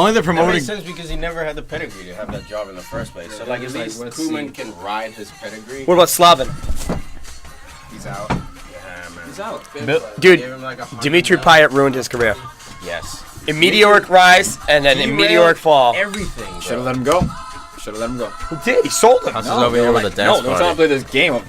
Only the That promoting. makes sense because he never had the pedigree to have that job in the first place. So, like, at least Koeman can ride his pedigree. What about Slaven? He's out. Yeah, man. He's out. Dude, Gave him like Dimitri $100 Payet ruined his career. Yes. A meteoric rise and then a meteoric fall. Everything. Should have let him go. Should have let him go. He did. He sold him. Huss is over here with a dance No, don't try to play this game of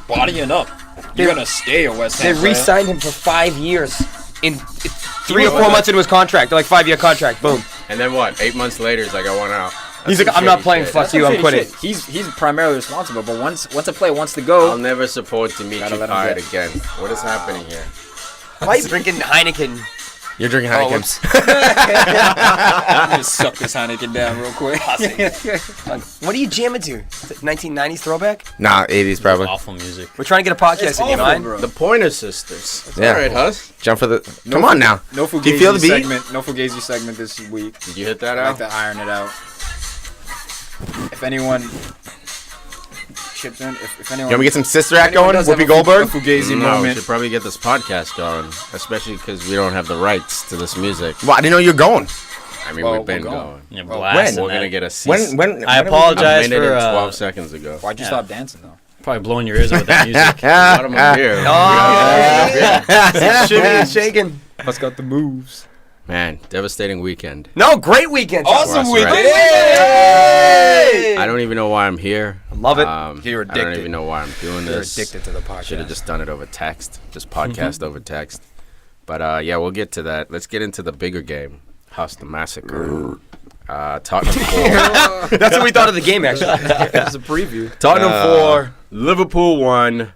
bodying up. You're gonna stay a West They Ham. re-signed him for 5 years. In 3 or 4 months into his contract, they're like 5-year contract. Boom. And then what? 8 months later, he's like, I want out. He's like, I'm not playing. Fuck you. I'm quitting. He's primarily responsible, but once a player wants to go, I'll never support Dimitri Gotta let him Payet go. again. What is happening here? Why are you drinking Heineken? You're drinking Oh, Heineken. just suck this Heineken down real quick. What are you jamming to? 1990s throwback? Nah, 80s probably. Awful music. We're trying to get a podcast in your mind. bro. The Pointer Sisters. Yeah. All right, Huss. Jump for the. Come on now. No Do you feel the Fugazi beat? segment. No Fugazi segment this week. Did you hit that I out? like to iron it out. If anyone chips in, if anyone. You want me to get some Sister Act anyone going? does have Whoopi a Goldberg? Fugazi No, we moment. should probably get this podcast going, especially because we don't have the rights to this music. Well, I didn't know you were going. I mean, Well, we've been we're going. going. Yeah, Well, blasting We're that. gonna get a cease. When I a apologize minute for and 12 seconds ago. Why'd you stop dancing though? probably blowing your ears out with that music. A lot of them are here. Shaking, shaking. Let's got the moves. Man, devastating weekend. No, great weekend. Awesome That's weekend. right. Hey! I don't even know why I'm here. I love it. You're I don't addicted. even know why I'm doing You're this. addicted to the podcast. Should have just done it over text. Just podcast over text. But yeah, we'll get to that. Let's get into the bigger game. Huss the Massacre. Tottenham 4. That's what we thought of the game, actually. It's a preview. Tottenham 4. Liverpool 1.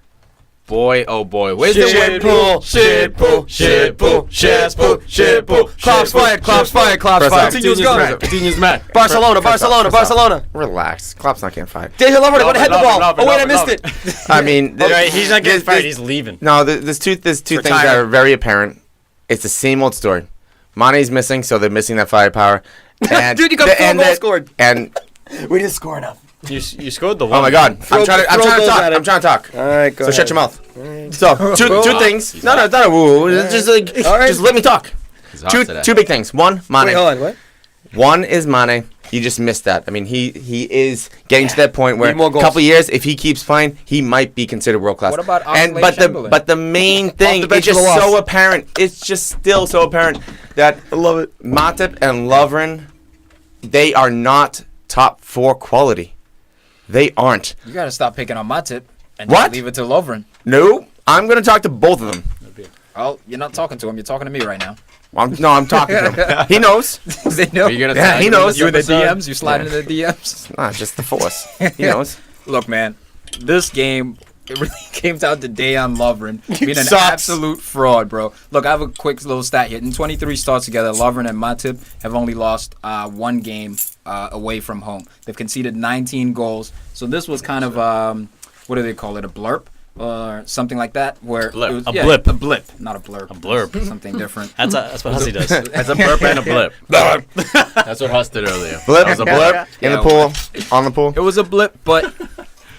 Boy, oh boy. Where's the Shit win pool, shit pool, shit pool, shit pool, shit pool. Claps fired, claps fired, claps fired. Coutinho's Coutinho's Coutinho's mad. Barcelona, Barcelona, Barcelona. Relax. Klopp's not getting fired. David Lovren, going to head the ball. love it, Oh, wait, I love missed it. it. I mean, Right, he's not getting there's- fired. He's leaving. No, there's two things that Retired. are very apparent. It's the same old story. Mane's missing, so they're missing that firepower. And Dude, you got 4 goals scored. And We didn't score enough. You scored the one. oh my God, I'm trying to throw goals talk. at him. I'm trying to talk. All right, go So shut your mouth. So two things. No, it's not a woo. Just like All right. just let me talk. He's hot today. Two big things. One, Mane. Wait, hold on, what? One is Mane. You just missed that. I mean, he is getting to that point where Need more a goals. couple years, if he keeps playing, he might be considered world class. What about and Oxlade-Chamberlain? but the main thing, the bench it's just for the so loss. apparent. It's just still so apparent that I love it. Matip and Lovren, they are not top 4 quality. They aren't. You gotta stop picking on my tip and What? just leave it to Lovren. No, I'm gonna talk to both of them. Oh, you're not talking to him. You're talking to me right now. I'm talking to him. He knows. They know. Are you gonna Yeah, tag he him in knows. this You in the episode? DMs? You slide into the DMs? Nah, just the force. He knows. Look, man, this game, it really came down to Dejan Lovren being an Sucks. absolute fraud, bro. Look, I have a quick little stat here. In 23 starts together, Lovren and Matip have only lost 1 game away from home. They've conceded 19 goals. So this was kind of, what do they call it, a blurb? Or something like that, where Blip. it was, A blip. a blip, not a blurb. A blurb. Something different. That's what Hussy does. That's a burp and a blip. That's what Huss did earlier. Blip. That was a blip. In Yeah, the pool. On the pool. It was a blip, but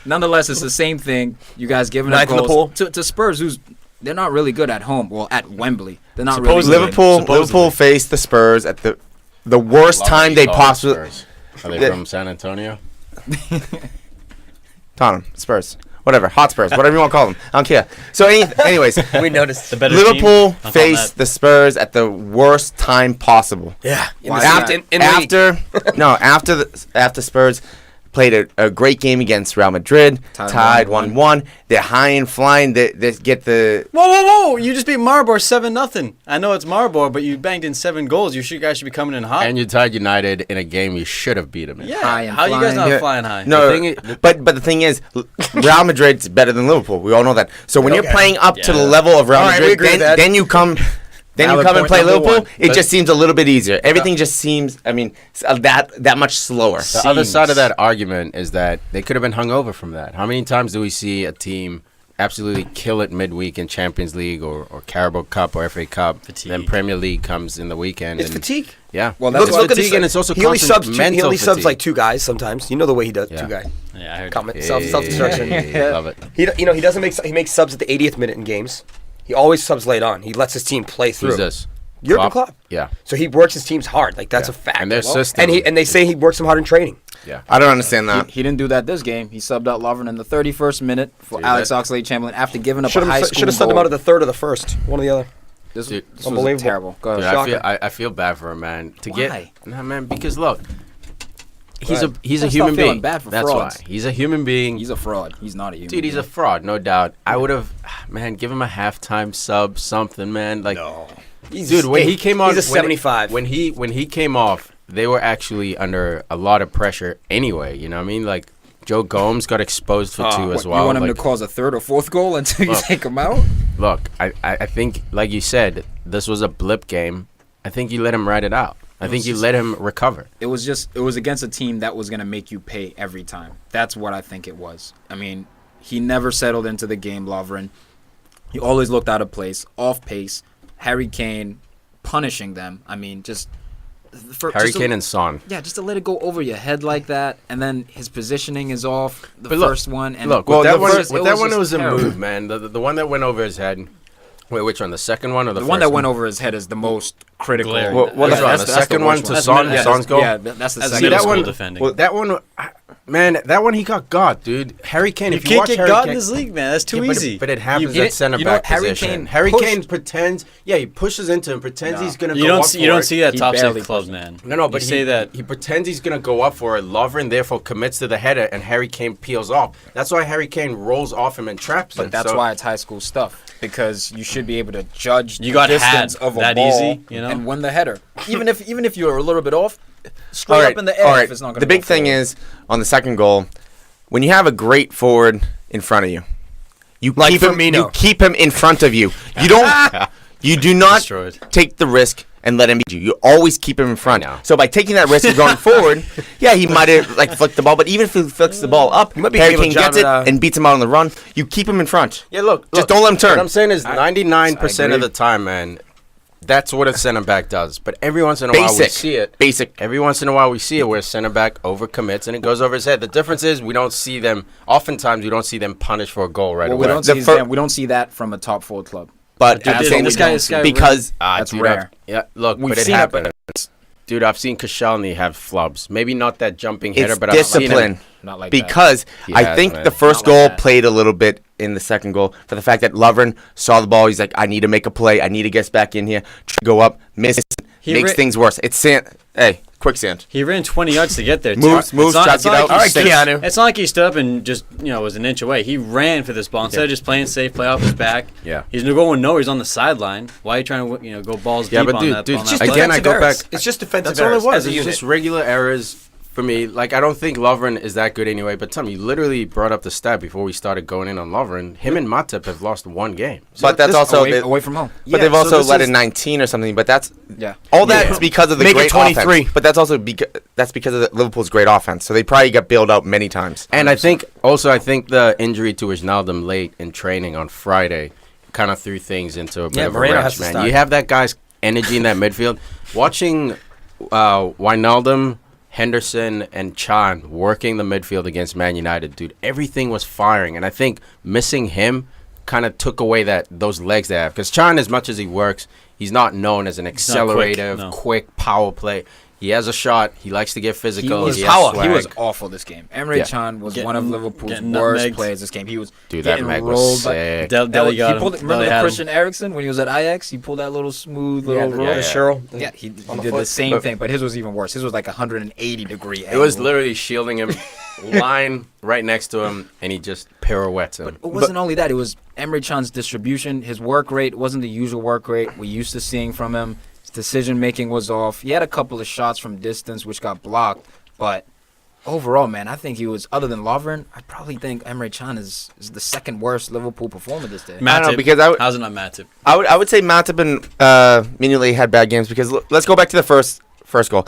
nonetheless, it's the same thing. You guys giving up Ninth in the goals to Spurs, who's they're not really good at home. Well, at Wembley, they're not Supposedly. really good. Liverpool faced the Spurs at the worst time they possibly. Are they from San Antonio? Tottenham, Spurs, whatever, Hotspurs, whatever you want to call them. I don't care. So, anyways, We noticed. The better Liverpool team. I found faced that. the Spurs at the worst time possible. Yeah. Why After Spurs played a great game against Real Madrid, tied 1-1. They're high and flying. They get the. Whoa! You just beat Maribor 7-0. I know it's Maribor, but you banged in 7 goals. You guys should be coming in hot. And you tied United in a game you should have beat them in. yeah. High and How you guys flying. not Yeah. flying high? No, The thing is- but the thing is, Real Madrid's better than Liverpool. We all know that. So when you're Okay. playing up to the Yeah. level of Real All right, we Madrid, agree with that. then you come. Then you Valid come and point play number Liverpool. one. It But- just seems a little bit easier. Everything just seems, I mean, that much slower. The other side of that argument is that they could have been hungover from that. How many times do we see a team absolutely kill it midweek in Champions League or Carabao Cup or FA Cup? Fatigue. Then Premier League comes in the weekend. It's and, fatigue. Yeah. Well, that's that's what what fatigue, and it's also He only constant subs. mental He only subs fatigue. like 2 guys sometimes. You know the way he does. Yeah. 2 guys. Yeah, I heard. Comment. Self-destruction. Hey, love it. He doesn't make. He makes subs at the 80th minute in games. He always subs late on. He lets his team play through. Who's this? Jurgen Klopp. Yeah. So he works his teams hard. Like that's a fact. And their system. And they say he works them hard in training. Yeah. I don't understand that. He didn't do that this game. He subbed out Lovren in the 31st minute for Alex Oxlade-Chamberlain after giving up a high school Should have subbed him out at the third or the first. One or the other. This Dude, was unbelievable. terrible. Go Dude, ahead. I feel bad for him, man. Why? Nah, man, because look, he's Go a Stop human feeling being. bad for That's frauds. why. He's a human being. He's a fraud. He's not a human. Dude, he's a being. fraud, no doubt. I would have, man, give him a halftime sub, something, man. Like, dude, when he came on, he's a 75. When he came off, they were actually under a lot of pressure anyway. You know what I mean? Like, Joe Gomes got exposed for 2 as well. You want him like, to cause a third or fourth goal until you take him out? Look, I think, like you said, this was a blip game. I think you let him ride it out. I think you let him recover. It was against a team that was going to make you pay every time. That's what I think it was. I mean, he never settled into the game, Lovren. He always looked out of place, off pace. Harry Kane punishing them. I mean, Harry Kane and Son. Yeah, just to let it go over your head like that, and then his positioning is off the But look, first one. And Look, well, with that one, it it was a terrible. move, man. The one that went over his head. Wait, which one? The second one or the The first one that went over his head is the most critical. Glaring. Which one? The second one to Son? Yeah, Son's goal? Yeah, that's the That's second See, that middle one- school defending. Well, that one, man, that one he got dude. Harry Kane. you If you can't watch get Harry got Kane, in this league, man. That's too Yeah, easy. But it happens You- at center you know back what, Harry position. Kane Harry pushed- Kane pretends. Yeah, he pushes into him, pretends No. he's gonna. You go don't up see, for you don't it. see that He top barely six clubs, pushed man. No, but you say that. he pretends he's gonna go up for it. Lovren therefore commits to the header, and Harry Kane peels off. That's why Harry Kane rolls off him and traps him. But that's So- why it's high school stuff, because you should be able to judge You the got distance had of a that ball easy, you know? and win the header. even if you're a little bit off, straight All right, up in the air. all right. If it's not gonna The big go thing forward. is on the second goal, when you have a great forward in front of you, you Like keep him. Firmino. You keep him in front of you. You don't. You do not Destroyed. take the risk and let him beat you. You always keep him in front. I know. So by taking that risk of going forward, yeah, he might have like flicked the ball. But even if he flicks the ball up, might be Harry able Kane to gets it jab it, and beats him out on the run. You keep him in front. Yeah, look. Just don't let him turn. What I'm saying is, I 99% of agree. the time, man, that's what a center back does. But every once in a while we Basic. see it. Basic. Every once in a while we see it where a center back overcommits and it goes over his head. The difference is we don't see them. Oftentimes we don't see them punished for a goal right Well, away. we don't see that from a top 4 club. But Dude, I'm this- saying this guy- because That's dude, rare. Yeah, look, We've but it seen it, happens. but- Dude, I've seen Koscielny have flubs. Maybe not that jumping header, it's but I've seen discipline. him. Not like Because He I has, think man. the first Not like goal that. played a little bit in the second goal for the fact that Lovren saw the ball. He's like, I need to make a play. I need to get back in here. Go up, miss, He makes ra- things worse. It's sand. Hey, quicksand. He ran 20 yards to get there. too. Moves, It's not- tries it's to not get like out. he All right, stood- Keanu. It's not like he stood up and just was an inch away. He ran for this ball instead of just playing safe, play off his back. Yeah. He's going nowhere. He's on the sideline. Why are you trying to go balls Yeah, deep but on dude, that? dude, on just that play? again, I go back. It's just defensive That's all errors it was. as a It's unit. just regular errors for me. Like, I don't think Lovren is that good anyway. But Tom, you literally brought up the stat before we started going in on Lovren. Him and Matip have lost one game. But that's also away from home. But they've Yeah, so also this let is- in 19 or something. But that's Yeah. all that is because of the Make it great 23. offense. But that's also because of Liverpool's great offense. So they probably got bailed out many times. And I think the injury to Wijnaldum late in training on Friday kind of threw things into a bit of a Moreno wrench, has to man. start. You have that guy's energy in that midfield. Watching Wijnaldum, Henderson, and Chan working the midfield against Man United, dude, everything was firing. And I think missing him kind of took away those legs they have. Because Chan, as much as he works, he's not known as an not quick, accelerative, no. quick power play. He has a shot. He likes to get physical. He has was swag. awful this game. Emre Yeah. Can was Getting- one of Liverpool's getting worst nutmegged. players this game. He was Dude, that getting Meg was rolled by- sick. Deli got him. remember Deli the had him. Christian Eriksen when he was at Ajax? He pulled that little smooth little roll. yeah. Cheryl. Yeah, he on the did the foot. same thing, but his was even worse. His was like 180-degree It was angle. literally shielding him, line right next to him, and he just pirouettes him. It wasn't only that. It was Emre Can's distribution. His work rate wasn't the usual work rate we're used to seeing from him. His decision-making was off. He had a couple of shots from distance which got blocked, but overall, man, I think he was, other than Lovren, I probably think Emre Can is the second worst Liverpool performer this day. I don't know, Matip. because How's it not Matip? I would say Matip and Mignolet had bad games because let's go back to the first goal.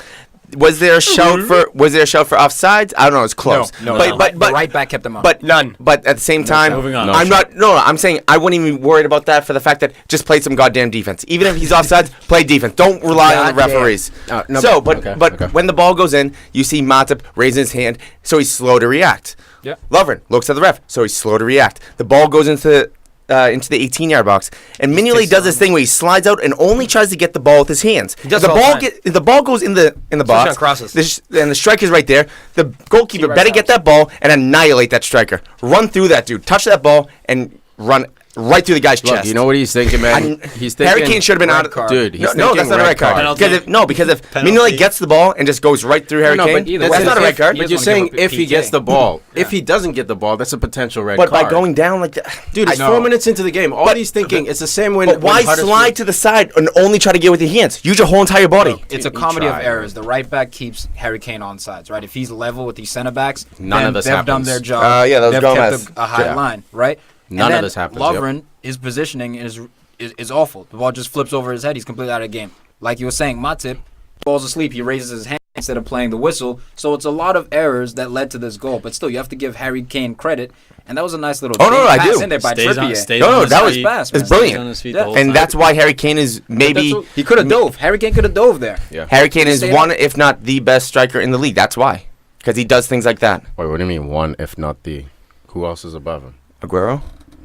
Was there a shout for offsides? I don't know. It's close. No, but the right back kept him on. But None. But at the same time, moving on. I'm not. No, I'm saying I wouldn't even be worried about that for the fact that just play some goddamn defense. Even if he's offsides, play defense. Don't rely on the Goddamn. referees. No, So, okay, but okay. when the ball goes in, you see Matip raise his hand, so he's slow to react. Yeah. Lovren looks at the ref, so he's slow to react. The ball goes into into the 18-yard box, and Mignolet does this thing where he slides out and only tries to get the ball with his hands. does the it all ball the time. the ball goes in the box. on crosses. And the striker's right there. The goalkeeper T-Rex better out. get that ball and annihilate that striker. Run through that dude, touch that ball, and run right through the guy's Look, chest. you know what he's thinking, man? He's thinking Harry Kane should have been out. card. Dude, he's No, thinking that's not a red card. Penalty. Because if Penalty. Mignolet gets the ball and just goes right through Harry No, Kane, but either that's way, not a if- red card. But He you're just wanna saying give a if he PK. gets the ball. Yeah. If he doesn't get the ball, that's a potential red But card. by going down like that, Dude, it's 4 minutes into the game. All he's thinking, it's the same when. But why when Huddersfield- slide to the side and only try to get with your hands? Use your whole entire body. It's a He comedy of tried. errors. The right back keeps Harry Kane on sides, right? If he's level with these center backs, None then of this they've done happens. their job. Yeah, that was they've Gomez. kept a high Yeah. line, right? None and of then this happens, yep. Lovren, his positioning is awful. The ball just flips over his head. He's completely out of the game. Like you were saying, Matip falls asleep. He raises his hand instead of playing the whistle. So it's a lot of errors that led to this goal. But still, you have to give Harry Kane credit. And that was a nice little Oh, no, I pass do. in there by Stays on- Trippier. stays No, on no, his that was feet. fast, it's man. Stays brilliant. on his feet Yeah. the whole And time. that's why Harry Kane is maybe He could have dove. Harry Kane could have dove there. Yeah. Harry Kane is Stay one, up. if not the best striker in the league. That's why, because he does things like that. Wait, what do you mean one, if not the? Who else is above him? Aguero,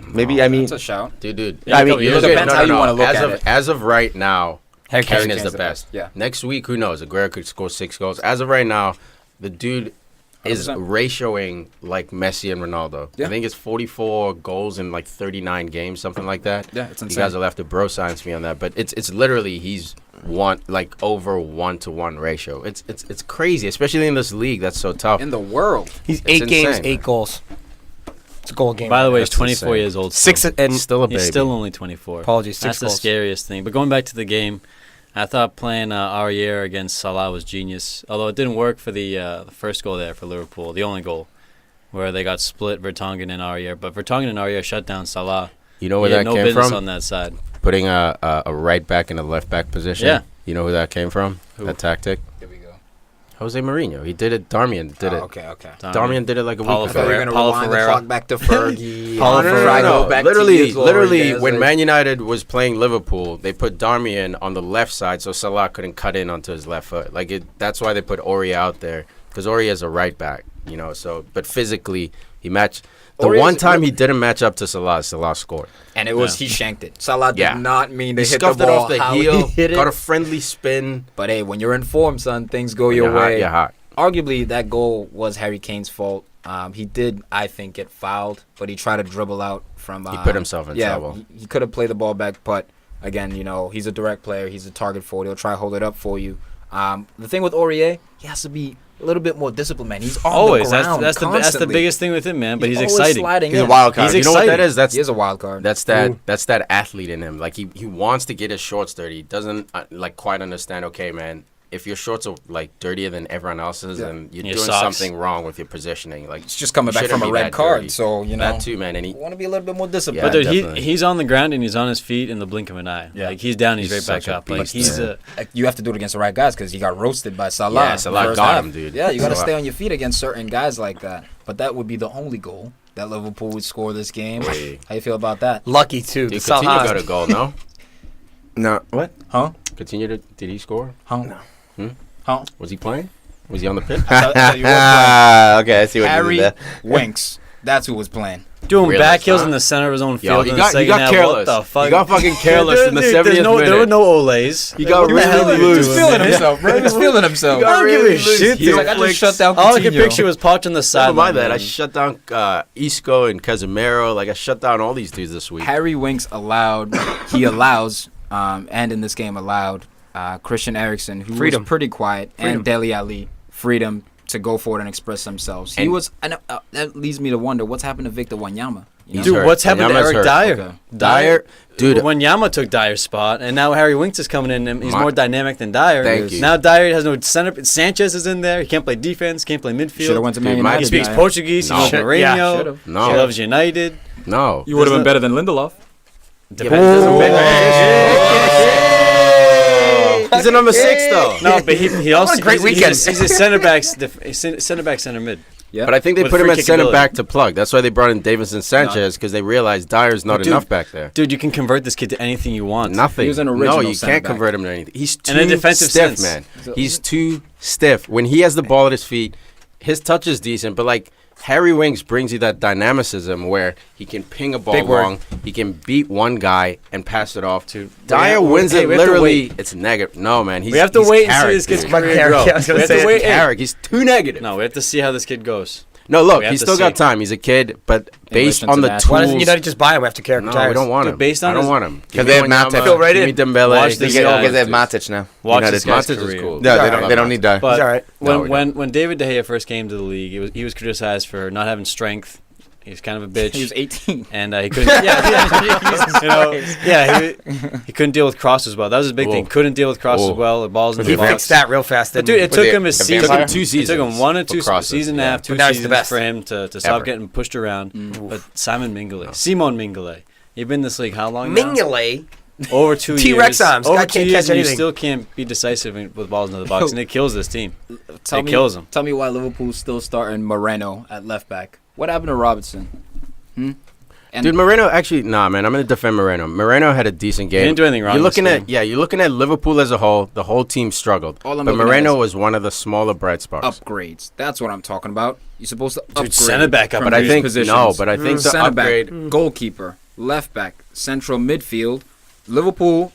maybe. I mean, That's a shout. Dude. I mean, it look depends how you wanna look as at of, it. As of right now, Harry Kane is Kane's the best. Yeah. Next week, who knows? Aguero could score 6 goals. As of right now, the dude is 100%. ratioing like Messi and Ronaldo. Yeah. I think it's 44 goals in like 39 games, something like that. Yeah, it's You insane. guys will have to bro science me on that, but it's literally he's over 1-to-1 ratio. It's crazy, especially in this league that's so tough. In the world. He's It's 8 games, insane. 8 goals. It's a goal a game. By the way, he's That's 24 insane. years old. Six still. and Still a baby. He's still only 24. Apologies, 6 That's the goals. scariest thing. But going back to the game, I thought playing Aurier against Salah was genius. Although it didn't work for the first goal there for Liverpool, the only goal, where they got split, Vertonghen and Aurier. But Vertonghen and Aurier shut down Salah. You know He where had that no came business from? on that side. Putting a right back in a left back position. Yeah. You know who that came from? Who? That tactic? Here we go. Jose Mourinho. He did it. Darmian did it. Okay. Darmian did it like a Paulo week I thought you were ago. going to Paulo rewind the Ferreira. clock back to Fergie. Paulo and Ferreira. go back to Literally, years ago, when like- Man United was playing Liverpool, they put Darmian on the left side so Salah couldn't cut in onto his left foot. That's why they put Ori out there, because Ori is a right back, So, but physically, he matched. The Ori one is- time he didn't match up to Salah scored. And it was, he shanked it. Salah did not mean to He hit the scuffed it ball off the how heel, he hit it. got a friendly spin. But hey, when you're in form, son, things go your You're hot, way. you're hot. Arguably, that goal was Harry Kane's fault. He did, I think, get fouled, but he tried to dribble out from. He put himself in trouble. He could have played the ball back, but again, he's a direct player. He's a target forward. He'll try to hold it up for you. The thing with Aurier, he has to be a little bit more disciplined, man. He's on Always. the ground That's the constantly. biggest thing with him, man. But he's always exciting. sliding he's a in. wild card. He's You know what that exciting. is? That's He is a wild card. That's that athlete in him. Like he wants to get his shorts dirty. He doesn't quite understand. Okay, man. If your shorts are dirtier than everyone else's, then you're Your doing socks. something wrong with your positioning. He's just coming you back from shouldn't a be red that card, dirty. so that too, man. And he you want to be a little bit more disciplined. But dude, definitely. he's on the ground and he's on his feet in the blink of an eye. Yeah. Like he's down, he's, He's right back such a up. Like beast, he's man. You have to do it against the right guys because he got roasted by Salah. Yeah, in the Salah first got half. him, dude. Yeah, you got to Salah. stay on your feet against certain guys like that. But that would be the only goal that Liverpool would score this game. Hey. How you feel about that? Lucky too. Dude, The Coutinho Salah- got a goal, no? No, what? Huh? Did he score? Huh? Hmm? Huh? Was he playing? Was he on the pitch? I thought you were playing. Okay, I see what Harry you did Winks. That's who was playing. doing Really, back heels huh? in the center of his own Yo, field. he in got the second half. careless. What the fuck? He got fucking careless in the Dude, 70th There were minute. no Olays. He got What the really hell are you loose. doing, He was feeling man? himself, bro. He was feeling himself. He got I don't give a really shit, loose. dude. He's like, I just shut down All I could Coutinho. picture was Poch on the Never sideline. mind that. I man. shut down Isco and Casemiro. I shut down all these dudes this week. Harry Winks allows, and in this game allowed Christian Eriksen, who Freedom. was pretty quiet, Freedom. and Dele Alli freedom to go forward and express themselves. And- That leads me to wonder what's happened to Victor Wanyama. He's Dude, hurt. what's happened to Wanyama's Eric hurt. Dyer? Okay. Dyer, dude. When Yama took Dyer's spot, and now Harry Winks is coming in, and he's My- more dynamic than Dyer. Thank you. Now Dyer has no center. Sanchez is in there. He can't play defense. Can't play midfield. Should have went to Man Dude, my- He United. speaks Dyer. Portuguese. No. He knows Should- Mourinho. yeah, should've. No. He loves United. No. You would have There's been no- better than Lindelof. Yeah, but it doesn't matter. He's a number 6 though. No, but he also What a great weekend. He's a center back, center mid. Yeah. But I think they With put him free at center kickability. back to plug. That's why they brought in Davinson Sanchez, because they realized Dyer's not Dude, enough back there. Dude, you can convert this kid to anything you want. Nothing. He was an no, original you center can't back. convert him to anything. He's too In a defensive stiff, sense. man. He's too stiff. When he has the ball at his feet, his touch is decent, but Harry Winks brings you that dynamicism where he can ping a ball Big word. long, he can beat one guy and pass it off to. Yeah, Dyer wins hey, it we have to literally. wait. It's negative. No, man. We have to he's wait and see Carrick, this kid's dude. career Carrick, grow. yeah, I was gonna We have say to it. wait. Hey, Carrick, he's too negative. no, we have to see how this kid goes. No, look, We have he's to still got see. time. He's a kid, but based relation on to the that. tools. Why doesn't United just buy him after Carrick No, retires? we don't want Dude, him. based on I don't his- want him. Because they have Matip. Feel right in. Give me Dembele. Watch this guy. Because they have dude. Matic now. Watch United. this guy's Matic is career. cool. No, He's they don't need that. But He's all right. No, we when David De Gea first came to the league, he was criticized for not having strength. He was kind of a bitch. He was 18. And he couldn't. He couldn't deal with crosses well. That was his big thing. Whoa. Couldn't deal with crosses Whoa. well. The balls in He the box. fixed that real fast. But Didn't dude, it he? took the- him a the season. vampire? It took him 2 It took him seasons 1 or for 2 crosses, season and a yeah. half, 2 But now he's the seasons best. for him to stop Ever. getting pushed around. But Simon Mignolet, Simon Mignolet, you've been in this league how long now? Mignolet. Over 2 years. T-Rex arms. Over Guy 2 can't years, catch and you anything. still can't be decisive with balls into the box, and it kills this team. Tell It me, kills him. Tell me why Liverpool's still starting Moreno at left back. What happened to Robertson? And Dude, Moreno actually, nah, man. I'm gonna defend Moreno. Moreno had a decent game. didn't do anything wrong You're in this looking game. you're looking at Liverpool as a whole. The whole team struggled, All I'm but looking at Moreno is was one of the smaller bright spots. upgrades. That's what I'm talking about. You're supposed to upgrade. center back up, from But I these think positions. no, but I think the Center upgrade. back, goalkeeper, left back, central midfield. Liverpool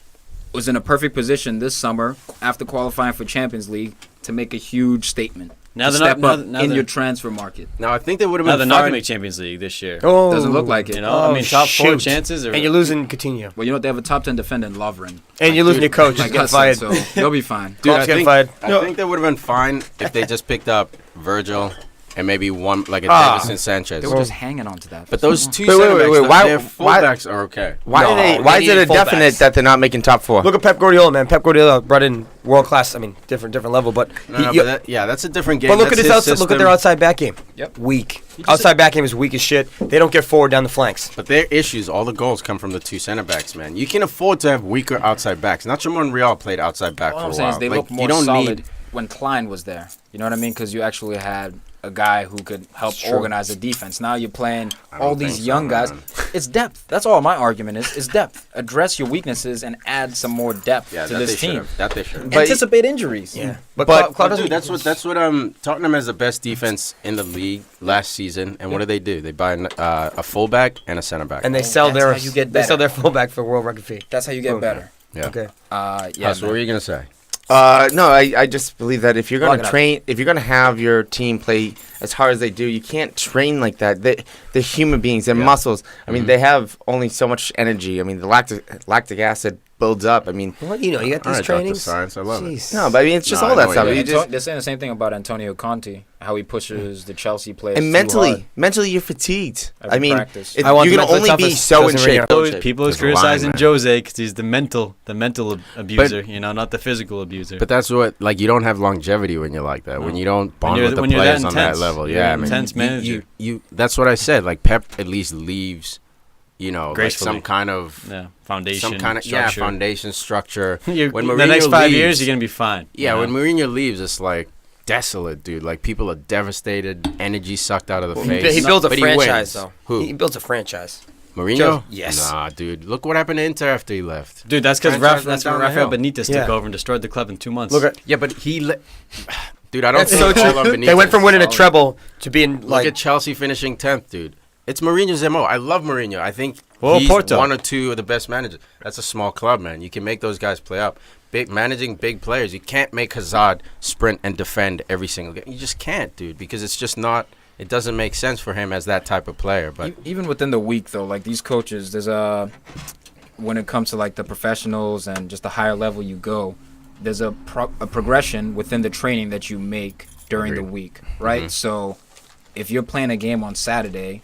was in a perfect position this summer after qualifying for Champions League to make a huge statement. Now to they're step not- up now in they're- your transfer market. Now I think they would have Now been they're not fine. going to make Champions League this year. Oh, Doesn't look like it. You know, I mean, top 4 shoot. chances. Are, And you're losing Coutinho. Well, you know what? They have a top 10 defender in Lovren. And you're losing your coach. Like Get Huss fired. said, so they'll be fine. Dude, Klopp's getting fired. I think they would have been fine if they just picked up Virgil and maybe one like a Ah. Davison Sanchez. They were just hanging on to that. But those two Wait, center backs, why- their why- fullbacks are okay. Why No, are they? they Why is it need a definite fullbacks. that they're not making top 4? Look at Pep Guardiola, man. Pep Guardiola brought in world class. I mean, different level, but That's a different game. but look at That's his his outside. Look at their system. outside back game. Yep. Weak. Outside back game is weak as shit. They don't get forward down the flanks. But their issues, all the goals come from the two center backs, man. You can afford to have weaker outside backs. Nacho Monreal played outside back All for I'm a saying while. is they Like, look you more don't solid need. when Klein was there. You know what I mean? Because you actually had a guy who could help organize the defense. Now you're playing all these think so, young guys. man. It's depth. That's all my argument is depth. Address your weaknesses and add some more depth Yeah, to that they this should team. have. That they should. But- Anticipate injuries. Yeah. But But- Klopp Dude, doesn't. that's what Tottenham has the best defense in the league last season. And what do? They buy a fullback and a center back. and they sell That's their how you get they sell better. their fullback for world record fee. That's how you get Boom. better. yeah. Okay. Yeah. Huss, what were you gonna say? No, I just believe that if you're Lock gonna it up. train, if you're gonna have your team play as hard as they do, you can't train like that. They're human beings. They're muscles. I mean, they have only so much energy. I mean, the lactic acid builds up. I mean, Well, you know, you got All these right, Dr. trainings. Science, I love it. Jeez. no, but I mean, it's just No, all I that know stuff. what You you just They're saying the same thing about Antonio Conte, how he pushes the Chelsea players and too mentally, you're fatigued. Every I mean, practice. it, I want you're the gonna mental only be toughest. so in Doesn't ring shape. out. People is There's a line, criticizing man. Jose because he's the mental abuser. You know, not the physical abuser. But that's what you don't have longevity when you're like that. When you don't bond you're- with the when you're that players on that intense. level. You're Yeah, an I mean, intense manager. You that's what I said. Like Pep at least leaves, like Gracefully. some kind of Foundation. structure. Foundation structure. When When the Mourinho next 5 leaves- years, you're gonna be fine. Yeah, you when know? Mourinho leaves, it's like desolate, dude. Like people are devastated, energy sucked out of the face. He builds a But franchise, wins. though. Who? He builds a franchise. Mourinho? Yes. Nah, dude. Look what happened to Inter after he left. Dude, that's because Franchise that's went when down the Rafael hill. Benitez Yeah. took over and destroyed the club in 2 months. Look at Yeah, but dude, I don't that's think so all true. on Benitez. They went from winning a treble to being Look like at Chelsea finishing 10th, dude. It's Mourinho's MO. I love Mourinho. I think Well, he's Porto. one or two of the best managers. That's a small club, man. You can make those guys play up. Managing big players, you can't make Hazard sprint and defend every single game. You just can't, dude, because it's just not. It doesn't make sense for him as that type of player. But Even within the week, though, like these coaches, there's when it comes to like the professionals and just the higher level you go, there's a progression within the training that you make during the Agreed. week, right? So if you're playing a game on Saturday,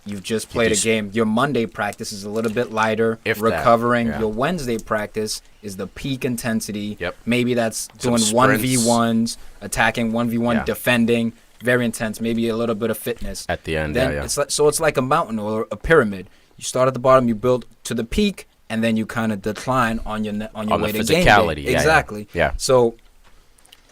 you've just played a just- game. Your Monday practice is a little bit lighter, If that, recovering. yeah. Your Wednesday practice is the peak intensity. Yep. Maybe that's Some doing sprints. 1v1s, attacking 1v1, Yeah. defending. Very intense. Maybe a little bit of fitness. at the end, Then yeah. it's like a mountain or a pyramid. You start at the bottom, you build to the peak, and then you kind of decline on your On way the to game physicality, day. yeah, yeah. Exactly. Yeah. So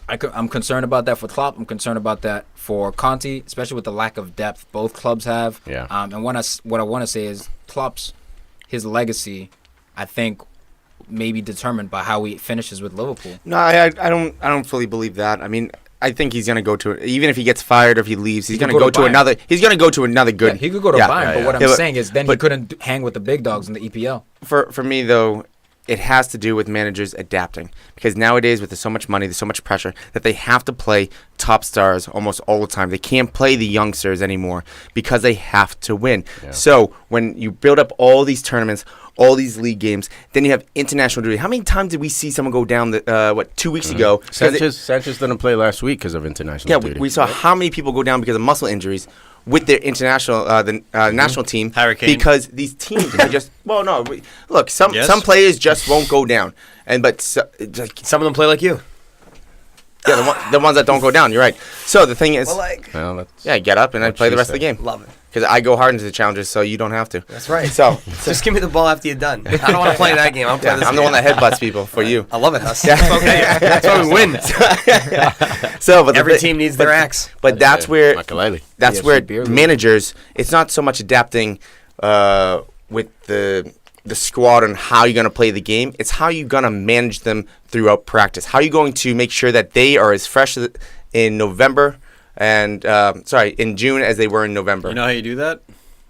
I'm concerned about that for Klopp. I'm concerned about that for Conte, especially with the lack of depth both clubs have. Yeah. And what I want to say is Klopp's his legacy, I think, may be determined by how he finishes with Liverpool. No, I don't fully believe that. I mean, I think he's gonna go to even if he gets fired or if he leaves, he's He could gonna go go to to Bayern. another. He's gonna go to another good. Yeah, he could go to Bayern, but what I'm Yeah, but- saying is then he but- couldn't hang with the big dogs in the EPL. For me though, it has to do with managers adapting because nowadays with so much money, there's so much pressure that they have to play top stars almost all the time. They can't play the youngsters anymore because they have to win. Yeah. So when you build up all these tournaments, all these league games, then you have international duty. How many times did we see someone go down 2 weeks ago? 'Cause Sanchez didn't play last week because of international yeah, duty. we saw how many people go down because of muscle injuries with their international national team Harry Kane. because these teams are just look some Yes. some players just won't go down Some of them play like you. yeah the ones that don't go down, you're right. So the thing is Well, like, Well, that's yeah, get up and I what play the she rest of the said. game love it. because I go hard into the challenges so you don't have to. That's right. So Just give me the ball after you're done. I don't want to play that game. I'll play yeah, this I'm the game. one that headbutts people for you. I love it, Huss. Yeah. That's why we win. So but Every team needs their axe. But that's where Makaleli. that's Yeah, where Beer League. managers, it's not so much adapting with the squad and how you're going to play the game. It's how you're going to manage them throughout practice. How are you going to make sure that they are as fresh in November and in June as they were in November. You know how you do that?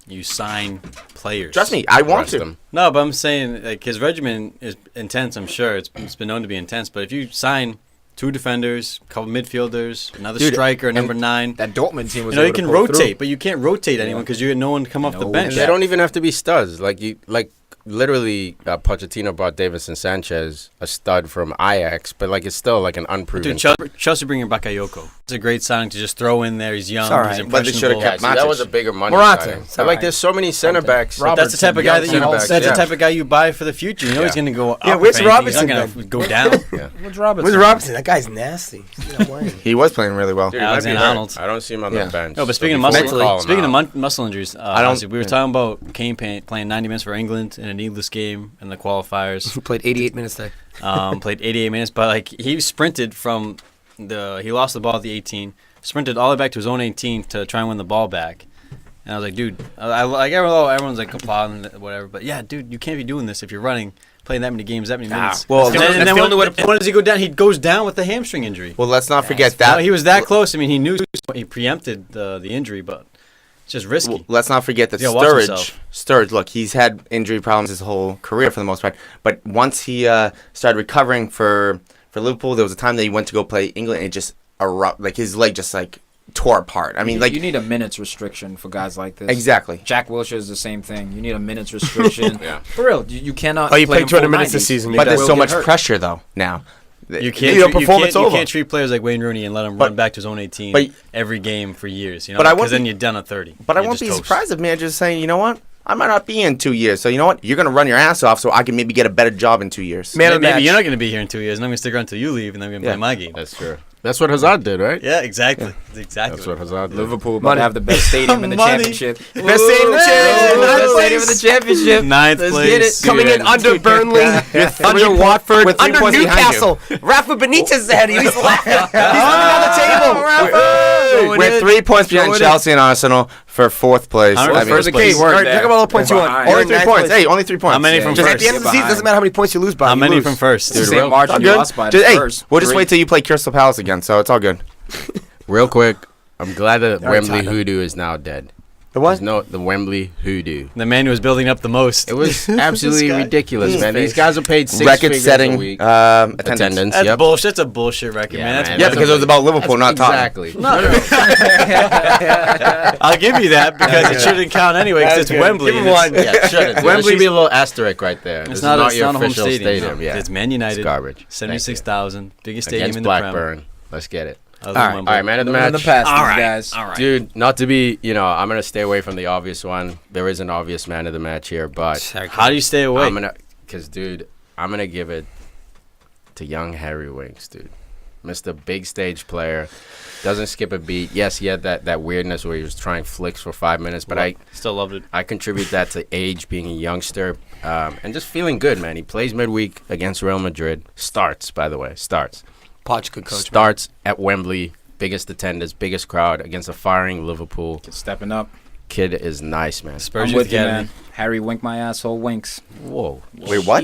You sign players. Trust me, I want Rest to. them. No, but I'm saying like his regimen is intense. I'm sure it's been known to be intense. But if you sign 2 defenders, a couple midfielders, another Dude, striker, and number 9. That Dortmund team was You know, you able to can pull rotate, through. but you can't rotate anyone because you had no one to come off the No. bench. And they don't even have to be studs. Literally, Pochettino brought Davinson Sanchez, a stud from Ajax, but it's still like an unproven. Dude, Chelsea bringing Bakayoko. It's a great signing to just throw in there. He's young. It's all He's right, but they should've impressionable. kept Yeah, see, that was a Matic. bigger money Morata. signing. It's But, all right. there's so many center backs. But that's the type of guy that Center backs, that's yeah. the type of guy you buy for the future. You know he's Yeah. going to go up. Yeah, where's if anything. He's Robertson not going to go down. What's Robertson? Where's Robinson? That guy's nasty. He's not playing. He was playing really well. Dude, he might be Alexander hurt. Arnold. I don't see him on Yeah. the bench. No, but speaking of before we muscle, call him speaking out. of muscle injuries, I don't- we were talking about Kane playing 90 minutes for England in a needless game in the qualifiers. Who played 88 minutes there? Played 88 minutes, but he sprinted from he lost the ball at the 18, sprinted all the way back to his own 18 to try and win the ball back. And I was like, dude, everyone's like applauding whatever, but yeah, dude, you can't be doing this if you're playing that many games, that many minutes. well, and that's then, the only way to when does he go down? He goes down with a hamstring injury. Well, let's not forget No, that. he was that close. I mean, he knew he preempted the injury, but it's just risky. Well, let's not forget that Yeah, watch himself. Sturridge, look, he's had injury problems his whole career for the most part. But once he started recovering for Liverpool, there was a time that he went to go play England and it just his leg just tore apart. I mean, you need a minutes restriction for guys like this. exactly. Jack Wilshere is the same thing. You need a minutes restriction. Yeah. For real, you cannot. Oh, you play played him 200 full minutes this 90s. season. But there's will so get much hurt. pressure though now. You can't, You know, treat- perform, you it's can't, over. you can't treat players like Wayne Rooney and let him But- run back to his own 18 but- every game for years. You know, But I won't because then be- you're done at 30. But I You're won't just be toast. surprised if managers saying, you know what, I might not be in 2 years. So you know what, you're gonna run your ass off so I can maybe get a better job in 2 years. Man of the Maybe match. you're not going to be here in 2 years, and I'm going to stick around until you leave, and then I'm going to Yeah. play my game. That's true. That's what Hazard did, right? Yeah, exactly. Exactly. That's what Hazard did. Liverpool about Money. to have the best stadium in the Money. championship. Best stadium in the championship. Best Ninth stadium in the place. championship. Ninth Let's place. get it. Coming in under Burnley, under Watford, with 3 under points behind you. Newcastle. Rafa Benitez ahead. He's laughing. He's on the table. Rafa. We're 3 points behind Chelsea and Arsenal for 4th place. I'm I in mean, first Okay, place. all right, talk about all the points you won. Behind. You're only in 3 ninth points. place. Hey, only 3 points. How many from Just first? at the end of the season, Behind. doesn't matter how many points you lose by. How you many lose. from first? It's the Dude, same real- margin all you good. lost by. Just, hey, First. we'll just Three. wait till you play Crystal Palace again, so it's all good. Real quick, I'm glad that All right, Wembley Tottenham. hoodoo is now dead. The what? The Wembley hoodoo. The man who was building up the most. It was absolutely guy? ridiculous, His man. face. These guys are paid 6 figures a Record-setting week. attendance. That's Yep. bullshit. That's a bullshit record, Yeah, man. That's man. Yeah, because it was about Liverpool, not Tottenham. Exactly. I'll give you that because it shouldn't count anyway because it's That's good. Wembley. Give him and it's- one. Yeah, it shouldn't. There should be a little asterisk right there. This It's is not, not it's your not a home official stadium. Yeah. It's Man United. It's garbage. 76,000. Biggest stadium Against in the Prem. Blackburn. Let's get it. Other All than right. All right, man of the In the match. past, All these right. guys. All right. Dude, not to be, I'm going to stay away from the obvious one. There is an obvious man of the match here, but How do you stay away? because, dude, I'm going to give it to young Harry Winks, dude. Mr. Big Stage player. Doesn't skip a beat. Yes, he had that weirdness where he was trying flicks for 5 minutes, but Still loved it. I contribute that to age, being a youngster, and just feeling good, man. He plays midweek against Real Madrid. Starts, by the way. Poch, good coach. Starts at Wembley. Biggest attendance, biggest crowd against a firing Liverpool. Stepping up. Kid is nice, man. Spurs I'm Youth with you, Academy. man. Harry Wink my asshole winks. Whoa. Wait, what?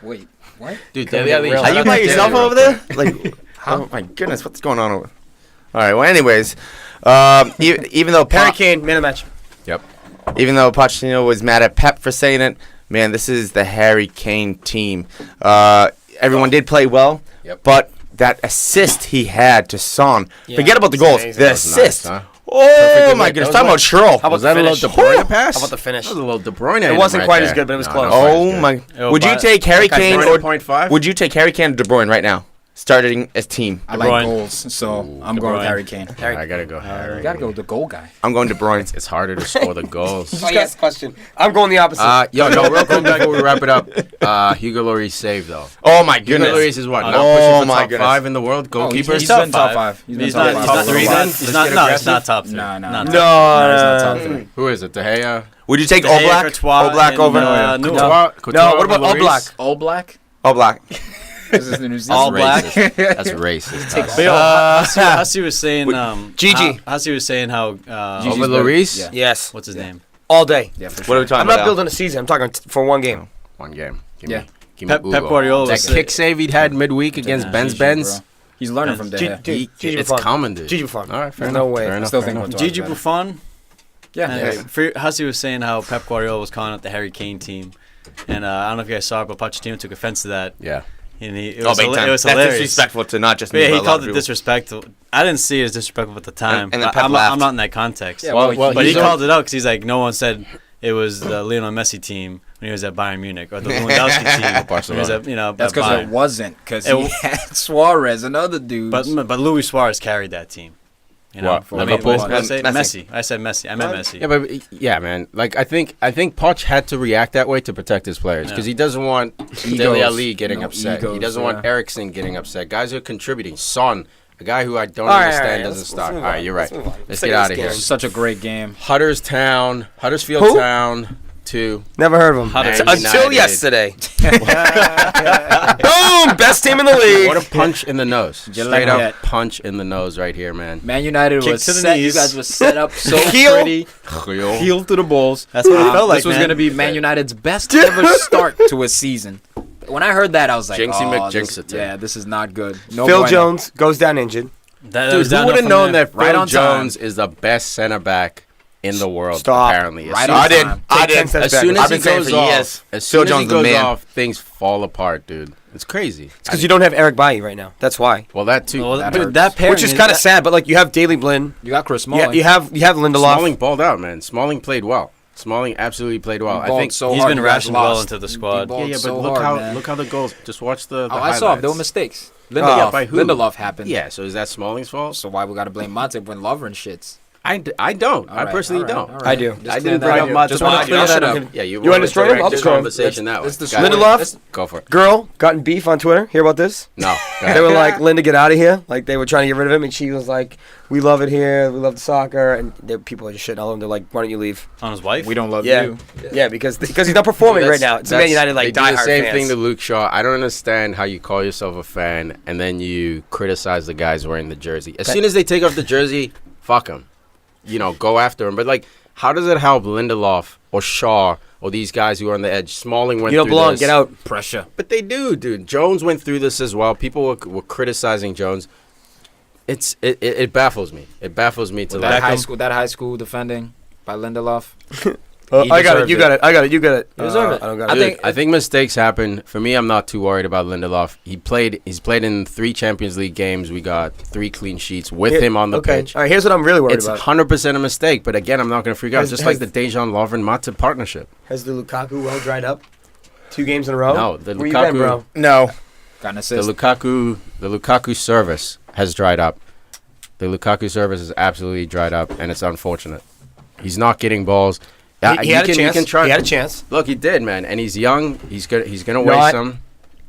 Wait, what? Dude, Are you by yourself over there? Like, oh my goodness, what's going on over? All right. Well, anyways, even though Harry Kane, man of the match. Yep. even though Pochettino was mad at Pep for saying it, man, this is the Harry Kane team. Everyone did play well, but that assist he had to Son. Yeah, Forget about the goals. amazing. The That was assist. nice, huh? Oh my goodness! Talking about Schürrle. How about Was that the a little finish? De Bruyne pass? How about the finish? That was a little De Bruyne. It wasn't quite as good, but it was close. Oh my! Yo, Would you but- take Harry Kane or 0.5? would you take Harry Kane or De Bruyne right now, starting as team? I like Bruyne. goals, so I'm going with Bruyne. Harry Kane. I gotta go Harry. You gotta go with the goal guy. I'm going De Bruyne. It's harder to score the goals. Oh, yes, question. I'm going the opposite. Yo, no, real quick before we wrap it up. Hugo Lloris saved though. Oh my Hugo goodness! Lloris is what? Now Oh pushing for my top goodness. 5 in the world goalkeepers. He's been top five. He's been He's top not five. top three then. Let's He's not. get No, aggressive. it's not top three. No, no, Not no. top He's not No. top three. Who is it? De Gea. Would you take De Gea, Oblak? Courtois, Oblak and, over? Neuer. Courtois No, what over about Lloris? Oblak? All black. Oblak. This is the New All Zealand. black. That's racist. But yo, Hussey was saying, Gigi. Hussey was saying how, Gigi's Over better. Lloris? Yeah. Yes. what's his name? All day. Yeah, for What sure. are we talking I'm about? not building a season. I'm talking for one game. One game. Give Yeah. me, give me Pep Hugo. Guardiola That was kick save he'd had midweek against Ben's Gigi, Benz. bro. He's learning from De Gea. Dude, Gigi It's Buffon. common, dude. Gigi Buffon. All right, fair No enough. way. Fair I enough. still fair think enough. Courtois. Gigi Buffon. Yeah. And Hussey was saying how Pep Guardiola was calling out the Harry Kane team, and I don't know if you guys saw it, but Pochettino took offense to that. Yeah. And it Oh, was, big it time. was That's hilarious. disrespectful to not just But me. yeah, but he a lot called of it people. disrespectful. I didn't see it as disrespectful at the time. And then but Pep I'm laughed. not in that context. Yeah, Well, well, But he he's called it out because he's like, no one said it was the Lionel Messi team when he was at Bayern Munich or the Lewandowski team when he was Barcelona. at, That's at because Bayern. it wasn't. Because It he w- had Suarez and other dudes. But Luis Suarez carried that team. You know, What, for I mean, Liverpool? what did I say? Messi. Messi. I said Messi. I meant Messi. Yeah, but yeah, man. Like I think Poch had to react that way to protect his players because Yeah. he doesn't want Dele Egos. Alli getting No upset. He egos, doesn't want yeah. Eriksson getting upset. Guys who are contributing. Son, a guy who I don't All right, understand, all right, doesn't let's start. move All right, on. you're Let's right. move on. Let's Take get out this of here. game. such a great game. Huddersfield Who? Town 2. Never heard of him. How did- Man Until United. yesterday. Boom! Best team in the league. What a punch in the nose. Gillette. Straight up punch in the nose right here, man. Man United Kick was to the set. knees. You guys were set up so Heel. pretty. Heel to the balls. That's what it felt like, This was man. going to be Man United's best ever start to a season. When I heard that, I was like, Jinxie oh, McJinxity. this is not good. No Phil bueno. Jones goes down injured. That Dude, was who down would have from known there. that Right Phil on time. Jones is the best center back in the world? Stop. Apparently, Right As on I did. time. I Take 10 did. steps As back. soon as I've been he saying goes for off, years, as Phil soon as Jones he the goes man. off, things fall apart, dude. It's crazy. It's because you don't have Eric Bailly right now. That's why. Well, that too. Well, That dude, hurts. that pairing Which is kind of sad, but like you have Daley Blinn. You got Chris You, Smalling. you have Lindelof. Smalling balled out, man. Smalling played well. Smalling absolutely played well. I Balled think. so he's hard, been you guys rationed well lost. into the He squad. balled Yeah, but so look hard, man. how the goals. Just watch the. I saw it. There were mistakes. Yeah, Lindelof. by who? Lindelof happened. Yeah, so is that Smalling's fault? So why we got to blame Matip when Lovren shits? I don't. All I right, personally all right, don't. all right. I do. Just I clear didn't that bring up. up Matip. Just want to clear I'll that shut up. up. Yeah, you You want to destroy him? I'll direct destroy him. conversation that way. It's the Got it. Lindelof? Go for it. Girl got in beef on Twitter. Hear about this? No. Go They ahead. were like, Linda, get out of here. Like, they were trying to get rid of him, and she was like, we love it here. We love the soccer. And people are just shitting all over him. They're like, why don't you leave? On his wife? We don't love Yeah. you. Yeah, because he's not performing right now. It's a Man United, like, they do the diehard same fans. thing to Luke Shaw. I don't understand how you call yourself a fan and then you criticize the guys wearing the jersey. As soon as they take off the jersey, fuck them. You know, go after him. But, like, how does it help Lindelof or Shaw or these guys who are on the edge? Smalling went You don't through belong. this. Get out. Pressure. But they do, dude. Jones went through this as well. People were criticizing Jones. It baffles me. It baffles me to That like. high school defending by Lindelof. He I got it. deserved You got it. I got it. You got it. You deserve it. I don't got Dude, it. I think mistakes happen. For me, I'm not too worried about Lindelof. He's played in 3 Champions League games. We got 3 clean sheets with him on the pitch. All right, here's what I'm really worried It's about. 100% a mistake. But again, I'm not going to freak out. Has- Just has- like the Dejan Lovren Matip partnership. Has the Lukaku well dried up? 2 games in a row? No, the Where you been, Lukaku- bro? No. Got an The assist. Lukaku service has dried up. The Lukaku service is absolutely dried up, and it's unfortunate. He's not getting balls. He had a chance. You can try. He had a chance. Look, he did, man, and he's young. He's gonna Not waste some.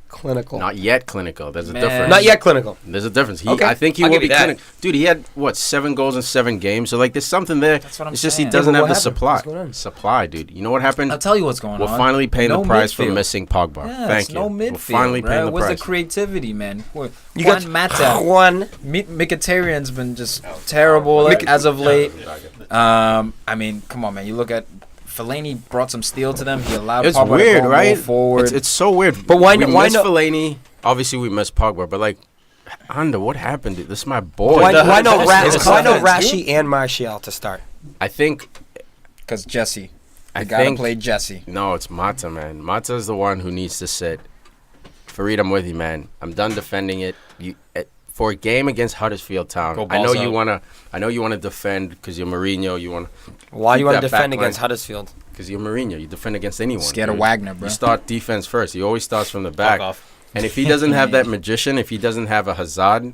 Clinical. Not yet clinical. There's a Man. difference. Not yet clinical. There's a difference. Okay. I think he I'll will give be you that. clinical. Dude, he had 7 goals in 7 games. So like, there's something there. That's what I'm It's just he saying. doesn't Yeah, have but the what happened? supply. What's going on? Supply, dude. You know what happened? I'll tell you what's going We're on. finally paying No the price for midfield. missing Pogba. Yeah, Thank it's you. no We're midfield. finally paying the Where's price. the creativity, man? You got Mata. one. Mkhitaryan's been just terrible as of late. I mean, come on, man. You look at Fellaini brought some steel to them. He allowed It's Pogba weird, to go right? forward. It's so weird. But why we no- why miss no- Fellaini. Obviously, we miss Pogba, but like, Under, what happened? Dude? This is my boy. Why no confidence, Rashi and Martial to start? I think. Because Jesse. I You gotta think. play Jesse. No, it's Mata, man. Mata is the one who needs to sit. Farid, I'm with you, man. I'm done defending it. For a game against Huddersfield Town, Go I know balls you out. wanna. I know you wanna defend because you're Mourinho. You wanna. Why do you keep want to that defend back against line. Huddersfield? Because you're Mourinho. You defend against anyone. Scared of dude. Wagner, bro. You start defense first. He always starts from the back. Fuck off. And if he doesn't have that magician, if he doesn't have a Hazard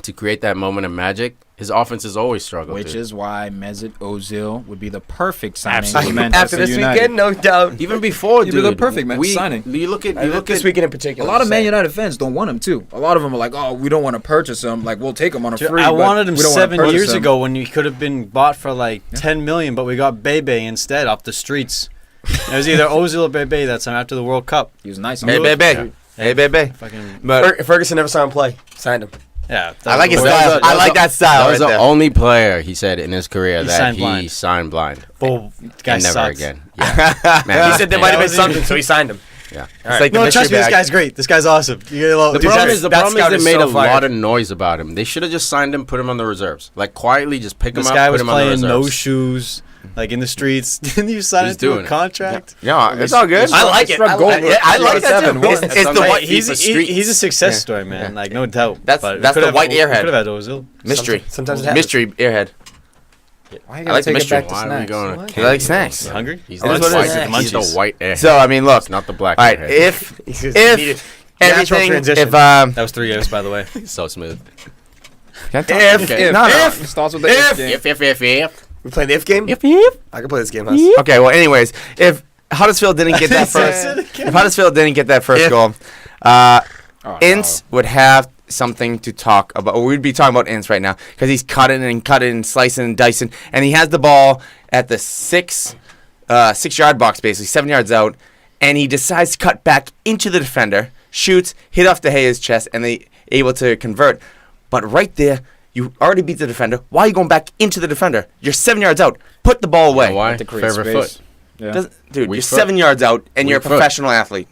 to create that moment of magic, his offenses always struggle. Which dude. is why Mesut Ozil would be the perfect signing Absolutely. for Manchester After this United. weekend, no doubt. Even before, He'd dude. be the perfect signing. You look at This weekend in A particular. lot of Man United fans don't want him too. A lot of them are like, "Oh, we don't want to purchase him. Like, we'll take him on a free." I but wanted him we don't wanna 7 purchase years him." ago when he could have been bought for like 10 million, but we got Bebe instead off the streets. It was either Ozil or Bebe that time after the World Cup. He was nice. Hey, Yeah. baby. Hey, baby. Fucking But Ferguson never saw him play. Signed him. yeah. I like his That was style. a- I like that style. That was right the there. only player he said in his career He that signed he blind. signed blind. Bull. Guy And never sucks. again. Yeah. Man, He said there man. might have that been was something, so he signed him. Yeah. It's like the No, mystery trust me, this bag. guy's great. This guy's awesome. You get a little, The dude, problem is that scout they is made so a lot fired. of noise about him. They should have just signed him, put him on the reserves. Like quietly, just pick him this up, guy put was him on the playing reserves. no shoes, like in the streets. Didn't you sign He's him to doing a it. contract? Yeah, it's all good. I like it. I like it. I like that too. It's That's the on white. the- He's FIFA streets. he's a success Yeah. story, man. Yeah. Like no doubt. That's- But we that's could the have- white we airhead. Could have had Ozil. mystery. Sometimes it happens. Mystery airhead. Why you I gotta like the take it mystery. back to Why are we snacks? going? What? He likes snacks. You hungry? He's I the like what white. it is. He's the Munchies. white air. So I mean, look. It's not the black. All right, airhead. if Needed- everything, transition. if That was 3 years, by the way. so smooth. if No, no. It starts with the if game. If. We playing the if game? If. I can play this game, Huss. Okay, well, anyways, if Huddersfield didn't get that first goal, Oh, Ince would have something to talk about. Or we'd be talking about Ince right now because he's cutting and slicing and dicing, and he has the ball at the 6-yard box, basically 7 yards out, and he decides to cut back into the defender, shoots, hit off De Gea's chest, and they able to convert. But right there, you already beat the defender. Why are you going back into the defender? You're 7 yards out. Put the ball away. You know why? To create Favorite space. foot. Yeah. Dude, Weak you're foot. 7 yards out, and you're a Weak foot. professional athlete.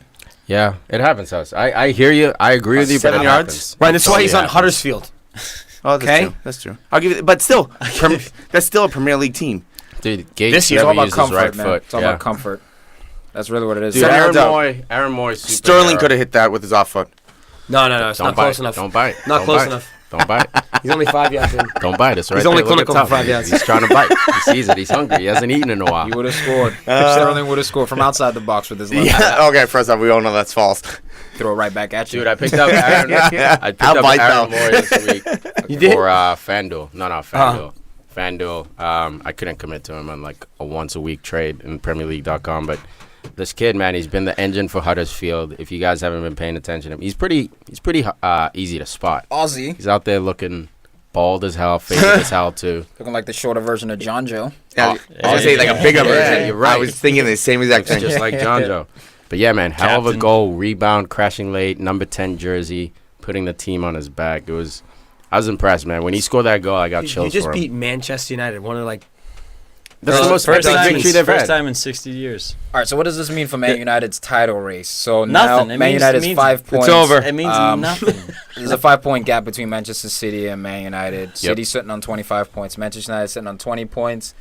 Yeah, it happens, Huss. I hear you. I agree with you. 7 but it yards? happens. Right, that's why he's on Totally Huddersfield. Oh, that's Okay. true. That's true. I'll give you, but still, that's still a Premier League team. Dude, Gates This year, It's all never about used his comfort, right man. foot. It's all Yeah. about comfort. That's really what it is. Dude, 7 Aaron yards out. Moy, Sterling could have hit that with his off foot. No, it's Don't not bite. close enough. Don't bite. Not Don't close bite. enough. Don't bite. He's only 5 yards in. Don't bite. It's right He's there. only Look at clinical for top. 5 yards. He's trying to bite. He sees it. He's hungry. He hasn't eaten in a while. He would have scored. Sterling would have scored from outside the box with his left hand. Yeah. Okay. First off, we all know that's false. Throw it right back at you. Dude, I picked up Aaron. I picked I'll up bite Aaron though. Moy this week You did? for FanDuel. No, FanDuel. FanDuel. I couldn't commit to him on like a once a week trade in PremierLeague.com, but this kid, man, he's been the engine for Huddersfield. If you guys haven't been paying attention to him, he's pretty easy to spot. Aussie. He's out there looking bald as hell, faded as hell too. Looking like the shorter version of John Joe. Yeah, I was gonna say like a bigger Yeah, version. you're right. I was thinking the same exact It's thing. just like John Joe. But yeah, man, hell of a Captain. goal, rebound, crashing late, number 10 jersey, putting the team on his back. I was impressed, man. When he scored that goal, I got You chills just for him. beat Manchester United, one of like That's the most first epic time, victory they've first had. time in 60 years. All right, so what does this mean for Man United's title race? So now Nothing. It Man means- United's it means 5 points. over. It means Um, nothing. There's a 5-point gap between Manchester City and Man United. City sitting on 25 points. Manchester United sitting on 20 points.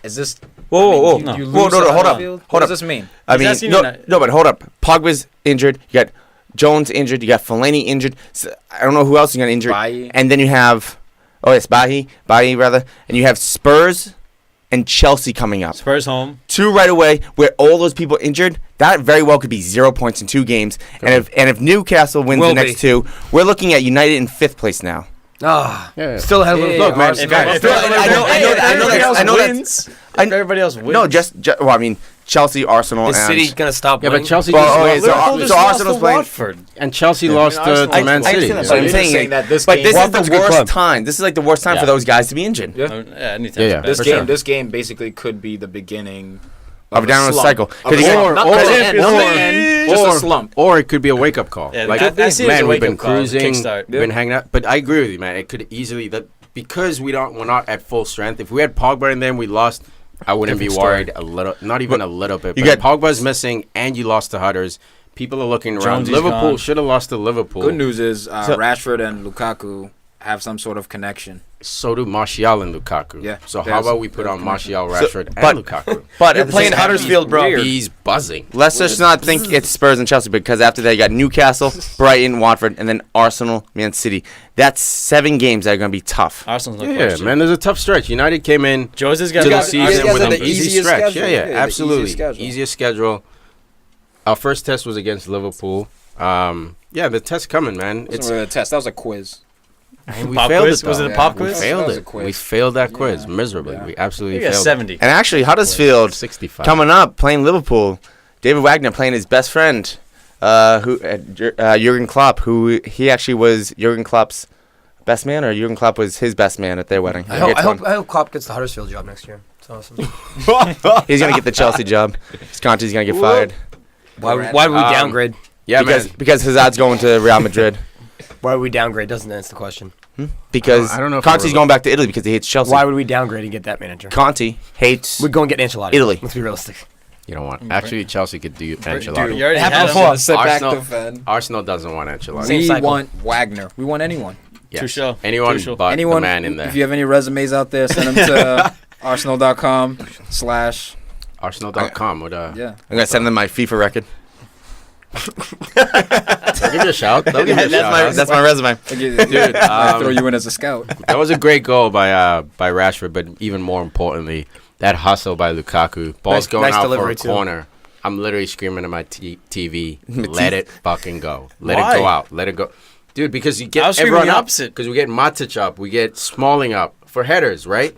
Is this? Whoa. You No. lose Whoa, no, to hold up. Huddersfield? Hold What up. does this mean? I He's mean, asking no, you not- no, but hold up. Pogba's injured. You got Jones injured. You got Fellaini injured. So, I don't know who else you got injured. Bailly. And then you have, Bailly rather, and you have Spurs and Chelsea coming up. Spurs home. 2 right away, where all those people injured. That very well could be 0 points in 2 games. And if Newcastle wins Will the next be. 2, we're looking at United in 5th place now. Yeah. still ahead of Liverpool. Look, man, If, guys, if, still- everybody- I know if everybody that- else I know that- wins, I- if everybody else wins. No, just well, I mean, Chelsea, Arsenal, Is and City gonna stop? Yeah, but winning? Chelsea Well, just okay, lost, so Liverpool so just lost Arsenal's to playing- Watford. and Chelsea lost Arsenal to lost. Man I City. understand that, So but I'm you're saying, saying that this but game- this is Watford's the a good worst club. time. This is like the worst time Yeah. for those guys to be injured. Yeah. Anytime. Yeah, This for game, sure. this game basically could be the beginning Of a downward slump. cycle. Of a 'Cause you got- slump. Not or- the or- end, not the end, just a slump. Or it could be a wake-up call. Yeah, like, I see it as man, a we've been wake-up call, cruising, kickstart. we've been hanging out. But I agree with you, man. It could easily that because we're not at full strength. If we had Pogba and then we lost, I wouldn't be Different story. worried a little. Not even a little bit. You But got- Pogba's missing, and you lost to Hudders. People are looking around. Jonesy's Liverpool gone. should have lost to Liverpool. Good news is Rashford and Lukaku have some sort of connection. So do Martial and Lukaku. Yeah, So there's- how about we put there's on connection. Martial, Rashford, but- and Lukaku? But They're at the playing same time, Huddersfield, bro. weird. He's buzzing. let's just not think it's Spurs and Chelsea, because after that you got Newcastle, Brighton, Watford, and then Arsenal, Man City. That's 7 games that are going to be tough. Arsenal's no Yeah, question. man. There's a tough stretch. United came in Jose's got to the got- season guys with have an the easy easiest stretch. schedule. Yeah, Yeah, the absolutely. easiest schedule. Easiest schedule. Our first test was against Liverpool. Yeah, the test's coming, man. It wasn't really a test. That was a quiz. We Pop failed quiz? it. Was though. it a pop We quiz? failed That was it. a quiz. We failed that quiz Yeah. miserably. Yeah. We absolutely You got failed. 70. And actually, Huddersfield 65. coming up playing Liverpool. David Wagner playing his best friend, Jurgen Klopp, who he actually was Jurgen Klopp's best man, or Jurgen Klopp was his best man at their wedding. I hope Klopp gets the Huddersfield job next year. It's awesome. He's gonna get the Chelsea job. Conte's gonna get fired Why would we downgrade? Yeah, because Hazard's going to Real Madrid. Why would we downgrade? Doesn't answer the question. Because I don't know if Conte's we're- going back to Italy because he hates Chelsea. Why would we downgrade and get that manager? Conte hates We'd go and get Ancelotti. Italy. Let's be realistic. You don't want. Actually, Chelsea could do Dude, Ancelotti. you already It happened had before. him. Sit back Arsenal- defend. Arsenal doesn't want Ancelotti. Same We cycle. want Wagner. We want anyone. Yes. Tuchel. Anyone Tuchel. but Anyone. the man in there. If you have any resumes out there, send them to arsenal.com/ Arsenal.com would yeah. I'm gonna send them my FIFA record. they'll give you a shout. They'll give you a shout. That's my resume. Dude, I'll throw you in as a scout. that was a great goal by Rashford, but even more importantly, that hustle by Lukaku. Ball's Nice- going nice out for delivery, a too. corner. I'm literally screaming at my TV. My Let teeth. it fucking go. Let Why? it go out. Let it go. Dude, because you I get was screaming everyone the up. opposite. Because we get Matic up. We get Smalling up for headers, right?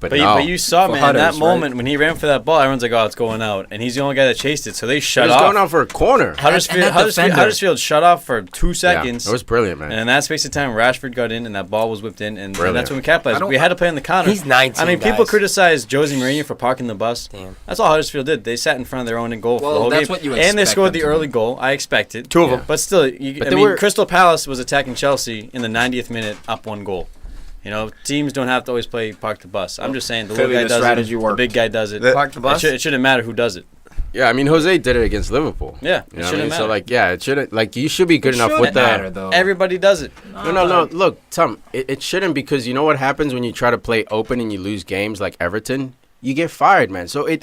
But But, no. but you saw, For man, Hudders, that right? moment when he ran for that ball, everyone's like, oh, it's going out. And he's the only guy that chased it, so they it shut was off. going out for a corner. Huddersfield shut off for 2 seconds. Yeah, it was brilliant, man. And in that space of time, Rashford got in, and that ball was whipped in, and Brilliant. that's when we capitalized. We had to play on the counter. He's 19, I mean, people guys. criticize Jose Mourinho for parking the bus. Damn. That's all Huddersfield did. They sat in front of their own goal for Well, the whole that's game. what you and they expect scored them the to early do. goal. I expected. Two of them. But still, But they were- Crystal Palace was attacking Chelsea in the 90th minute, up 1 goal. You know, teams don't have to always play park the bus. I'm just saying, the little Clearly guy the does strategy it, the worked. big guy does it. Park the bus? It shouldn't matter who does it. Yeah, I mean, Jose did it against Liverpool. Yeah, You it know what I shouldn't mean? matter. So, like, yeah, it shouldn't. Like, you should be good enough with Shouldn't matter, the. though. Everybody does it. No. Look, Tom, it shouldn't, because you know what happens when you try to play open and you lose games like Everton? You get fired, man. So I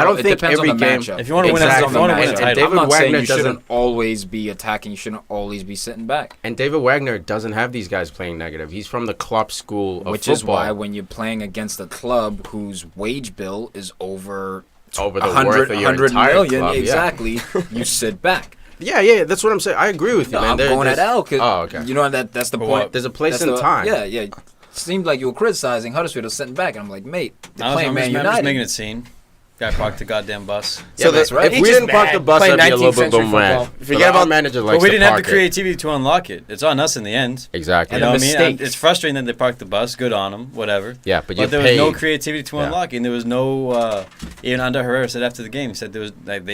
don't it think depends every on the game. matchup. If you want to win, Exactly. if you want to win a And title, David I'm not saying Wagner you doesn't- shouldn't always be attacking. You shouldn't always be sitting back. And David Wagner doesn't have these guys playing negative. He's from the Klopp school of Which football. is why when you're playing against a club whose wage bill is over Over the 100, worth of your 100 entire million, club, yeah. exactly, you sit back. Yeah, that's what I'm saying. I agree with you, No, man. I'm going at L. 'Cause Oh, okay. You know that's the For point. what? There's a place That's and the- time. Yeah. Seemed like you were criticizing Huddersfield or sitting back, and I'm like, mate, they're playing Man I'm just United. making it scene. Guy parked the goddamn bus. So that's right. If He's we just didn't park mad. the bus, Playing I'd be a little 19th bit century more mad. football. Forget about manager likes But we to didn't have the park it. creativity to unlock it. It's on us in the end. Exactly. You know what I mean? mistakes. It's frustrating that they parked the bus. Good on them. Whatever. Yeah, but you there was no paid. creativity to Yeah. unlock it. And there was no. Even Under Herrera said after the game, he said there was like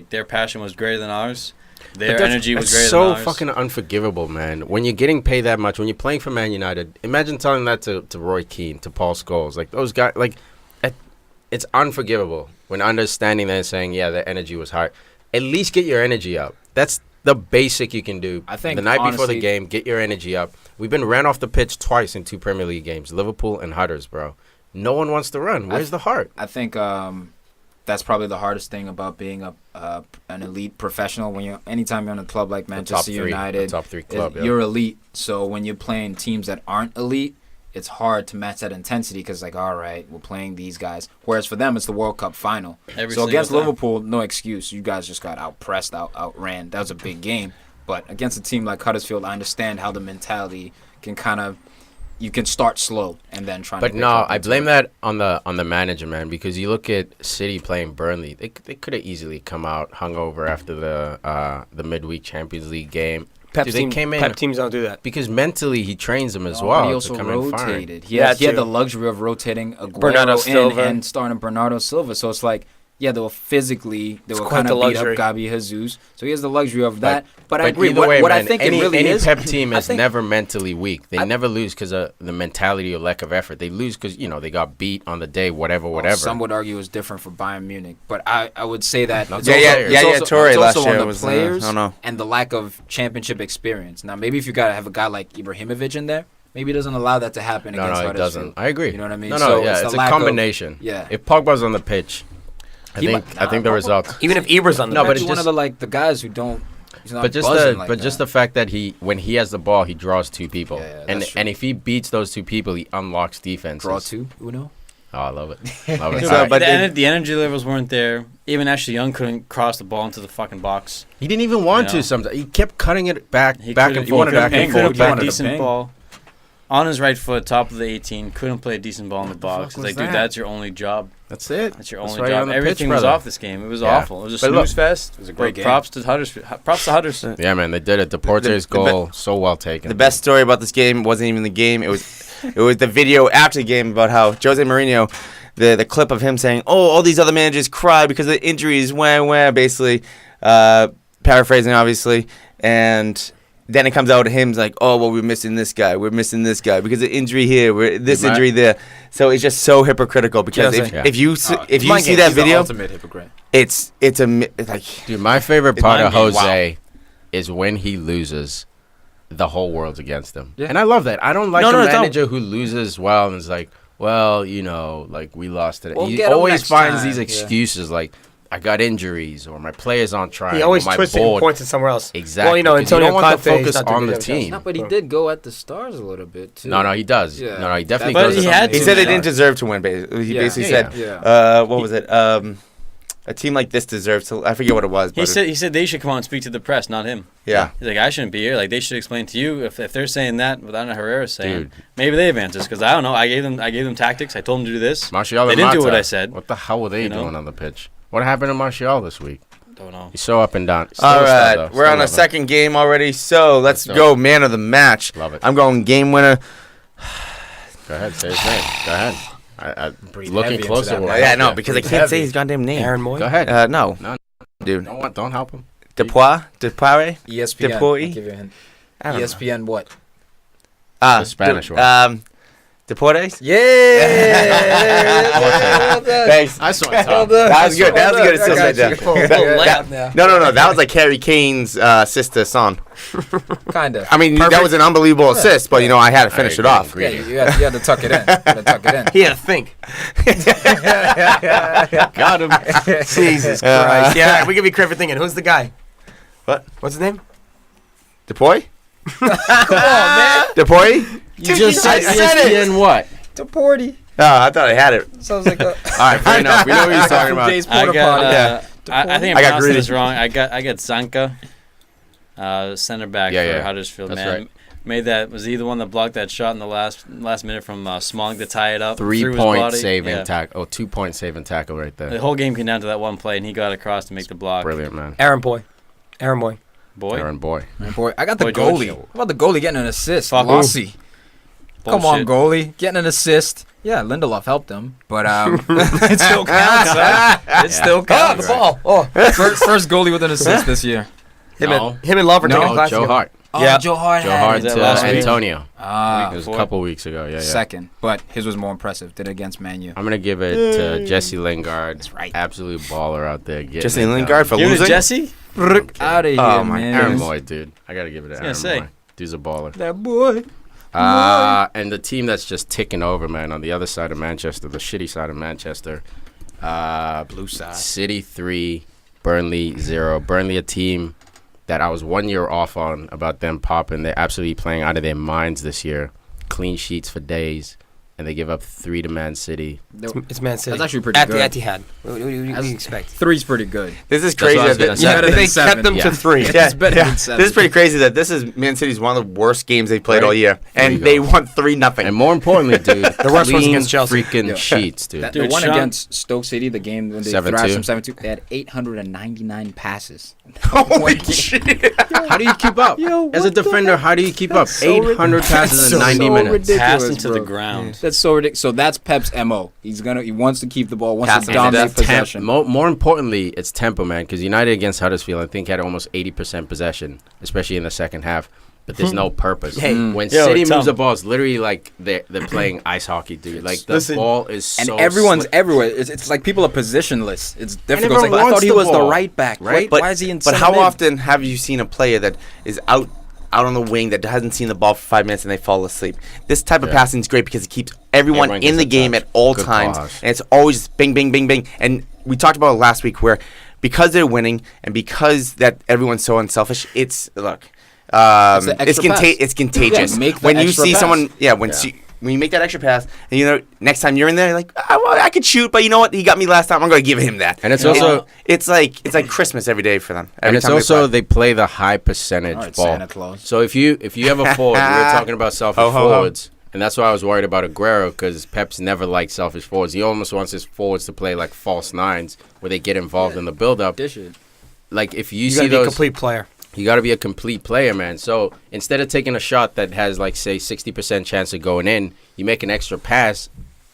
their passion was greater than ours. Their But energy was greater so than ours. fucking unforgivable, man. When you're getting paid that much, when you're playing for Man United, imagine telling that to Roy Keane, to Paul Scholes, like those guys. Like, it's unforgivable when understanding that and saying, yeah, the energy was high. At least get your energy up. That's the basic you can do. I think, the night before the honestly- game, get your energy up. We've been ran off the pitch twice in 2 Premier League games, Liverpool and Hudders, bro. No one wants to run. Where's the heart? I think that's probably the hardest thing about being an elite professional. Anytime you're on a club like Manchester United, top 3 club. Yeah. you're elite. So when you're playing teams that aren't elite, it's hard to match that intensity because, like, all right, we're playing these guys. Whereas for them, it's the World Cup final. Every So single against time. Liverpool, no excuse. You guys just got outpressed, outran. That was a big game. But against a team like Huddersfield, I understand how the mentality can kind of, you can start slow and then try. But to pick no, up I into blame it. that on the manager, man, because you look at City playing Burnley. They could have easily come out hungover after the midweek Champions League game. Pep Dude, they came in teams don't do that. because mentally he trains them as No, well but he to also come in firing. rotated. He Yeah, had too. the luxury of rotating Aguero Bernardo in Silva. and starting Bernardo Silva. So it's like Yeah, they were physically, they It's were quite kind the of beat up luxury. Gabi Jesus. So he has the luxury of that. But I agree. Either way, What I man, think any, it really any is. Pep team I is think- never mentally weak. They never lose because of the mentality or lack of effort. They lose because, they got beat on the day, whatever. Some would argue it was different for Bayern Munich, but I would say that it's Yeah, also, Torre it's last also year on the was, players I don't know. and the lack of championship experience. Now, maybe if you gotta have a guy like Ibrahimovic in there, maybe it doesn't allow that to happen No, against it Huddersfield. doesn't. I agree. You know what I mean? No, So yeah, the it's a lack of- combination. yeah. If Pogba's on the pitch, I He think might- the result. Even if Ibra's on the No, but bench. it's one just- of the guys who don't. He's not But just buzzing like that. the fact that when he has the ball, he draws two people, Yeah, and that's true. and if he beats those two people, he unlocks defense. Draw two, Uno. Oh, I love it. Love it. Yeah, All right. but the energy levels weren't there. Even Ashley Young couldn't cross the ball into the fucking box. He didn't even want Yeah. to. Sometimes he kept cutting it back and couldn't- forth, back He and couldn't forth. play He a wanted to decent bang. ball. On his right foot, top of the 18, couldn't play a decent ball in the box. It's was like, dude, that? that's your only job. That's it. That's your That's only why you're job. on the pitch, Everything was brother. off this game. It was Yeah. awful. It was a But look- snooze fest. It was a great game. Props to Huddersfield. Props to Huddersfield. Yeah, man, they did it. Deportes' the goal, so well taken. The best story about this game wasn't even the game. It was the video after the game about how Jose Mourinho, the clip of him saying, "Oh, all these other managers cry because of the injuries." Wah, basically, paraphrasing obviously, and then it comes out to him like, "Oh, well, we're missing this guy because of injury here, injury there." So it's just so hypocritical because Jose. Yeah. if you Mind see games. that He's the video, ultimate hypocrite. it's like Dude, my favorite It's part of mind game. Jose is when he loses, the whole world's against him. Yeah. And I love that. I don't like No, a no, it's not- manager who loses well and is like, well, like we lost today. We'll He get 'em always next finds time. these Yeah. excuses like, I got injuries or my players aren't trying. He always or my twists it and board. points it somewhere else. Exactly. Well, 'cause Antonio you don't want the Conte, he's focus not doing on the good at Chelsea. team. No, but he did go at the stars a little bit too. No, he does. Yeah. No, he definitely But goes. he to had something. he to. said they Yeah. didn't deserve to win. He Yeah. basically Yeah. said, Yeah. "What was it? A team like this deserves to." I forget what it was. He But said they should come out and speak to the press, not him. yeah. He's like, I shouldn't be here. Like, they should explain to you if they're saying that without Herrera saying. Dude. Maybe they have answers because I don't know. I gave them tactics. I told them to do this. Martial They and didn't do Mata. what I said. What the hell were they You know? doing on the pitch? What happened to Martial this week? Don't know. He's so up and down. Still All a star, right, though. we're Still on a love him. second game already, so let's Let's go. Man of the match. Love it. I'm going game winner. Go ahead, say his name. Go ahead. I Breathe looking heavy into closer. that will one. Yeah, help no, you. because I Breathe can't say heavy. his goddamn name. Aaron Moy. Go ahead. No, No. dude. Don't help him. Depare. ESPN. Deporte? I'll give you a hint. I don't know. ESPN what? The Spanish one. Deportes. Yeah. Thanks. I saw it. That was good. That was a good assist right there. now. No. That was like Harry Kane's sister son. Kind of. I mean, that was an unbelievable assist, but I had to finish it off. Yeah, you had to tuck it in. You had to tuck it in. He had to think. Got him. Jesus Christ. Yeah, all right, we give you credit for thinking. Who's the guy? What? What's his name? Depoy? Come on, man. Depoy? You just I said said it. ESPN what? Deporte. Oh, I thought I had it. Sounds like a. All right, fair enough. We know what he's talking about. Jay's I porta got. potty. Yeah. I think I I'm got pronouncing greedy. this wrong. I got Zanka, center back Yeah, for yeah. Huddersfield. That's Man, right. made that. Was he the one that blocked that shot in the last minute from Smalling to tie it up? 3 through his point body? saving Yeah. tackle. 2 point saving tackle right The there. whole game came down to that one play, and he got across to make the block. Brilliant, man. Aaron Boy. Boy, Aaron Boy. Boy, I got the Boy George. goalie. How about the goalie getting an assist? Fuck. Lossy. Come on, Bullshit. goalie. Getting an assist. Yeah, Lindelof helped him, but it still counts. Huh? It still Oh, counts. the ball. Oh, First goalie with an assist this year. him No. and Love are taking No, class Joe together. Hart. Oh, Yeah. Joe Hart. Joe had Hart it. that to last week? Antonio. Ah, It was a Four. couple weeks ago. Yeah. second, but his was more impressive. Did it against Man U. I'm going to give it to Jesse Lingard. That's right. Absolute baller out there. getting Jesse it done. Lingard for Give it losing? to Jesse. Out of here, Oh, my man. Aaron Moy, dude. I got to give it to I Aaron was gonna Moy. Dude's a baller. That boy. And the team that's just ticking over, man, on the other side of Manchester, the shitty side of Manchester. Blue side. City 3, Burnley 0. Burnley, a team that I was 1 year off on about them popping. They're absolutely playing out of their minds this year. Clean sheets for days. And they give up 3 to Man City. It's Man City. That's actually pretty At good. the Etihad. What do you expect? Three's pretty good. This is That's what I crazy. was gonna say. Yeah, Better they than kept seven. them Yeah. to 3. It's better than 7. This is pretty crazy that this is Man City's one of the worst games they've played Right. all year, There you and go. they won 3-0. And more importantly, dude, the worst one's against Chelsea. freaking Yeah. sheets, dude. The Dude, one Sean- against Stoke City, the game when they 7-2. thrashed them 7-2, they had 899 passes. Holy shit! How do you keep up? As a defender, how do you keep up? 800 passes in 90 minutes. Pass into the ground. that's so ridiculous. So that's Pep's MO. He wants to keep the ball, wants Passing to to dominate death. possession. More importantly, it's tempo, man. Because United against Huddersfield, I think, had almost 80% possession, especially in the second half. But there's no purpose. Hey, when yo, City Tom. moves the ball, it's literally like they're playing ice hockey, dude. Like the Listen, ball is And so everyone's slick. everywhere. It's like people are positionless. It's difficult. everyone It's like, I wants thought he the was the ball, right back. right? Why is he in But center how mid? often have you seen a player that is out on the wing that hasn't seen the ball for 5 minutes and they fall asleep? This type of passing is great because it keeps everyone Everyone in gets the a game touch. at all Good times, call, Huss. and it's always bing, bing, bing, bing. And we talked about it last week where because they're winning and because that everyone's so unselfish, it's look. the extra pass. It's contagious. Yeah, make the when you extra see pass. someone, when you make that extra pass, and you know next time you're in there, you're like, I could shoot, but you know what? He got me last time. I'm going to give him that. And it's also it's like Christmas every day for them. and Every it's time also they they play the high percentage All right, ball. Santa Claus. So if you have a forward, we were talking about selfish Ho, ho, ho. forwards, and that's why I was worried about Aguero because Pep's never liked selfish forwards. He almost wants his forwards to play like false nines where they get involved in the build-up. Dish it. Like if you You see gotta be a those, complete player. you got to be a complete player, man. So instead of taking a shot that has like say 60% chance of going in, you make an extra pass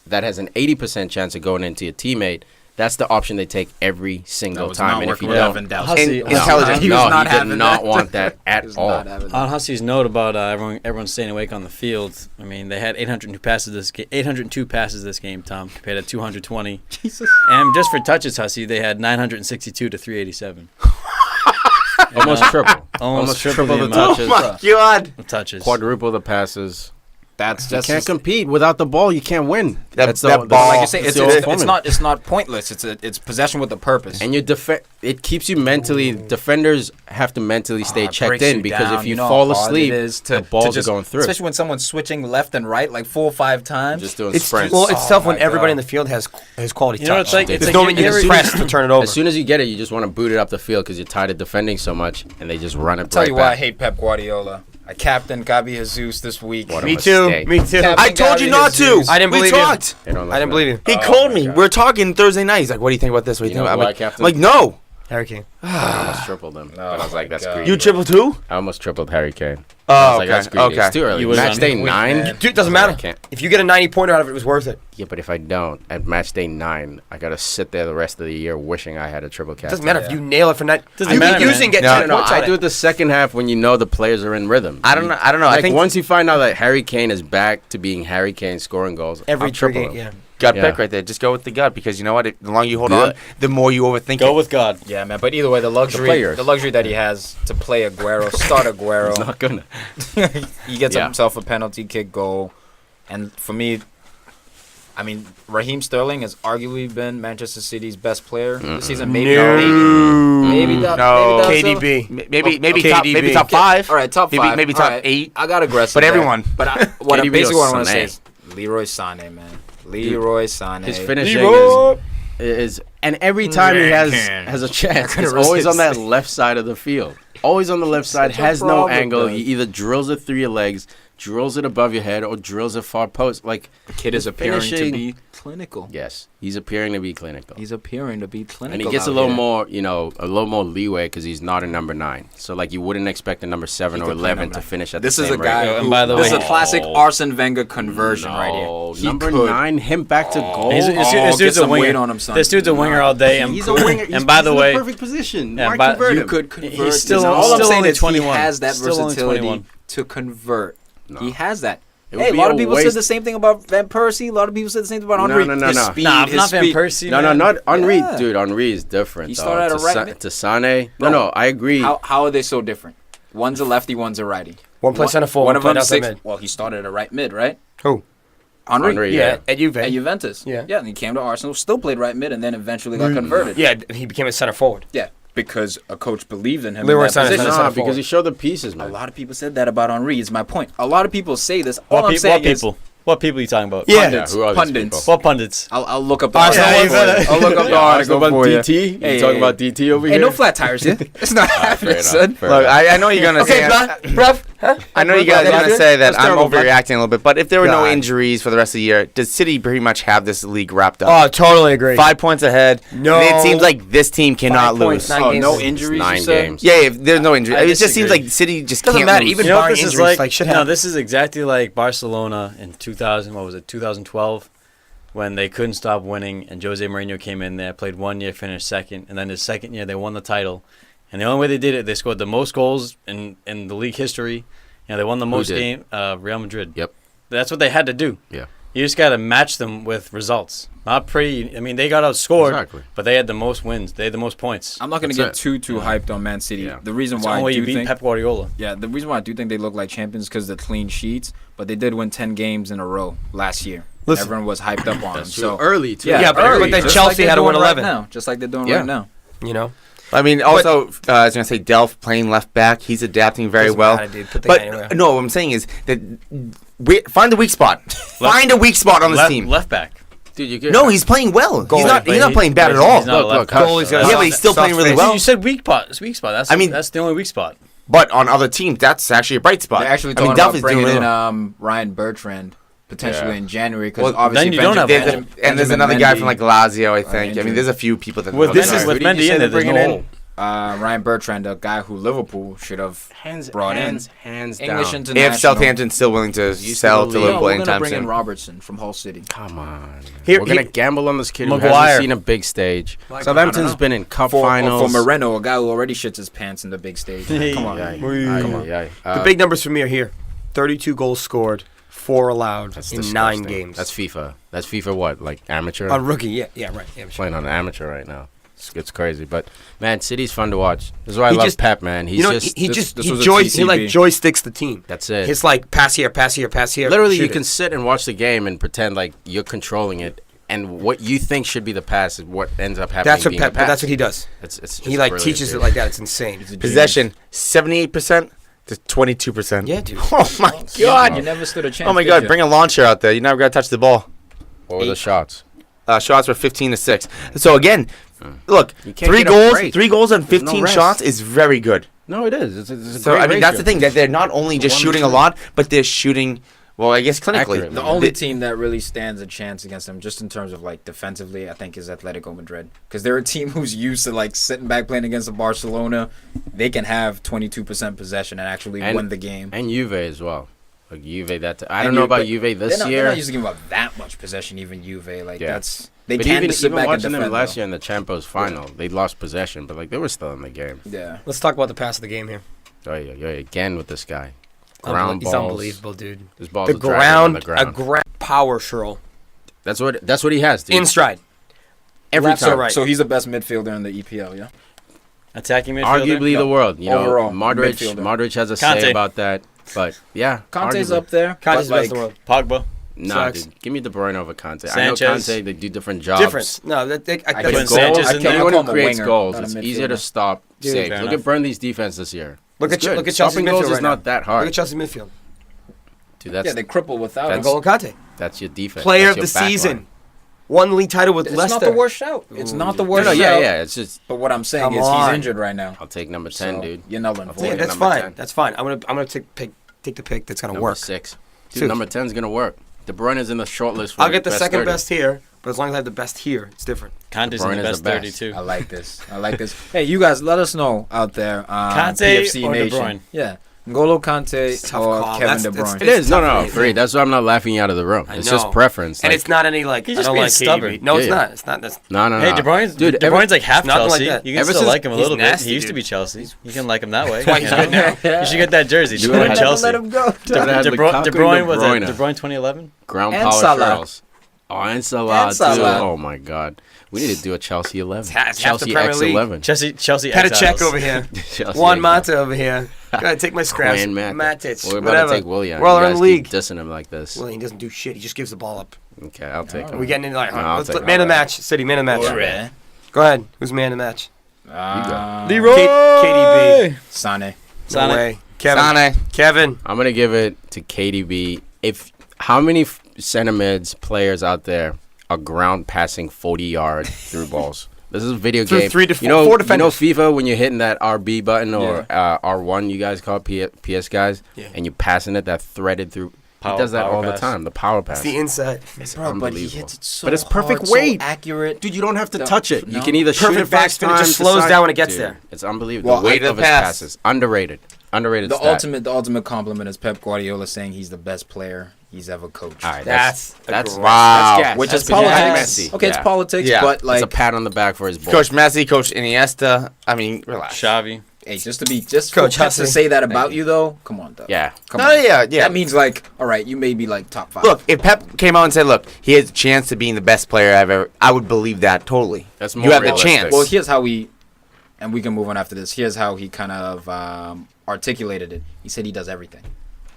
that has an 80% chance of going into your teammate. That's the option they take every single time. And if you don't, Hussey, intelligent. He was no, not he did having not that. want that He at was all. not having that. On Hussey's note about everyone staying awake on the field, I mean, they had 802 passes this game, Tom, compared to 220. Jesus. And just for touches, Hussey, they had 962 to 387. Almost triple. Almost triple the the amount. touches. Oh my God! Touches. Quadruple the passes. That's You just can't compete without the ball. You can't win. That ball- like you say. that's the old formula. It's not pointless. It's possession with a purpose. And it keeps you mentally. Defenders have to mentally stay It checked breaks in you because down. if you know fall how hard asleep, it is the balls are going through. Especially when someone's switching left and right like 4 or 5 times. Just doing It's sprints. well, it's tough when my everybody God. in the field has quality You know, touch. it's like- There's it's no like one you you can ever- press to turn it over. As soon as you get it, you just want to boot it up the field because you're tired of defending so much, and they just run it Tell right you why I back. hate Pep Guardiola. I captained Gabi Jesus this week. What a Me too. mistake. Me too. Captain I told you Gabi not to. Jesus. I didn't We believe you. talked. They don't I didn't believe you. He Oh called my me. God. We're talking Thursday night. He's like, "What do you think about this? What do you You think know about?" why, I'm like, Captain? like, no. Harry Kane. I almost tripled them. But I was like, that's God. greedy. You triple two? I almost tripled Harry Kane. Oh, I was like, okay. that's greedy. Okay. It's too early. You was Match on day week, 9. man. Dude, it doesn't I matter. can't. If you get a 90-pointer out of it, it was worth it. Yeah, but if I don't, at match day 9, I got to sit there the rest of the year wishing I had a triple It captain. doesn't matter if you nail it for that. Doesn't You matter, can use man. and get No, 10 No, points I on do it. it the second half when you know the players are in rhythm. I don't know. I don't know. I Like think once you find out that Harry Kane is back to being Harry Kane scoring goals, Every I'll triple trigger, him. yeah. gut Yeah. pick right there. Just go with the gut because you know what? The longer you hold Yeah. on, the more you overthink Go it. with God. Yeah, man. But either way, the luxury players. that he has to play Aguero, start He's Aguero. not gonna. He gets Yeah. himself a penalty kick goal, and for me, I mean, Raheem Sterling has arguably been Manchester City's best player this season. Maybe maybe that. No. Maybe that's KDB. Maybe top KDB. 5. All right, top Maybe- 5. maybe All top right. 8. I got aggressive, But there. everyone. But what KDB basically what I or want to say Sané? is Leroy Sané, man. Leroy Sané. His finishing Leroy. is, and every time he has a chance, couldn't it's always on that resist. left side of the field. Always on the left side, Such a has no problem, angle. guys. He either drills it through your legs, drills it above your head, or drills it far post. Like The kid is his appearing to finishing- be clinical. Yes, he's appearing to be clinical. He's appearing to be clinical. And he gets a out little here. more, a little more leeway because he's not a number 9. So like you wouldn't expect a number 7 He or could play 11 number to 9. finish at This the is same a guy. rate. Yo, and Who, by the this is way- a classic Arsene Wenger conversion right No, here. He number could. 9, him back to goal. This Oh, dude's get a some winger. weight on him, son. This dude's a winger all day. And, He's a winger. and by the he's way, in the perfect position. Yeah, Why but convert You him? could convert. He's still- all still I'm saying only is 21. he has that Still only versatility 21. to convert. No. He has that. It would Hey, a be lot a of people waste. said the same thing about Van Persie. A lot of people said the same thing about No, Henry. no, no, his no. speed, Nah, his not Van speed. Persie. No, man. not Henri. Yeah. Dude, Henri is different. He though. started at to right Sa- mid. to Sané. Bro, No, I agree. How are they so different? One's a lefty, one's a righty. One played center forward, One of one them played outside 6. mid. Well, he started at right mid, right? Who? Henry. Henry, Yeah, at Juve. At Juventus. Yeah. Yeah, and he came to Arsenal, still played right mid, and then eventually got converted. Yeah, he became a center forward. Yeah, because a coach believed in him Leroy in that Sané's position. not a Nah, center because forward. he showed the pieces, A man. lot of people said that about Henri. Is my point. A lot of people say this. All What, I'm what saying is people? What people are you talking about? Yeah. pundits. who are these Pundits. people? What pundits? I'll look up the Arsenal article. ones. for you. I'll look up the Yeah, article about for you. DT? You Hey, talking hey, about DT over Hey, here? no flat tires here. It's not Fair happening, enough, son. fair Look, enough. I know you're gonna Okay, say. bruv, I know you guys are That's going to say that that's I'm terrible. overreacting a little bit, but if there were no God. injuries for the rest of the year, does City pretty much have this league wrapped up? Oh, totally agree. 5 points ahead. No. It seems like this team cannot 5 points, lose. 9 games. no injuries. Nine you said? games. Yeah, if there's no injury. I It just seems disagree. like City just Doesn't can't matter, lose. even You know what barring this is injuries, like? shit No, happens. this is exactly like Barcelona in 2000. What was it? 2012, when they couldn't stop winning, and Jose Mourinho came in there, played 1 year, finished second, and then his second year they won the title. And the only way they did it, they scored the most goals in the league history. They won the most did? game. Real Madrid. Yep. That's what they had to do. Yeah. You just got to match them with results. Not pretty. I mean, they got outscored, Exactly. but they had the most wins. They had the most points. I'm not going to That's get it. too hyped on Man City. Yeah. The reason That's the why only I way you do beat think Pep Guardiola. the reason why I do think they look like champions because of the clean sheets, but they did win 10 games in a row last year. Listen. Everyone was hyped up on them. That's So true. Early, too. Yeah, but early, then just Chelsea like they're had to win doing right 11. now, just like they're doing Yeah. right now. You know? I mean, also, I was going to say Delph playing left back. He's adapting very Doesn't well. matter, dude. Put the guy anywhere. But no, what I'm saying is that find the weak spot. Find a weak spot on this team. Left back. Dude, you get No, he's playing well. Goalie, He's not but playing bad at all. He's not a Look, left look, back. Goalie's So got Yeah, but soft- he's still soft playing really face. well. You said weak spot. It's weak spot. That's I mean- that's the only weak spot. But on other teams, that's actually a bright spot. They're actually I talking mean, Delph about is doing bringing really in well. Ryan Bertrand potentially Yeah. in January because Well, obviously then you don't have There's Benjamin- and there's Benjamin another guy Mendy, from like Lazio, I think. I mean, injured. there's a few people that. With this Sorry, is with who did you Mendy say in they're there. There's no bringing in? hole. Ryan Bertrand, a guy who Liverpool should have hands brought in. hands English down. international. If Southampton's still willing to Used to sell the to league. Liverpool we're gonna anytime bring in soon. Robertson from Hull City. Come on. Here- We're gonna here- gamble on this kid who Maguire. hasn't seen a big stage. Like, Southampton's I don't know. been in cup For finals. Moreno, a guy who already shits his pants in the big stage. Come on. Aye, Wee. aye, Come aye, aye. The big numbers for me are here. 32 goals scored, 4 allowed That's in disgusting. 9 games. That's FIFA. That's FIFA what? Like amateur? A rookie, yeah, right. Yeah, sure. Playing on an amateur right now. It's crazy. But, man, City's fun to watch. This is why I He love just- Pep, man. He's You know, just... he this- just this he was a he like TCB. joysticks the team. That's it. It's like pass here, pass here, pass here. Literally, shoot you it. can sit and watch the game and pretend like you're controlling it. And what you think should be the pass is what ends up happening. That's what being Pep. the pass. That's what he does. It's He like brilliant, teaches dude. it like that. It's insane. He's a Possession 78% to 22%. Yeah, dude. Oh my You god. never stood a chance. Oh my did god. you? Bring a launcher out there. You never got to touch the ball. What were the shots? Shots were 15-6. So again, look, You can't 3 get a goals, break. 3 goals on There's no 15 rest. shots is very good. No, it is. It's a So great I mean, that's the ratio. thing that they're not only just One shooting a to lot, but they're shooting. Well, I guess clinically. Accurately. The only They- team that really stands a chance against them, just in terms of like defensively, I think is Atletico Madrid, because they're a team who's used to like sitting back playing against the Barcelona. They can have 22% possession and actually win the game. And Juve as well. Like Juve, I And don't know Juve- about but Juve They're this not, year. they're not used to giving up that much possession. Even Juve, like Yeah. that's they But tend even to sit back and watching defend. them last though. year in the Champions final, they lost possession, but like they were still in the game. Yeah. Let's talk about the pass of the game here. Oh yeah, again with this guy. Ground He's balls. unbelievable, dude. His balls The are dragging on ground, the ground. a ground power shirl That's what he has, dude. in stride. Every Left or time. right. So he's the best midfielder in the EPL. Yeah. Attacking midfielder. Arguably No, the world. You overall, know, Modric. midfielder. Modric has a Conte. say about that. But yeah, Conte's arguably. up there. Conte's the but, best in the like, world. Pogba. Nah, Sucks. dude. Give me De Bruyne over Conte. Sanchez. I know Conte. They do different jobs. Difference. No, I that's can put Goals, Sanchez in there. anyone I who call him a creates winger, goals, not a it's easier to midfielder. stop Dude, saves. fair Look enough. at Burnley's defense this year. Look It's at good. look at Chelsea's Stopping goals midfield is right not now. that hard. Look at Chelsea's midfield. Dude, yeah, that's they cripple without him. N'Golo Kante, that's your defense. player of That's the your back season, line. won the league title with It's Leicester. not the worst shout. It's not the No, worst no, shout. yeah. It's just But what I'm saying Come is on. he's injured right now. I'll take number 10, So, dude. You're nulling I'll for take Yeah, it. it. that's Number fine. 10. That's fine. I'm gonna take the pick that's gonna Number work. 6. Dude, Two. number 10 is gonna work. De Bruyne is in the short list. For I'll get the best second 30. best here, but as long as I have the best here, it's different. Conte's De in Bruyne the is best the best. 32. I like this. I like this. Hey, you guys, let us know out there. Conte PFC or De Nation. Bruyne? Yeah. N'Golo Kante It's a tough or call. Kevin That's- De it's- Bruyne. It is. No, tough no, for me. Farid. That's why I'm not laughing you out of the room. I It's know. just preference. And Like, it's not any like He's I just don't being like stubborn. KDB. No, it's Yeah, not. It's not. That's no. Hey, De Bruyne's Dude, De Bruyne's like half nothing like Chelsea. that. You can Ever still since- like him a he's little bit. nasty, He used to dude. be Chelsea. You can like him that way. why he's you know? good now. You should get that jersey. De Dude, I Bruyne had- Chelsea. Let him go. Dude, I had De Lukaku De Bruyne and was De it? Bruyne. De Bruyne 2011. Ground And power Salah. girls. Oh, and Salah, And Salah. too. Oh my God, we need to do a Chelsea 11. It's half the Chelsea Premier X League. 11. Chelsea Petacek exiles. over here. Chelsea Juan X11. Mata over here. Gotta take my scraps. Juan Mata. Matic. Well, we're about whatever. to take Willian. We're all You in guys the league. keep dissing him like this. Well, he doesn't do shit. He just gives the ball up. Okay, I'll take him. We're getting into like No, I'll let's take man of the all that. match. City man of the match. Alright. Go ahead. Who's man of the match? Leroy. KDB. Sane. No Sane. way. Kevin. Sane. Kevin. I'm gonna give it to KDB. How many center mids players out there are ground passing 40 yard through balls? This is a video Through game. three to you know, four you know defenders. FIFA when you're hitting that RB button or R1, you guys call it PS guys, and you're passing it that threaded through. He does that all the time. The power pass. It's the inside. It's Bro, but he unbelievable. hits it so But it's perfect hard, weight. so accurate. Dude, you don't have to No. touch it. No. You can either shoot Perfect it first backspin, it time. just slows decide- down when it gets Dude, there. It's unbelievable. Well, the weight after of the his pass. passes. Underrated. Underrated The stat. ultimate compliment is Pep Guardiola saying he's the best player he's ever coached. All right, That's Wow. That's gas. Which That's is because you had politics. Messi. Okay, it's Yeah. politics, Yeah. but like, It's a pat on the back for his boy. Coach Messi, Coach Iniesta. I mean, relax. Xavi. hey, just for Coach Pep to Huss. say that about you though, come on, Doug. Yeah. Come No, on. yeah. That means like, all right, you may be like top 5. Look, if Pep came out and said, "Look, he has a chance to being the best player I've ever," I would believe that totally. That's You more have the realistic. chance. Well, here's how and we can move on after this. Here's how he kind of articulated it. He said he does everything: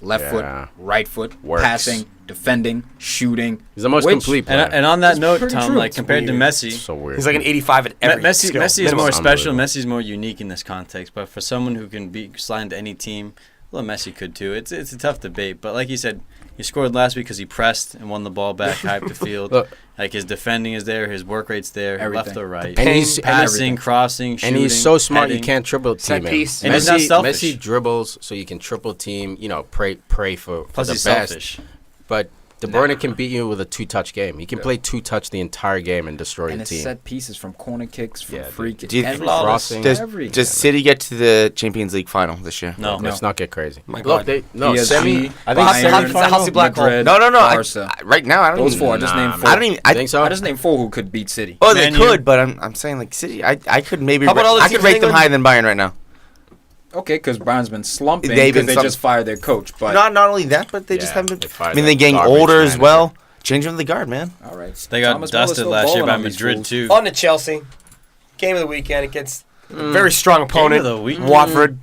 left Yeah. foot, right foot, Works. passing, defending, shooting. He's the most Which- complete player. And on that That's note, pretty Tom, true. like It's compared to weird. Messi, so weird. He's like an 85 at every Messi skill. is Minimum. more special. Unbelievable. Messi's more unique in this context. But for someone who can slide into any team, well, Messi could too. It's a tough debate. But like you said, he scored last week because he pressed and won the ball back, hyped the field. Look. Like his defending is there, his work rate's there, Everything. left or right, And he's- passing, crossing, shooting, And he's so smart, heading. you can't triple Set team him. piece. And he's not selfish. Messi dribbles, so you can triple team. You know, pray for Plus the he's best. selfish. But De Bruyne can beat you with a 2-touch game. He can play 2-touch the entire game and destroy And your it's team. set pieces from corner kicks, from Yeah, free dude. kicks. Do you- every- Crossing. Does City get to the Champions League final this year? No. Let's not get crazy. My Look, God. they no PSG, semi. I think Bayern, semifinal. Hussy Black Hole. Madrid, No. Barca. Right now, I don't Those even. four. I just named man. four. I don't even. I think so. I just named 4 who could beat City. Oh, they Man U. could, but I'm saying like City. I could maybe. How about all the I teams could rate in them England? higher than Bayern right now. Okay, because Bayern's been slumping They've because been they just fired their coach. But Not only that, but they just Yeah, haven't they been. fired I mean, that they're getting garbage older as manager. well. Change them to the guard, man. all right, They got Thomas Muller's dusted still last year balling by on these Madrid fools. too. On to Chelsea. Game of the weekend against a very strong Game of opponent, the week. Watford.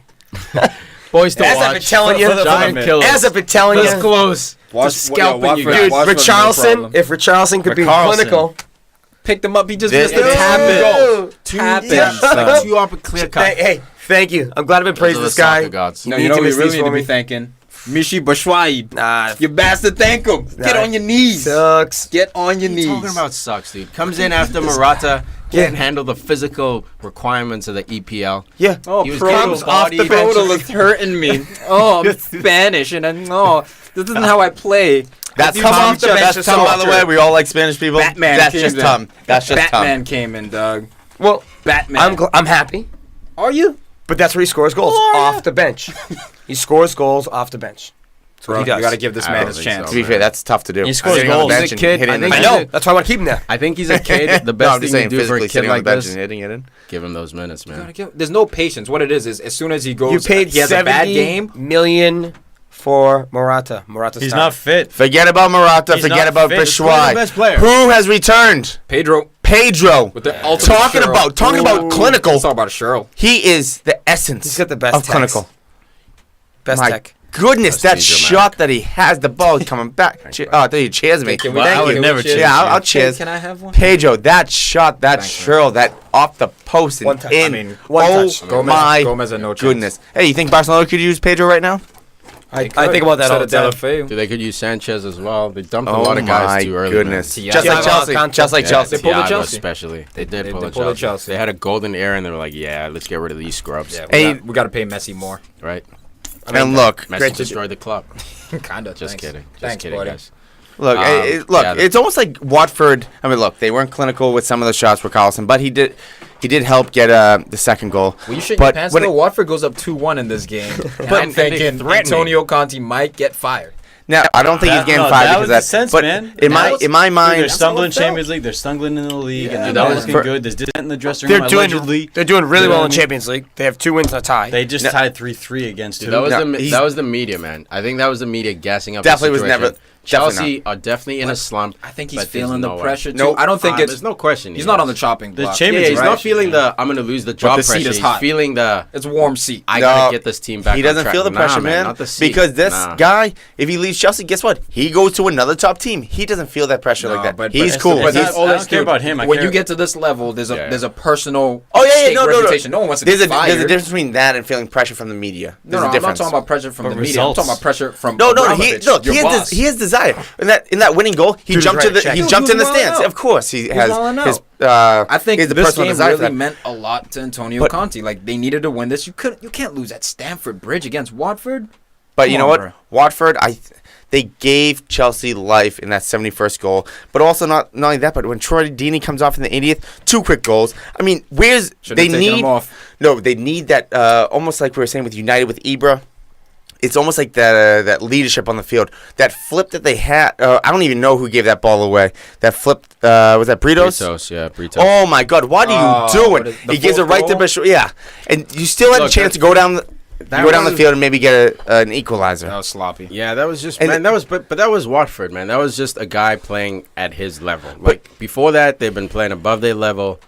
Boys to As I've been watch. telling you, Giant killers. as I've been telling This you, close. Watch- scalping yo, you Watford- guys. dude, Watford, no Richarlison. problem. If Richarlison could be Richarlison. clinical, Picked him up. He just This- missed the it's tap happened. it. Two Tap it, things. son. Two up a clear cut. hey, thank you. I'm glad I've been praising this guy. Gods. No, You you need know to who we miss really these need for to be me. thanking? Michi Batshuayi. Nah, You bastard, thank him. Get Nah. on your knees. sucks. Get on your What are knees. you talking about sucks, dude? Comes in after Morata, can't handle the physical requirements of the EPL. Yeah. Oh, He was Proto, getting off the bench. Proto is hurting me. Oh, I'm Spanish, and I know this isn't how I play. That's come Tom. off the bench That's to Tom. By the sculpture. way, we all like Spanish people. Batman That's came just in. Tom. That's just Batman Tom. came in, Doug. Well, Batman. I'm happy, Are you? but that's where he scores goals off the bench. He scores goals off the bench. That's what Bro, he does. you got to give this I man don't his think chance. so. To be fair, that's tough to do. He scores Sitting on the goals. bench He's a and kid. hitting I the think I bench. know. That's why I want to keep him there. I think he's a kid. The No, best I'm just thing saying you do for a physically kid sitting on like the bench this, and hitting it in. give him those minutes, You gotta man. there's no patience. What it is as soon as he goes, You paid he has a bad 70 game. million for Morata. Morata's He's starting. not fit. Forget about Morata. He's Forget not about fit. He's one of the Batshuayi. best players. Who has returned? Pedro Pedro. with the ultimate Talking Cheryl. about clinical. Let's talk about Cheryl. He is the essence He's got the best of text. clinical. Best My tech. goodness, that That's Pedro, shot that he has, the ball coming back. Oh, I thought you cheers me. Can Well, thank I would you. never Cheers. cheers. Yeah, I'll you. cheers. Can I have one? Pedro, that shot, that Thanks, Cheryl, that off the post and One touch. in. I mean, one oh touch. my Gomez had no chance. goodness. Hey, you think Barcelona could use Pedro right now? I think about that all the time. Dude, they could use Sanchez as well. They dumped a Oh lot of my guys too early. goodness. Man. Just like Thiago Chelsea. Alcantara. Just like Yeah, Chelsea. They pulled the Thiago Chelsea. especially. They They pull the pulled the Chelsea. Chelsea. They had a golden era, and they were like, "Yeah, let's get rid of these scrubs." Yeah, Hey- we got to pay Messi more. Right. And look, Messi Granted- destroyed the club. Kinda. Just thanks. kidding. Just Thanks, kidding, buddy. guys. look, yeah, it's almost like Watford. I mean, look, they weren't clinical with some of the shots for Carlson, but he did help get the second goal. Well, you shouldn't But your pants when though. it- Watford goes up 2-1 in this game. But I'm they thinking threatened Antonio Conte might get fired. Now, I don't think he's getting No, fired that because was of that. the sense, but man. in That my was- in my They're mind, stumbling in felt. Champions League. They're stumbling in the league, Yeah, and that they're was looking for- good. There's dissent in the dressing They're room. doing Allegedly, they're doing really You know well what in I mean? Champions League. They have 2 wins and a tie. they just No. tied 3-3 against Dude, who? he's- that was the media, man. I think that was the media gassing up. Definitely the was situation. never- Chelsea definitely are definitely in a slump. I think he's but there's feeling the no way. pressure too. No, I don't think it's. There's no question. He's he not is. on the chopping The block. Champions Yeah, he's Right. not feeling the I'm going to lose the job the seat pressure. is He's hot. feeling the It's a warm seat. I No, got to get this team back. he on doesn't track. feel the Nah, pressure, man. Not the seat. Because this Nah. guy, if he leaves Chelsea, guess what? He goes to another top team. He doesn't feel that pressure No, like that. but He's it's cool. the- But he's- I don't care about him. I When care- you get to this level, there's a Yeah. there's a personal. Oh, yeah, stake no. reputation. No one wants to There's be a fired. difference between that and feeling pressure from the media. No, There's a I'm not difference. talking about pressure from the media. results. I'm talking about pressure from No, Abramovich, he your boss. has desire. In that winning goal, he Dude, jumped he's to the right, he check. jumped Dude, in the who's stands. wilding out? Of course, he has wilding his. I think he has the this personal game desire for really that. meant a lot to Antonio But- Conte. Like, they needed to win this. You can't lose at Stamford Bridge against Watford. But you Come know on, what? bro. Watford, they gave Chelsea life in that 71st goal. But also not only that, but when Troy Deeney comes off in the 80th, 2 quick goals. I mean, Should've taken him off. No, they need that. Almost like we were saying with United with Ibra. It's almost like that leadership on the field. That flip that they had. I don't even know who gave that ball away. That flip. Was that Britos? Britos, yeah, Britos. Oh my God! What are you doing? the He gives it fourth right to goal? Bishop. Yeah, and you still had a Look, chance to that- go down the one- field and maybe get an equalizer. That was sloppy. Yeah, that was just And man. That was but that was Watford, man. That was just a guy playing at his level. Like before that, they've been playing above their level.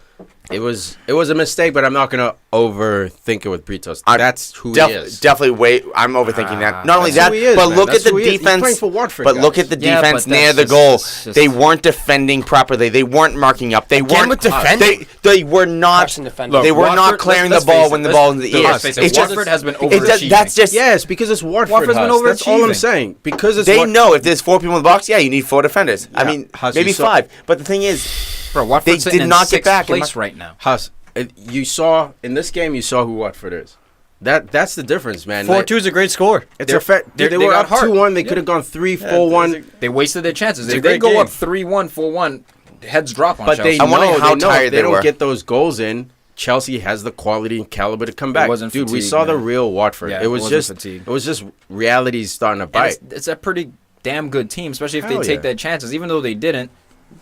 It was a mistake, but I'm not gonna overthink it with Britos. That's who he is. Definitely. I'm overthinking that. Not only That's that, who he is, but man. look That's at the who he is. He's defense. playing for Watford, But look guys. at the Yeah, defense but near that's the just- goal. that's just- They weren't defending properly. They weren't marking up. They weren't with defending? They were not. Pressing defending. They were Watford- not clearing let's the ball face when it, the let's- ball in the let's ear. face it, It's just Watford has been it's just- overachieving. That's just. Yes, because it's Watford. Watford's been Huss. That's all I'm overachieving. saying. Because it's They Wat- know if there's 4 people in the box, yeah, you need 4 defenders. I Yeah, mean, Huss, maybe you saw- 5. But the thing is, Bro, Watford's They sitting did in not get 6th back in place right now. Huss, you saw in this game. You saw who Watford is. That's the difference, man. 4-2 is a great score. It's a fact. They were got up heart. 2-1. They Yeah. could have gone 3-4-1. They wasted their chances. It's a If they great go game. up 3-1, 4-1, heads drop on But Chelsea. they I'm know, wondering how they know tired if they they don't were. get those goals in. Chelsea has the quality and caliber to come back. wasn't Dude, we fatigue, saw the man. real Watford. Yeah, it it was wasn't just fatigue. it was just reality starting to And bite. it's a pretty damn good team, especially if Hell they take yeah. their chances. Even though they didn't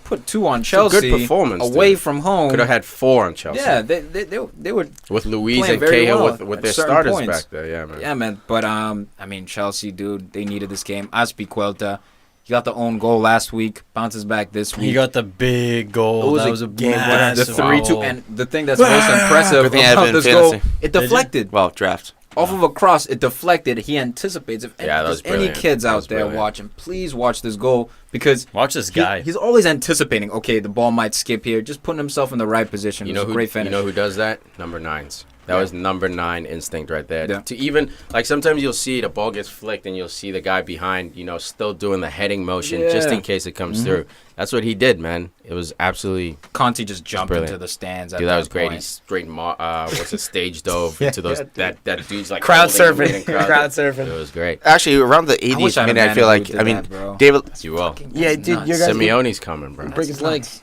put 2 on a Chelsea, good performance, away dude. from home. Could have had 4 on Chelsea. Yeah, they were. with Louise playing and very Cahill well with at their certain starters points. back there. Yeah, man. Yeah, man. But I mean, Chelsea, dude, they needed this game. Azpilicueta, he got the own goal last week. Bounces back this week. He got the big goal. It was That a was a game winner. massive the 3-2, goal. and the thing that's most impressive Good thing I have about it in this goal, fantasy. it deflected. well, draft. Off of a cross, it deflected. He anticipates. If Yeah, that was there's any brilliant. kids That out was there brilliant. watching, please watch this goal because Watch this guy. he's always anticipating. Okay, the ball might skip here. Just putting himself in the right position. You It know was a who? great finish. You know who does that? Number 9s. That Yeah. was number 9 instinct right there. Yeah. To even like sometimes you'll see the ball gets flicked and you'll see the guy behind, still doing the heading motion just Yeah. in case it comes through. That's what he did, man. It was absolutely Conte just jumped brilliant. into the stands. At dude. That was great. point. He straight what's it, stage dove into those that dude's like Crowd holding him surfing. in crowd. Crowd surfing. It was great. Actually, around the I wish 80th I had a minute, I feel manager like, who did I mean, that, bro. David. You will. Fucking Yeah, dude, nuts. you guys- Simeone's coming, bro. Break his nuts. legs.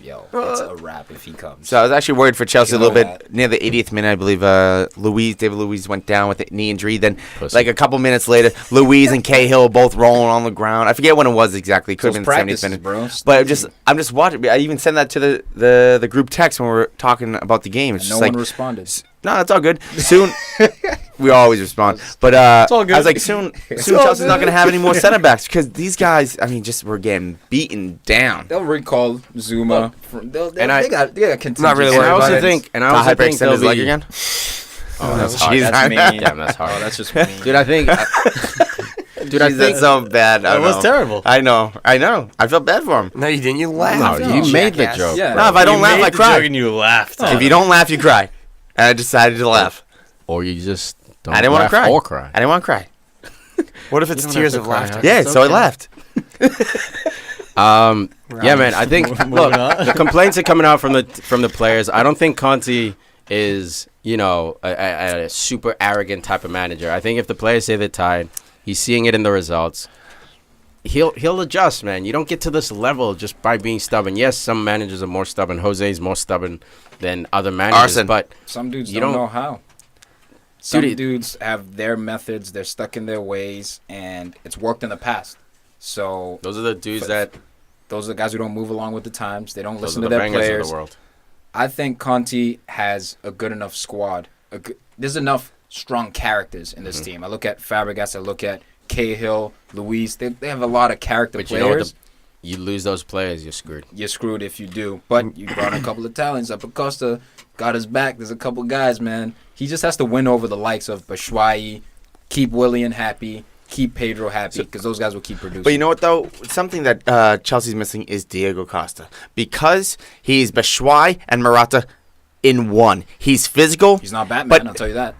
Yo, it's a wrap if he comes. So I was actually worried for Chelsea a You know little bit that. near the 80th minute. I believe David Luiz went down with a knee injury. Then, Pussy. like a couple minutes later, Luiz and Cahill both rolling on the ground. I forget when it was exactly. It could Those have been the 70th practices, minute. bro. But I'm just watching. I even sent that to the group text when we were talking about the game. It's And just no like, one responded. no, it's all good. Soon, we always respond. But all good. I was like, soon Chelsea's not going to have any more center backs because these guys, I mean, just were getting beaten down. They'll recall Zuma. And I- they got contingency. Not really And worried I about also it. think, and I Not also think hyperextend they'll his leg be. again. Oh, that's Oh, hard. that's mean. Damn, that's hard. Oh, that's just mean. Dude, I think. Dude, I Jeez, think that's so bad. I That was know. terrible. I know. I felt bad for him. No, you didn't. You laughed. No, you made the Jackass. joke. Yeah. No, if I don't laugh, I cry. And you laughed. If you don't laugh, you cry. And I decided to laugh. Or you just don't I didn't want to laugh cry. or cry. I didn't want to cry. What if it's don't tears have of to cry, laughter? huh? Yeah, It's so I okay. laughed. Yeah, man. I think Moving look, on. the complaints are coming out from the players. I don't think Conte is a super arrogant type of manager. I think if the players say they're tired, he's seeing it in the results. He'll adjust, man. You don't get to this level just by being stubborn. Yes, some managers are more stubborn. Jose's more stubborn than other managers, Arson. but Some dudes You don't don't- know how. Some Dude, dudes have their methods. They're stuck in their ways, and it's worked in the past. So those are the dudes that those are the guys who don't move along with the times. They don't those listen are to the their bangers players. of the world. I think Conte has a good enough squad. There's enough strong characters in this team. I look at Fabregas. I look at Cahill, Luis. They have a lot of character But you know what? players. You lose those players, you're screwed. You're screwed if you do. But you brought in a couple of talents. Acosta got his back. There's a couple guys, man. He just has to win over the likes of Batshuayi, keep Willian happy, keep Pedro happy, because those guys will keep producing. But you know what, though? Something that Chelsea's missing is Diego Costa. Because he's Batshuayi and Morata in one. He's physical. He's not Batman, But- I'll tell you that.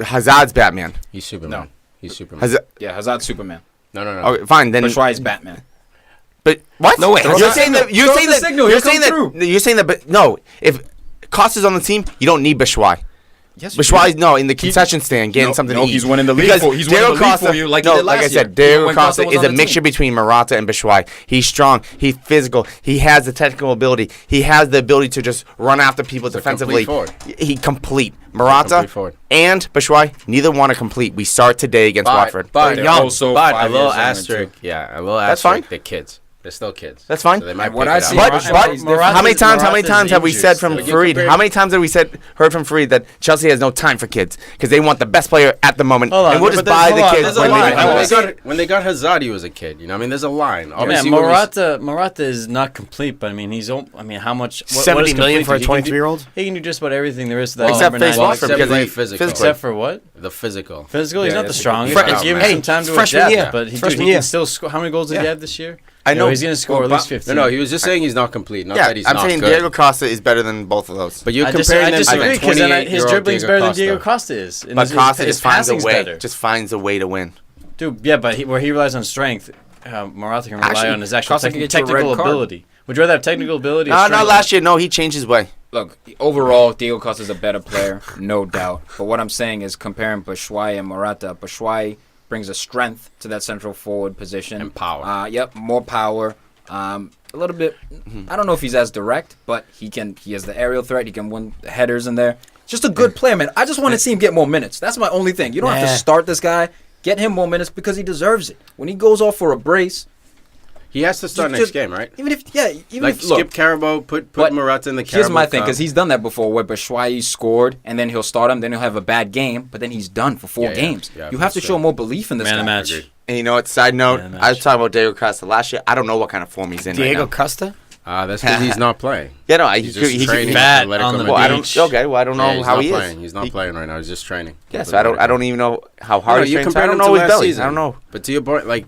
Hazard's Batman. He's Superman. No. He's Superman. Hazard, Yeah, Hazard's Superman. No. okay, fine then. Batshuayi's Batman. But what? No, wait, You're Hazard- saying that. You're Throw saying the that. signal, You're he'll saying come that. You're saying that. But no, if Costa's on the team, you don't need Batshuayi. Yes, you Batshuayi's no in the concession stand getting something to eat. he's winning the league Because for he's winning Diego the league Costa, for you like he no, did last like I said, year. Diego When Costa was is on a the mixture team. between Morata and Batshuayi. He's strong. He's physical. He has the technical ability. He has the ability to just run after people defensively. complete He complete. Morata complete forward. and Batshuayi, neither one are complete. We start today against Watford. But They're young. also But 5 a little years younger, asterisk. too. Yeah, a little That's asterisk. fine. They're kids. They're still kids. That's fine. So they might And what pick I it see- up. But how many times have we said from Morata's injured. Farid? So- How many times have we heard from Farid that Chelsea has no time for kids because they want the best player at the moment, Hold on, and we'll but just buy the kids there's a when line. they become I the was- best. When they got Hazard, he was a kid. You know, I mean, there's a line. Man, Obviously, when we- Morata is not complete, but I mean, how much? What 70 is million complete? for a He can do- 23-year-old? He can do just about everything there is to that Except number face nine. Watford except because play he physical. Except for what? the physical. Physical, he's Yeah, not the that's a strongest. good- Let's give him Hey, some time to freshman adapt. year. But he Freshman can year. still score. How many goals did he Yeah. have this year? I know. He's going to score at least 15. No, he was just saying he's not complete. Not Yeah, that he's I'm not saying good. Diego Costa is better than both of those. But you're I comparing them disagree to because then his 28-year-old dribbling's Diego better than Costa. Diego Costa is. And But his Costa just finds a passing's way. better. Just finds a way to win. Dude, yeah, but where he relies on strength, Morata can rely Actually, on his actual Costa can get you a technical red card. ability. Would you rather have technical ability or No, strength? not last year. No, he changed his way. Look, overall, Diego Costa is a better player, no doubt. But what I'm saying is comparing Batshuayi and Morata. Batshuayi brings a strength to that central forward position. And power. Yep, more power. A little bit. I don't know if he's as direct, but he has the aerial threat. He can win the headers in there. Just a good player, man. I just want to see him get more minutes. That's my only thing. You don't have to Nah. start this guy. Get him more minutes because he deserves it. When he goes off for a brace, He has to start Just- next game, right? even if Like if, skip look, Carabao, put But Morata in the Carabao. here's my thing, Cup. because he's done that before, where Batshuayi scored, and then he'll start him, then he'll have a bad game, but then he's done for 4 Yeah, yeah. games. Yeah, You have to that's show true. more belief in this Man guy. of the match. Agreed. And you know what? Side note, Man of the I was match. talking about Diego Costa last year. I don't know what kind of form he's in Diego right now. Costa? That's because he's not playing. Yeah, no, He's just training. fat Atletico on the Madrid. Well, I don't. beach. Okay, well, I don't know Yeah, he's how not he playing. is. He's not playing right now. He's just training. Yeah, so I don't even know how No, hard he you trains. I compare don't him know to his last belly. season. I don't know. But to your point, like,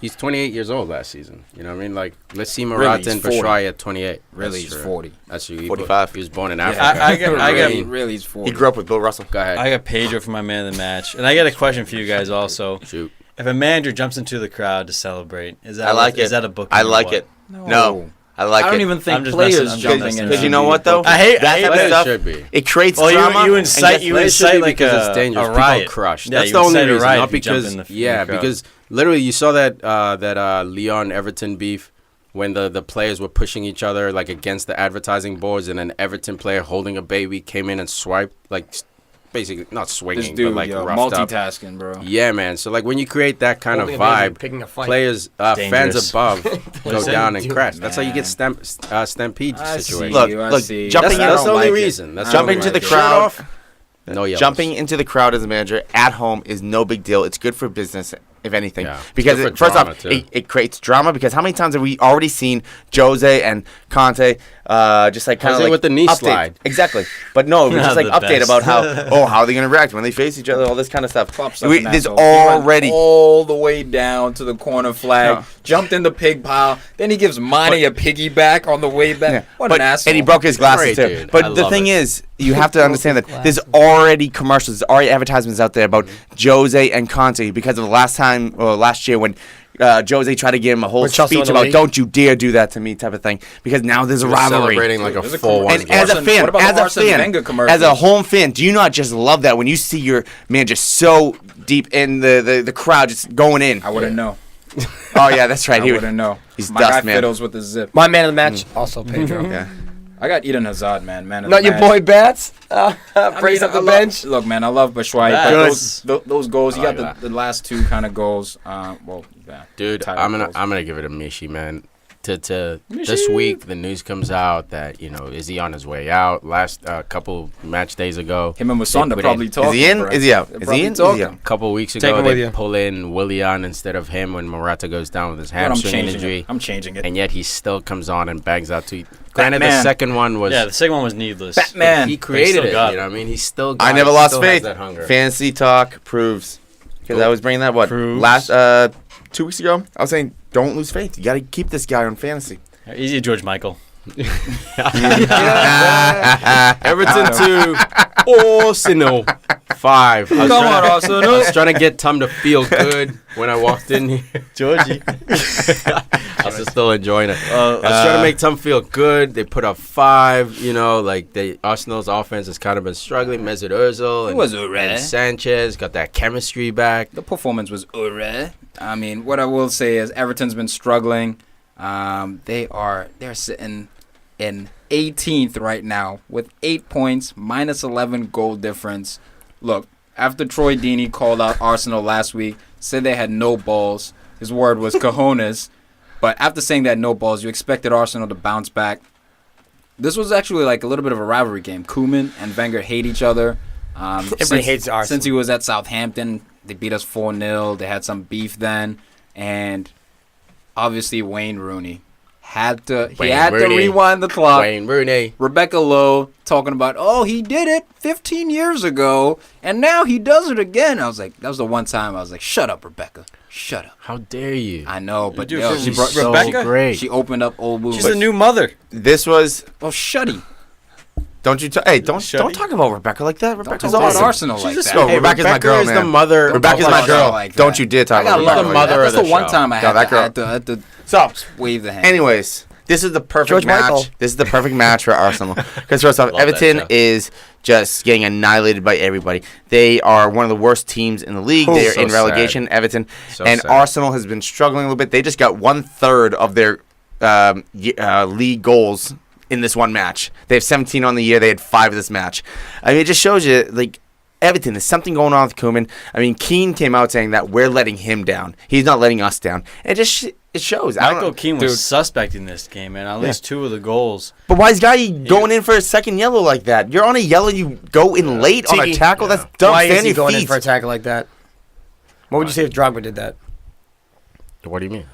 he's 28 years old last season. You know what I mean? Like, let's see Really, Morata he's and 40. Batshuayi at 28. Really, That's he's true. 40. That's who. 45. He was born in Yeah. Africa. I got- Really, he's 40. He grew up with Bill Russell. Go ahead. I got Pedro for my man of the match. And I got a question for you guys also. Shoot. If a manager jumps into the crowd to celebrate, is that I like it. Is that a book? I like it. No, I like I don't it. even think I'm just players messing- I'm jumping just in. messing Because you know what though? I hate that type of Players stuff. should be. It creates Well, drama. you and incite gets- Players should be like because a- it's dangerous. a People riot. crush. Yeah, That's you the only incite a reason. riot Not if you jump because in the yeah, crowd. because literally you saw that Leon Everton beef when the players were pushing each other like against the advertising boards, and an Everton player holding a baby came in and swiped like basically not swinging This dude, but like yo, roughed up. multitasking, bro. Yeah, man. So like when you create that kind Holding of a baby and vibe, picking a fight. players, fans Dangerous. above go say? down and crash. That's how you Man. get stampede I situation. Look, I look, see. jumping That's in- the I don't only like it. reason. That's I the don't only Jumping to like the it. Shirt crowd. off, no yellows. Jumping into the crowd as a manager at home is no big deal. It's good for business, if anything. Yeah. Because Good for first drama, off, too. it creates drama. Because how many times have we already seen Jose and Conte just like kind of Jose like with the knee update. slide. Exactly. But no, it was just Not like the update best. about how are they going to react when they face each other, all this kind of stuff. Klopp's such an There's asshole. He went already. all the way down to the corner flag, No. jumped in the pig pile. Then he gives Mane a piggyback on the way back. Yeah. What But- an asshole! And he broke his glasses Great too. dude. But I the love thing it. is, you have to understand that there's already commercials, there's already advertisements out there about Jose and Conte because of the last year when Jose tried to give him a whole When Chelsea won speech the about league? "Don't you dare do that to me" type of thing. Because now there's a He was rivalry. celebrating like a There's a 4-1 And as a Arsene- fan, what about the Arsene Wenger commercials? as a home fan, do you not just love that when you see your man just so deep in the crowd just going in? I wouldn't know. Oh yeah, that's right. I He wouldn't know. He's My dust, guy man. fiddles with the zip. My man of the match, also Pedro. Yeah. I got Eden Hazard, man. Man of Not the your match. boy Bats. I Praise mean, up the I love- bench. Look, man, I love Batshuayi, but That's- those goals, he I like got the last two kind of goals. Yeah, Dude, title I'm goals. gonna give it a Mishi, man. To this week, the news comes out that is he on his way out? Last couple match days ago, Him and they Musonda put probably in- talking. Is he in? bro. Is he out? They're Is he probably in? Is he talking. out? couple weeks Take ago him with they you. pull in Willian instead of him when Morata goes down with his But I'm hamstring changing injury, it. I'm changing it. and yet he still comes on and bangs out two. Granted, the Batman. second one was Yeah, the second one was needless. Batman. he But created still it. You got know what I mean? He's still. I got never it, lost still has faith. that hunger. Fantasy talk proves. Because I was bringing that Proves. last 2 weeks ago. I was saying don't lose faith. You got to keep this guy on fantasy. Easy, George Michael. Everton 2, Arsenal 5. Come on, Arsenal. I was trying to get Tom to feel good when I walked in here. Georgie. I was still enjoying it. I was trying to make Tom feel good. They put up 5. You know, like Arsenal's offense has kind of been struggling. Mesut Ozil and Sanchez got that chemistry back. The performance was alright. I mean, what I will say is Everton's been struggling. They're sitting in 18th right now with 8 points, minus 11 goal difference. Look, after Troy Deeney called out Arsenal last week, said they had no balls. His word was cojones. But after saying that no balls, you expected Arsenal to bounce back. This was actually like a little bit of a rivalry game. Koeman and Wenger hate each other. Everybody hates Arsenal. Since he was at Southampton, they beat us 4-0. They had some beef then. And obviously Wayne Rooney had to rewind the clock. Wayne Rooney. Rebecca Lowe talking about, oh, he did it 15 years ago, and now he does it again. I was like, that was the one time I was like, shut up, Rebecca. Shut up. How dare you? I know, but Dude, yo, she brought brought Rebecca? Great. She opened up old wounds. She's a new mother. This was. Oh, shutty. Don't talk about Rebecca like that. Don't Rebecca's talk about awesome. Arsenal like that. Yo, Rebecca's my girl, is man. the mother. Rebecca's talk my about girl. her like Don't that. you dare talk I got about love Rebecca. the mother That's of the the one show. time I No, that had to So, wave the hand. anyways, this is the perfect George match. Michael. This is the perfect match for Arsenal. Because first off, Love that Everton show. is just getting annihilated by everybody. They are one of the worst teams in the league. They are So in relegation, Everton. So and sad. Arsenal has been struggling a little bit. They just got 1/3 of their league goals in this one match. They have 17 on the year. They had 5 this match. I mean, it just shows you, like, Everton, there's something going on with Koeman. I mean, Keane came out saying that we're letting him down. He's not letting us down. It just it shows. I don't Michael know. Keane was suspect in this game, man. At least 2 of the goals. But why is Guy going in for a second yellow like that? You're on a yellow, you go in late on a Tiki. tackle? That's dumb. Why is Stand he your going in feet. for a tackle like that? What would you say if Drogba did that? What do you mean?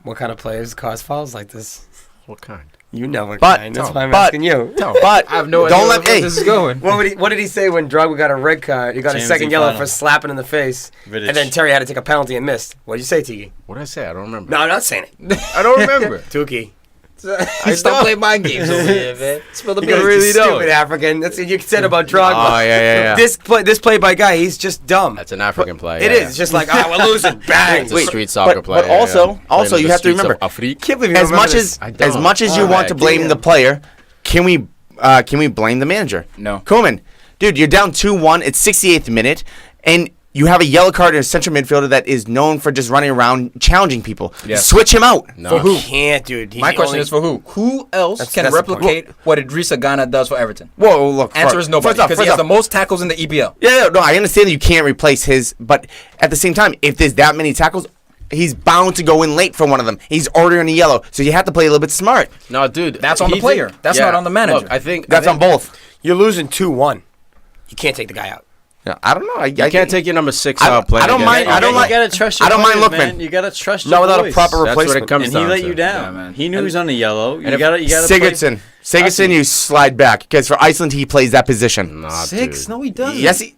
What kind of players cause fouls like this? What kind? You know what But- kind. That's why I'm but- asking you. But I have no don't idea let where hey, this is going. What did he say when Drogba got a red card? He got a Champions second League yellow final. for slapping in the face, Vidic. and then Terry had to take a penalty and missed. What did you say, Tiki? What did I say? I don't remember. No, I'm not saying it. I don't remember. Tuki. Stop playing mind games over here, man. Spill the You beans. really stupid African. That's what you said about Drogba. Oh, yeah. This play by Guy, he's just dumb. That's an African play. It is just like, we're losing. Bang. It's a street soccer but player. also- also Playing in you the have to streets of remember, Afrique. Can't believe you as don't much remember as I don't. as much as you All want right, to blame damn. the player, can we blame the manager? No. Koeman, dude, you're down 2-1. It's 68th minute, and you have a yellow card in a central midfielder that is known for just running around challenging people. Yeah. Switch him out. No. For who? Can't, dude. My question is for who? Who else can that's the point. replicate what Idrissa Gana does for Everton? Whoa, look. Answer is nobody, because he has the most tackles in the E EPL. Yeah, no, I understand that you can't replace his, but at the same time, if there's that many tackles, he's bound to go in late for one of them. He's already on a yellow, so you have to play a little bit smart. No, dude. That's on the he player. That's not on the manager. Look, I think That's on both. You're losing 2-1. You can't take the guy out. Yeah, I don't know. I You can't take your number 6 out playing. I don't against mind- I don't Arsenal. like- You gotta trust your I don't mind players, Lookman. man. You gotta trust your Not without a boys. proper That's what it replacement. comes And he down let to. you down. Yeah, man. He knew he was on the yellow. You if- gotta Sigurdsson. Sigurdsson, you slide back because for Iceland he plays that position. Nah, 6? dude. No, he doesn't. Yes, he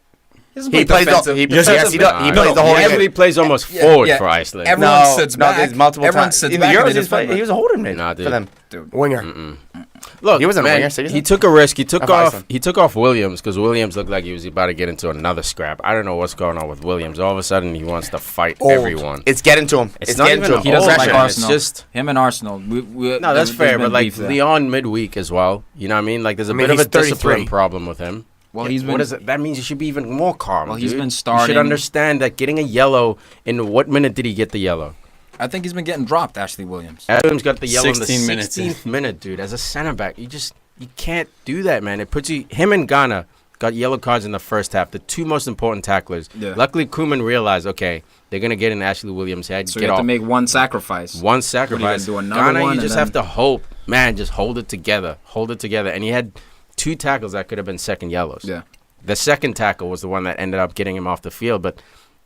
doesn't plays the defensive. he, Defensive yes, he does. He Nah, plays the whole he game. actually plays almost forward yeah. for Iceland. Everyone sits back. there's multiple Everyone times. sits In back the and Euros, they defend. he was a holding mid Nah, dude. for them. Winger. Look, He wasn't a man, winger, Sigurdsson. he took a risk. He took Of off. Iceland. He took off Williams because Williams looked like he was about to get into another scrap. I don't know what's going on with Williams. All of a sudden, he wants to fight Old. everyone. It's getting to him. It's not getting even to him. He doesn't old, like man. Arsenal. It's just Him and Arsenal. no, that's there's fair. been But like beef there. Leon midweek as well. You know what I mean? Like there's a mean, bit of a he's 33. discipline problem with him. Well, Yeah, he's been. what is it? That means you should be even more calm. Well, he's dude. been You starting- should understand that getting a yellow. In what minute did he get the yellow? I think he's been getting dropped. Ashley Williams. Adams got the yellow in the 16 minutes. 16th minute, dude. As a center back, you can't do that, man. It puts you. Him and Ghana got yellow cards in the first half. The 2 most important tacklers. Yeah. Luckily, Koeman realized, okay, they're gonna get in Ashley Williams' head. So get you have off to make one sacrifice. one sacrifice. do another Ghana, one you and just then- have to hope, man. Just hold it together. Hold it together. And he had 2 tackles that could have been second yellows. Yeah. The second tackle was the one that ended up getting him off the field, but.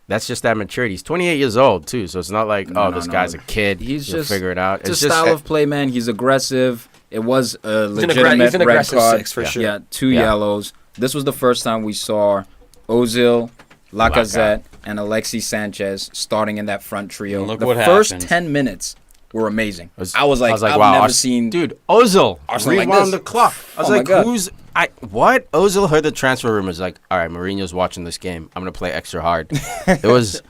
That's just that maturity. He's 28 years old too, so it's not like No, this no. guy's a kid. He's He'll just figure it out. It's a style of play, man. He's aggressive. It was a He's legitimate an red aggressive card. 6 for sure. Yeah, 2 Yeah. yellows. This was the first time we saw Ozil, Lacazette, and Alexis Sanchez starting in that front trio. And look the what first happened. 10 minutes, were amazing. I I was like, I've wow, never seen dude, Ozil Arsenal like rewound this. the clock. I was Oh my like, God. what? Ozil heard the transfer rumors like, all right, Mourinho's watching this game. I'm gonna play extra hard. It was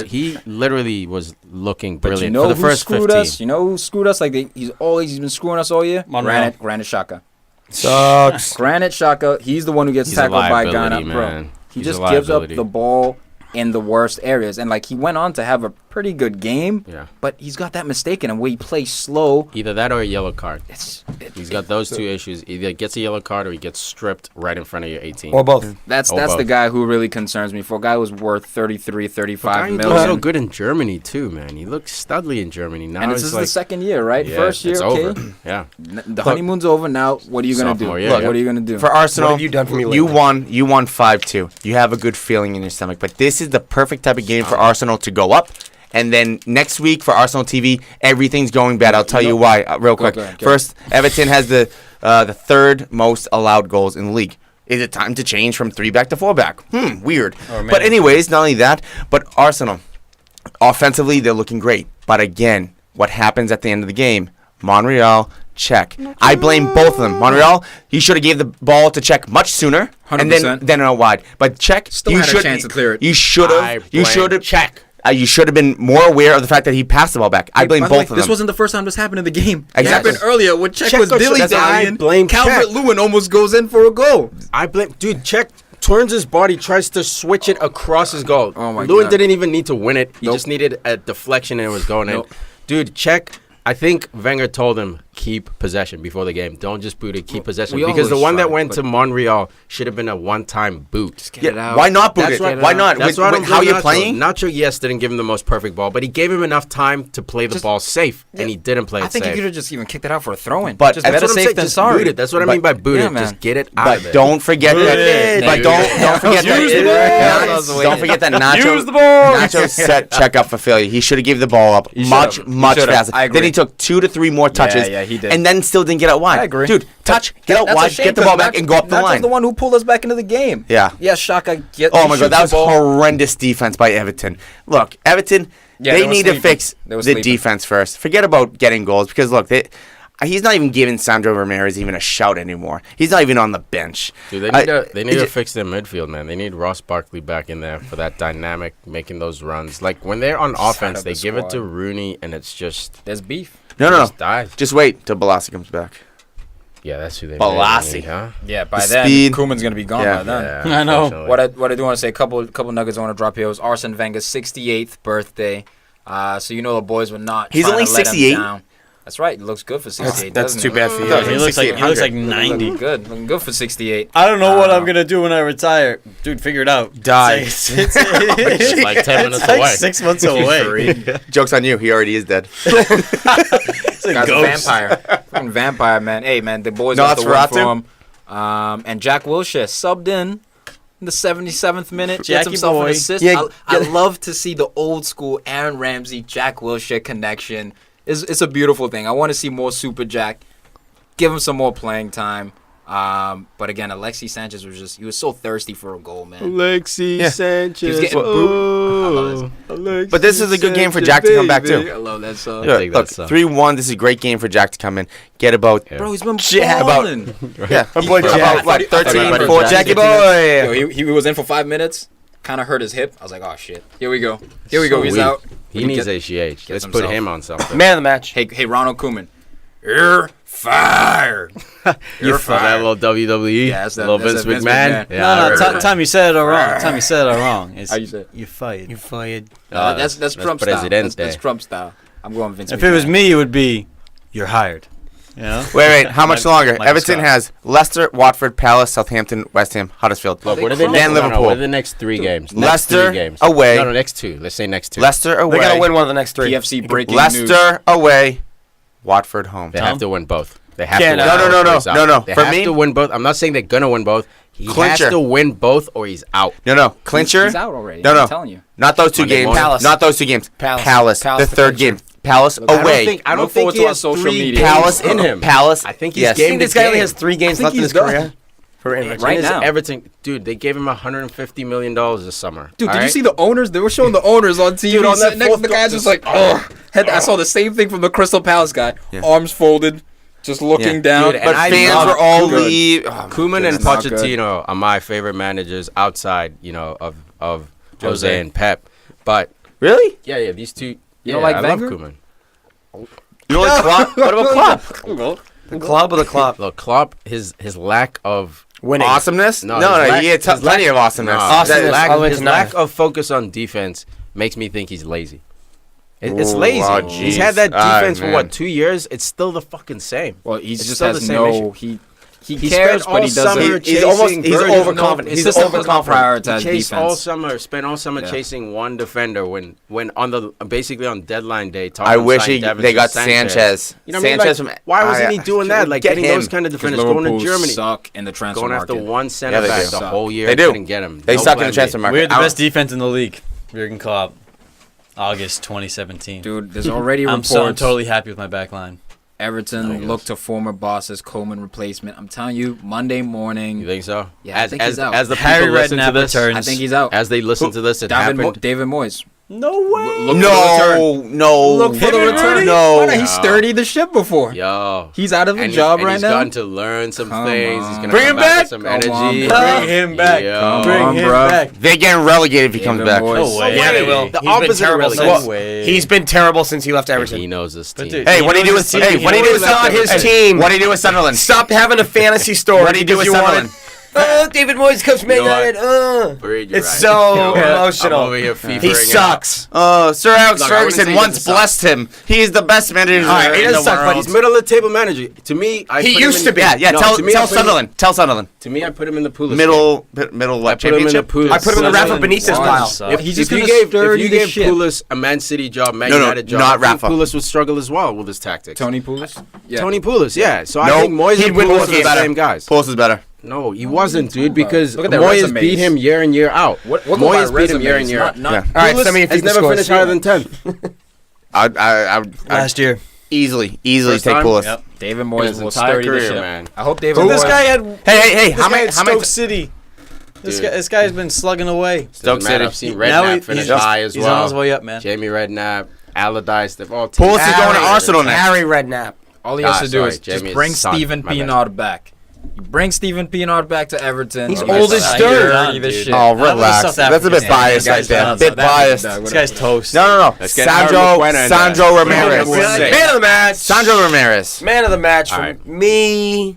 he literally was looking But brilliant you know for the who first screwed 15. us? You know who screwed us? Like he's been screwing us all year. Monreal. Granit Xhaka. Sucks. Granit Xhaka. He's the one who gets He's a tackled by liability, Garnett, bro. man. He He's a just gives up liability. the ball in the worst areas, and like he went on to have a pretty good game. Yeah. But he's got that mistake in him where he plays slow. Either that or a yellow card. He's got those so- two issues. Either he gets a yellow card or he gets stripped right in front of your 18. Or both. That's Oh, the both. guy who really concerns me. For a guy who's worth 33, 35 He million. looks so good in Germany too, man. He looks studly in Germany. Now And this it's is like, the second year, right? yeah, First year, it's okay. over. Yeah. The honeymoon's over now. What are you gonna do? Sophomore year, Look, yeah. what are you gonna do? For Arsenal, What have you done for me You lately? won 5-2. You have a good feeling in your stomach. But this is the perfect type of game for Arsenal to go up. And then next week for Arsenal TV, everything's going bad. I'll tell you why real quick. go ahead. First, Everton has the third most allowed goals in the league. Is it time to change from 3 back to 4 back? Weird. But anyways, not only that, but Arsenal, offensively, they're looking great. But again, what happens at the end of the game? Monreal, check. I blame both of them. Monreal, he should have gave the ball to check much sooner, and 100%. then out wide. But check, Still you had a should chance to clear it. You should I have. You blame should have check. You should have been more aware of the fact that he passed the ball back. I blame By the way, both of them. This wasn't the first time this happened in the game. It Exactly. happened earlier when Czech was Czech was- that's I dilly-dallying. blame Czech. Calvert-Lewin almost goes in for a goal. I blame, dude. Czech turns his body, tries to switch it across his goal. Oh my Lewin God. didn't even need to win it. He Nope. just needed a deflection and it was going Nope. in. Dude, Czech. I think Wenger told him keep possession before the game. Don't just boot it. Keep possession we because the always one that try, went but- to Monreal should have been a one-time boot. Get it out. Why not boot That's it? what- Why not? That's With what I'm how blaming you're Nacho. playing? Nacho, yes, didn't give him the most perfect ball, but he gave him enough time to play the ball safe, and he didn't play it I think safe. you could have just even kicked it out for a throw-in. But just that's better what I'm safe saying, than just sorry. boot it. That's what I But- mean by boot yeah, it. man. Just get it out But of there. don't forget Boot that. it. But don't forget that. Use the ball. Don't forget that Nacho set check up for failure. He should have gave the ball up much should've. faster. I agree. Then he took 2 to 3 more touches. Yeah, he did. And then still didn't get out wide. I agree. Dude, touch, get out That's a wide, shame get the 'cause ball back, and go up the Nacho's line. the one who pulled us back into the game. Yeah. Yeah, Xhaka. Oh my God, that was horrendous defense by Everton. Look, Everton, Yeah, they they were need to sleeping. fix They were the sleeping. defense first. Forget about getting goals because look, he's not even giving Sandro Ramirez even a shout anymore. He's not even on the bench. Dude, they need to fix their midfield, man. They need Ross Barkley back in there for that dynamic, making those runs. Like when they're on offense, of they the give it to squad. Rooney, and it's just There's beef. No. just dies. Just wait till Balassi comes back. Yeah, that's who they Balassi. really need, huh? Yeah, by The then, speed. Koeman's going to be gone Yeah. by then. Yeah, I know. unfortunately. What I do want to say, a couple nuggets I want to drop here. It was Arsene Wenger's 68th birthday. So you know the boys were not He's trying only to let him 68? down. That's right. He looks good for 68. That's doesn't too he? bad for you. Yeah, He looks like 6800. 90. Looking good. Looking good for 68. I don't know what I'm gonna do when I retire, dude. Figure it out. Die. It's like 10 minutes it's like away. 6 months away. Joke's on you. He already is dead. It's a Guy's a ghost. vampire. Fucking vampire, man. Hey, man, the boys got the win Nosferatu? for him. And Jack Wilshere subbed in the 77th minute. Gets Jackie himself boy. an assist. Yeah, I love to see the old school Aaron Ramsey, Jack Wilshere connection. It's a beautiful thing. I want to see more Super Jack. Give him some more playing time. But again, Alexis Sanchez he was so thirsty for a goal, man. Alexis Sanchez. He was getting booed. But this is a good game for Jack to come back too. I love that song. Yeah. take that Look, stuff. 3-1. This is a great game for Jack to come in. Get about Bro, he's been Yeah, about- balling. yeah, My boy Jack. about what I thought he 13, hurt 14. Jack. Jackie Yo, boy. he was in for 5 minutes. Kind of hurt his hip. I was like, oh shit. Here we go. Here we go. He's weak. out. He needs Get- HGH. gets Let's put himself. him on something. Man of the match. Hey, Ronald Koeman. You're fired. You're For that fired. little WWE, Yeah, that's that- little that's Vince that Vince McMahon. McMahon. Yeah, No, I no, heard that. Tom, you said it all wrong. Tom, you said it all wrong. It's, How you say it? You're fired. You fired. That's Trump style. Presidente. That's Trump style. I'm going Vince If McMahon. it was me, it would be, you're hired. You know? Wait. How much longer? Michael Everton Scott. has Leicester, Watford, Palace, Southampton, West Ham, Huddersfield. Look, what are They the crumbled. next? Liverpool. What are the next 3 games? Next Leicester 3 games. away. No, next 2. Let's say next 2. Leicester They're away. gonna win one of the next 3. PFC breaking Leicester news. away. Watford home. They Tom? have to win both. They have Yeah, to no, win no, both no, or no, he's out. no, no. They For have me- to win both. I'm not saying they're gonna win both. He Clincher. has to win both or he's out. No. Clincher. He's out already. No. I'm telling you. Not those 2 Monday games. morning. Palace. Not those 2 games. Palace. The the third clincher. game. Palace I don't away. think, I don't Look think forward he to has our social 3 media. Palace in him. Palace. I think he's Yes. I game think to this guy only game. has 3 games think left in he's his career. For Everton. Right And his now. Everton, dude, they gave him $150 million this summer. Dude, all did you right? see the owners? They were showing the owners on TV. Dude, on that sitting next to fourth the goal, guys just like, oh. I saw the same thing from the Crystal Palace guy. Yeah. Arms folded, just looking Yeah. down. Dude, But and I fans love were all Koeman. leave. Koeman and Not good. Pochettino are my favorite managers outside, of Jose and Pep. But Really? yeah, these two. You don't like I love Wenger? Koeman. You know what Klopp? What about Klopp? The club or the club? Look, Klopp, his lack of Winning. Awesomeness? No, No, his lack- he had his plenty lack- of awesomeness. No, Awesomeness. his lack, all the way his to lack nine. of focus on defense makes me think he's lazy. It's Ooh, lazy. oh, He's jeez. had that Ah, defense for man. what, 2 years? It's still the fucking same. Well, he It's just still has the same no. issue. He He cares, spent but he all summer doesn't. He's almost- chasing he's versions- overconfident. His He's system does not overconfident. prioritize He chased all defense. spent all summer Yeah. chasing one defender when on the basically on deadline day. I Tottenham wish signed they got Sanchez. Sanchez. You know what I mean? Sanchez Like, why wasn't he doing that? Like get getting him. those kind of Because defenders going to Liverpool Germany, suck in the transfer going after market. one center they back do. the whole year. They do. Couldn't get him. They No suck in the plan transfer B. market. We had the I don't- best defense in the league. Jurgen Klopp, August 2017. Dude, there's already I'm reports. totally happy with my back line. Everton looked to former bosses Coleman replacement. I'm telling you, Monday morning. You think so? Yeah, I think he's out. As the Harry people listen to Redknapp this, returns. I think he's out. as they listen to this, it happened. David Moyes. No way. Look for the return. No. Look for the Him and return. Rooney? No. Why not? He sturdied the ship before. Yo, He's out of a and job and right he's now. gotten to learn some Come things. He's on. gonna Bring come him back back. with some Come on, energy. bro. Bring him back. Yo. Come Bring on, him bro. back. They're getting relegated if he comes David back. Moyes. No way. Yeah, they will. The He's been opposite of terrible relegation. since. No way. He's been terrible since he left Everton. He knows this team. But dude, Hey, what do you do with knows his team. what do you do with It's not his team. What do you do with Sunderland? Stop having a fantasy story. What do you do with because Sunderland? David Moyes comes from Man You know what? United. Farid, you're It's right. so You know what? emotional. I'm over here fevering He it sucks. Sir Alex Look, I wouldn't say Ferguson he once doesn't suck. blessed him. He's the best manager All right, he in doesn't the suck, but world. He's middle of the table manager. To me, I He put him used in- to be. Yeah. No, tell to me, I tell put him- Sunderland. Tell Sunderland. To me, I put him in the Pulis. Middle I what put him in the championship? Pulis. I put him in the Rafa Benitez Why? pile. Suck. If, He's if just you gonna gave, stir if you the gave ship. Pulis a Man City job, Man No, United job, not I think Rafa. Pulis would struggle as well with his tactics. Tony Pulis. Yeah. Tony Pulis, yeah. So I No, think Moyes he'd and win Pulis those are the games. same guys. Pulse is better. No, he wasn't, dude, because Look at their Moyes resumes. beat him year in, year out. What Moyes beat him year in, year out. Not, Yeah. All right, Pulis send me a few has never scores. finished higher than 10th. I'd Last year. easily First take time? Pullis. Yep. David In Moyes his will entire sturdy the career, ship. man. I hope David So Moyes. this guy had. Hey, This how guy many? had How many? Stoke City. Dude. This guy's been slugging away. Stoke Doesn't matter. City. I've seen Now Redknapp he- finish he's- high as He's well. on his way up, man. Jamie Redknapp, Allardyce, they've all Pulisic is going to Harry- Arsenal next. Harry Redknapp. All he has Ah, to do sorry, is Jamie just bring is son. Steven My bad. Pienaar back. You bring Steven Pienaar back to Everton. He's and old you as start dirt. sturdy the Dude. ship. Oh, was a relax. South That's a bit African. biased Yeah, right there. South Bit African. biased. This guy's toast. No. Let's get Harry Maguire in there. Sandro Ramirez. Really? Man of the match. Sandro Ramirez. Man of the match All for right. me.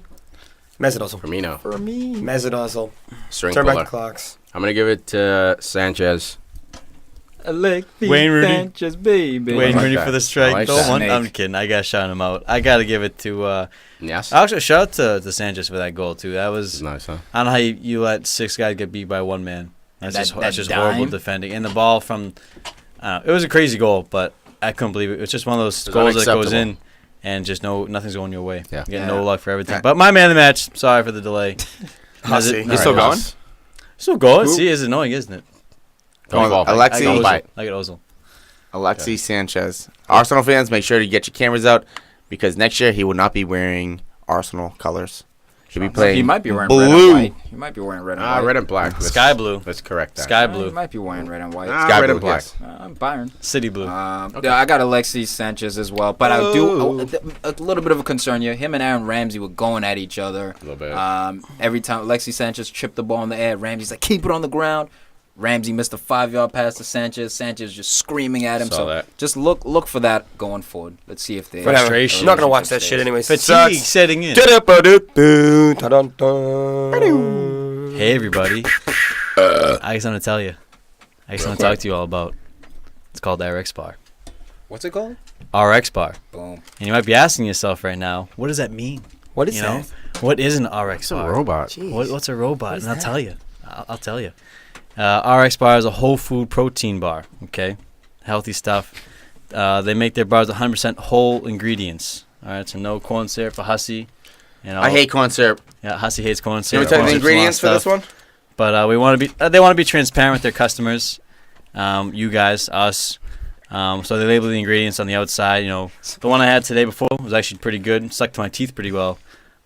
Mesut Ozil. Firmino, For me. Mesut Ozil. string Turn back the puller. clocks. I'm going to give it to Sanchez. Wayne Rooney. Sanchez, baby. Wayne like Rooney that. for the strike. I like Don't that. want. Snake. I'm kidding. I gotta shout him out. I gotta give it to. Yes. Actually, shout out to Sanchez for that goal too. That was. Nice, huh? I don't know how you let six guys get beat by one man. That's That just dime? horrible defending. And the ball from. It was a crazy goal, but I couldn't believe it. It's just one of those It was goals that goes unacceptable. in, and just nothing's going your way. Yeah. Getting Yeah. no luck for everything. But my man of the match. Sorry for the delay. Hussy. He's still going? Still going. Who? See, it's annoying, isn't it? Don't fall. Alexi- I got Don't bite. Ozil. I got Ozil. Alexi Sanchez. Arsenal fans, make sure to get your cameras out because next year he will not be wearing Arsenal colors. He'll be playing. He might be wearing blue. red and white. He might be wearing red and white. Red and black. Sky blue. Let's correct that. Sky He blue. might be wearing red and white. Sky red blue, and black. yes. Byron. City blue. Yeah, I got Alexis Sanchez as well, but I do a little bit of a concern here. Him and Aaron Ramsey were going at each other. A little bit. Every time Alexis Sanchez tripped the ball in the air, Ramsey's like, keep it on the ground. Ramsey missed a 5-yard pass to Sanchez. Sanchez just screaming at him. Saw So that. just look for that going forward. Let's see if they. Whatever. Frustration. I'm not going to watch that shit anyways. Fatigue setting in. Da-da-ba-do-boo, ta-dun-dun. Hey everybody. I got something to tell you. I got something to talk to you all about. It's called RX Bar. What's it called? RX Bar. Boom. And you might be asking yourself right now, what does that mean? What is You know, that? what is an RX It's a Bar? robot. What's a robot? And I'll tell you. I'll tell you. RX Bar is a whole food protein bar. Okay, healthy stuff. They make their bars 100% whole ingredients. All right, so no corn syrup for Hussy. You know, I hate corn syrup. Yeah, Hussy hates corn Can syrup. we tell you Corn the syrup's a lot of ingredients for this stuff. one? But we want to be. They want to be transparent with their customers. You guys, us. So they label the ingredients on the outside. You know, the one I had today before was actually pretty good. Stuck to my teeth pretty well.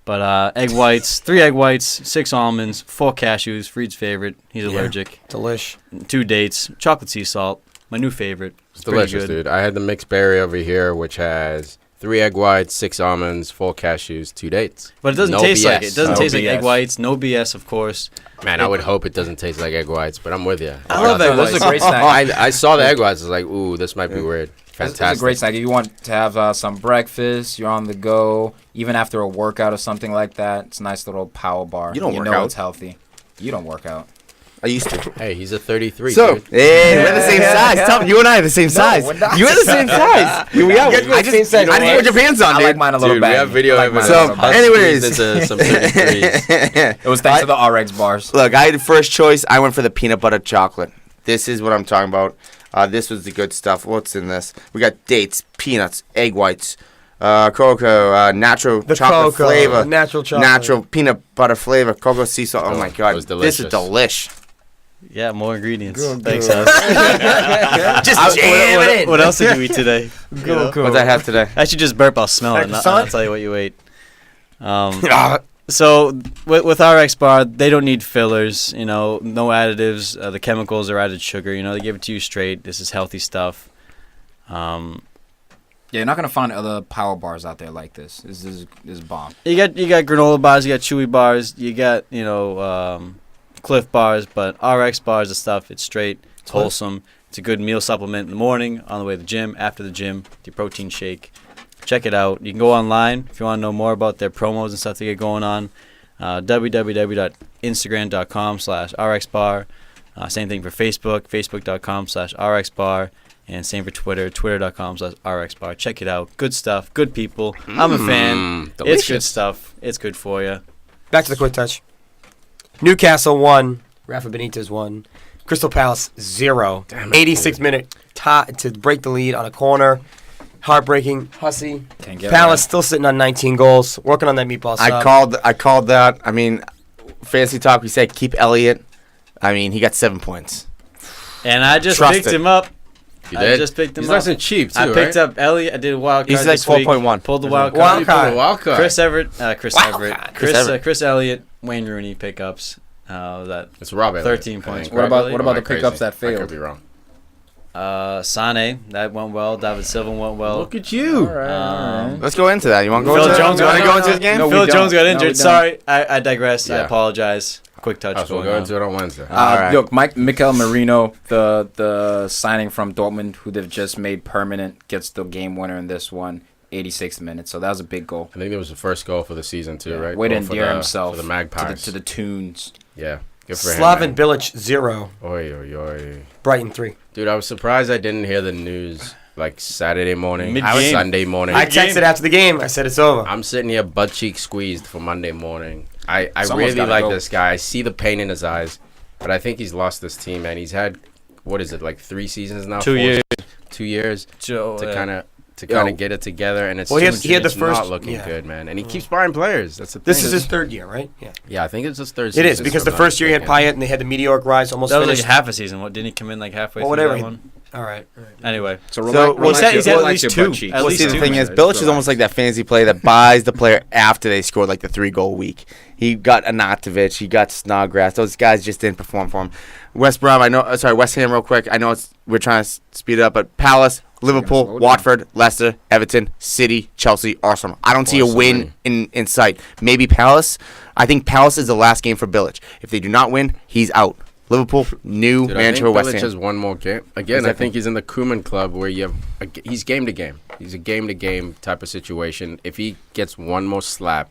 But egg whites, 3 egg whites, 6 almonds, 4 cashews. Farid's favorite. He's allergic. Delish. 2 dates, chocolate sea salt. My new favorite. It's delicious, dude. I had the mixed berry over here, which has 3 egg whites, 6 almonds, 4 cashews, 2 dates. But it doesn't No taste like BS. it. It doesn't No taste like BS. egg whites. No BS, of course. Man, I would hope it doesn't taste like egg whites, but I'm with you. I love egg This is whites. a great snack. I saw the egg whites. I was like, ooh, this might be weird. Fantastic. It's a great snack. If you want to have some breakfast, you're on the go, even after a workout or something like that, it's a nice little power bar. You don't work know out. it's healthy. You don't work out. I used to. Hey, he's a 33. So, dude. hey, we're the same size. Tom, you and I are the same size. we're not. You're the same size. Here we are. I just put your pants on, I dude. like mine a little Dude, baggy. we have video I like evidence. mine a So, little baggy. anyways. There's some 33s. It was thanks to the RX bars. Look, I had first choice. I went for the peanut butter chocolate. This is what I'm talking about. This was the good stuff. What's in this? We got dates, peanuts, egg whites, cocoa, natural The chocolate cocoa, flavor, natural chocolate. natural peanut butter flavor, cocoa sea salt. Oh my That god, was this is delicious. delish. Yeah, more ingredients. Good, Thanks, good. Huss. Just jam it in. What else did you eat today? You know? What did I have today? I should just burp. I'll smell it. And Croissant? I'll tell you what you ate. So with RX Bar, they don't need fillers. You know, no additives. The chemicals are added sugar. You know, they give it to you straight. This is healthy stuff. Yeah, you're not gonna find other power bars out there like this. This is bomb. You got granola bars. You got chewy bars. You got Cliff bars. But RX bars, the stuff. It's straight. It's wholesome. It's a good meal supplement in the morning, on the way to the gym, after the gym. Your protein shake. Check it out. You can go online if you want to know more about their promos and stuff they get going on. www.instagram.com/rxbar. Same thing for Facebook, facebook.com/rxbar. And same for Twitter, twitter.com/rxbar. Check it out. Good stuff. Good people. I'm a fan. Delicious. It's good stuff. It's good for you. Back to the quick touch. Newcastle 1. Rafa Benitez 1. Crystal Palace 0. Damn it, 86-minute tie to break the lead on a corner. Heartbreaking. Hussy. Can't get Palace still sitting on 19 goals. Working on that meatball sub. I called that. I mean, fancy talk. We said keep Elliott. I mean, he got 7 points. And I just Trust picked it. him up. You I did? just picked him He's up. nice and cheap, too, I picked right? up Elliott. I did a wild card He's like this week. 4.1. Pulled the wild Wild card. card. Chris Everett. Chris Chris Elliott. Wayne Rooney pickups. That It's Rob Elliott, 13 I points. think, What right? about Am I the crazy? pickups that I failed? could be wrong. Sane, that went well. David Silva went well. Look at you. Let's go into that. You want to go Phil into Jones You want to got- go into the game? No, we Phil don't. Jones got No, we injured. don't. Sorry, I digress. I Yeah. apologize. Quick touch. Oh, so we'll going go on. into it on Wednesday. Alright. Look, Mikel Merino, the signing from Dortmund, who they've just made permanent, gets the game winner in this one, 86th minute. So that was a big goal. I think it was the first goal for the season, too, right? Way to Goal for endear the- himself For the Magpies. to the tunes. Yeah. Good for him. Slaven man. Bilic 0. Oy, oy, oy. Brighton 3. Dude, I was surprised I didn't hear the news like Saturday morning, Mid-game. Sunday morning. I texted after the game. I said it's over. I'm sitting here butt cheek squeezed for Monday morning. I Someone's really gotta like go. this guy. I see the pain in his eyes, but I think he's lost this team, man. He's had, what is it, like 3 seasons now? 2 4 years. 2 years Joe, to kind of Yo. get it together, and it's Well, he just- had- he had the it's first- not looking yeah. good, man. And he keeps buying players. That's the thing. This is his 3rd year, right? Yeah. Yeah, I think it's his 3rd It season. is, because the if I'm not first year he had mistaken. Payet and they had the meteoric rise, almost that was like finished. half a season. What didn't he come in like halfway Well, through whatever. that one? All right. Anyway, So, well, he's had at relax least your two. butt cheeks. At Well, least see, the two. thing is, Just Bilic is relax. almost like that fantasy player that buys the player after they scored like the 3-goal week. He got Anatovic, he got Snodgrass. Those guys just didn't perform for him. West Ham, real quick. I know we're trying to speed it up, but Palace, Liverpool, slow down. Watford, Leicester, Everton, City, Chelsea, Arsenal. I don't see a Barcelona. win in sight. Maybe Palace. I think Palace is the last game for Bilic. If they do not win, he's out. Liverpool, new Dude, manager I of think West Bilic Ham. has one more game. Again, I Exactly. think he's in the Koeman club where you have he's game to game. He's a game to game type of situation. If he gets one more slap,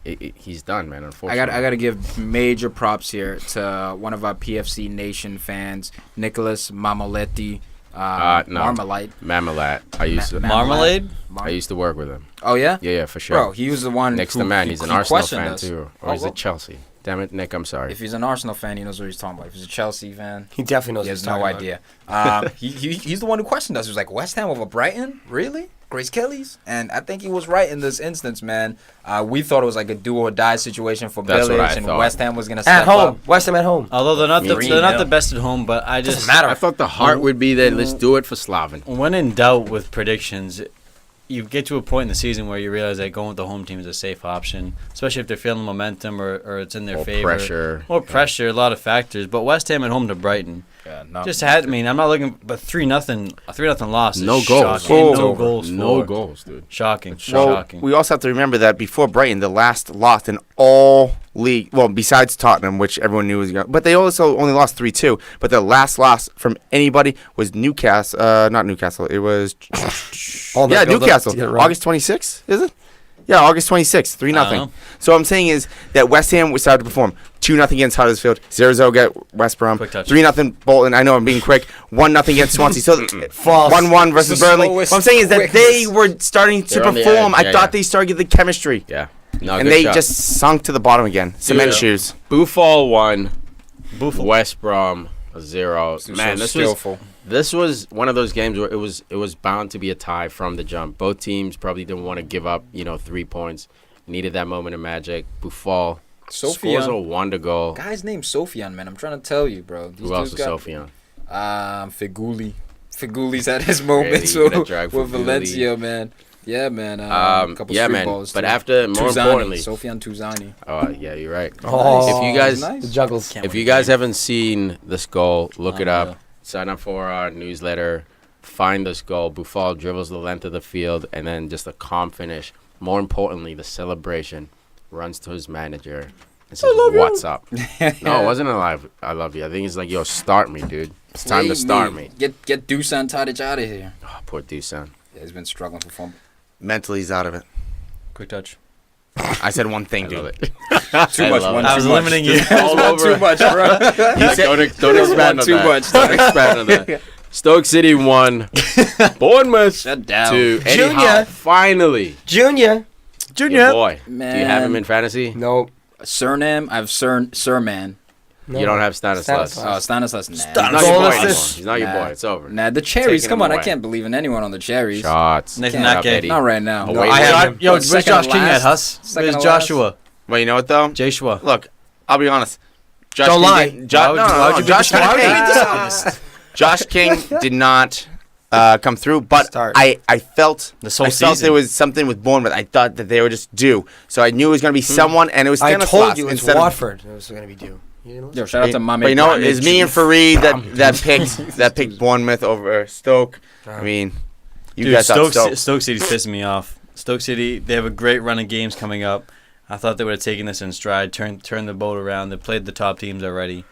he's done, man. Unfortunately, I gotta give major props here to one of our PFC Nation fans, Nicholas Mamoletti. No. Marmalade. Mamelat. I used to Marmalade. I used to work with him. Oh yeah, Yeah, for sure. bro. He was the one. Nick's who, the man. he- He's an he Arsenal questioned fan us. too, Oh, or he's a well, Chelsea. Damn it, Nick. I'm sorry. If he's an Arsenal fan, he knows what he's talking about. If he's a Chelsea fan, He definitely knows he what has he's no talking about. idea. He's the one who questioned us. He was like, West Ham over Brighton? Really? Grace Kelly's? And I think he was right in this instance, man. We thought it was like a do or die situation for That's what I Bilic, and thought. West Ham was gonna At step home. up. West Ham at home. Although they're not the 3-0. best at home, but I just Doesn't matter. I thought the heart would be that let's do it for Slaven. when in doubt with predictions, you get to a point in the season where you realize that going with the home team is a safe option, especially if they're feeling momentum or it's in their Or favor. pressure. Or pressure, a lot of factors. But West Ham at home to Brighton. Yeah, no. Just had. I mean, I'm not looking, but 3-0, a 3-0 loss. No is goals. Shocking. Oh. No goals. No for. goals, dude. Shocking. Well, Shocking. we also have to remember that before Brighton, the last loss in all league, well, besides Tottenham, which everyone knew was going, but they also only lost 3-2. But the last loss from anybody was Newcastle. Not Newcastle. It was All that yeah, build up Newcastle. to get it right. August 26th, is it? Yeah, August 26th, 3-0. know. So what I'm saying is that West Ham was started to perform 2-0 against Huddersfield, 0-0 against West Brom, QuickTouch. 3-0 Bolton. I know I'm being quick. 1-0 against Swansea. So False. 1-1 versus The Burnley. slowest What I'm saying is that they quickness. were starting to They're on the perform. edge. I Yeah, thought yeah. they started to get the chemistry, Yeah. No, and good they shot. just sunk to the bottom again. Cement Yeah. shoes. Buffal 1, Buffalo. West Brom 0. Man, this was one of those games where it was bound to be a tie from the jump. Both teams probably didn't want to give up, 3 points. Needed that moment of magic. Buffal scores a Sofian. wonder goal. Guy's named Sofian, man. I'm trying to tell you, bro. These Who else dudes is got- Sofian? Figuli. Figuli's had his moments Really? You with, gotta drag with Figuli. Valencia, man. Yeah, man. Couple Yeah, street man. balls. But too. after, more Tuzani, importantly, Sofian Tuzani. oh yeah, you're right. Oh, If you guys, Nice. the juggles. Can't if win you a guys game. haven't seen this goal, look it Unreal. up. Sign up for our newsletter. Find this goal. Buffal dribbles the length of the field, and then just a calm finish. More importantly, the celebration. Runs to his manager and says, "What's up?" No, it wasn't a live. I love you. I think it's like, yo, start me, dude. It's time to start me. Get Dusan Tadic out of here. Oh, poor Dusan. Yeah, he's been struggling for form. Mentally, he's out of it. QuickTouch. I said one thing, I dude. love it. Too much. love One it. I was too much. limiting you. All One over. too much, bro. Don't expand One on too that. much. Don't expand on that. Stoke City won. Bournemouth Shut down. to Eddie Junior. Howe. Finally. Junior. Your boy. Man. Do you have him in fantasy? Nope. Surname? I have Sirman. No. You don't have Stanislas. Stanislas. Oh, Stanislas. Nah. He's not your Goal boy assist. anymore. He's not your Nah. boy. It's over. Nah, the cherries. Taking Come him on, I away. can't believe in anyone on the cherries. Shots. Nathan Get up, Ake. Eddie. Not right now. Away I with have it. him. Yo, What's where's second Josh King last? at Huss? Second Where's to Joshua? Well, you know what though? Joshua. Look, I'll be honest. Josh Don't King lie. didn't- Jo- Why would you Josh be King. dishonest? Josh King did not come through, but Start. I felt This whole I felt season. there was something with Bournemouth. I thought that they were just due, so I knew it was going to be someone, and it was I Stanislas told you it's instead of- Watford. It was going to be due. You didn't listen? Yo, shout out to Mame. But you know, it's me and Farid. Farid that picked Bournemouth over Stoke. I mean, you Dude, guys thought Stoke. Stoke City's pissing me off. Stoke City, they have a great run of games coming up. I thought they would have taken this in stride, turned the boat around. They played the top teams already.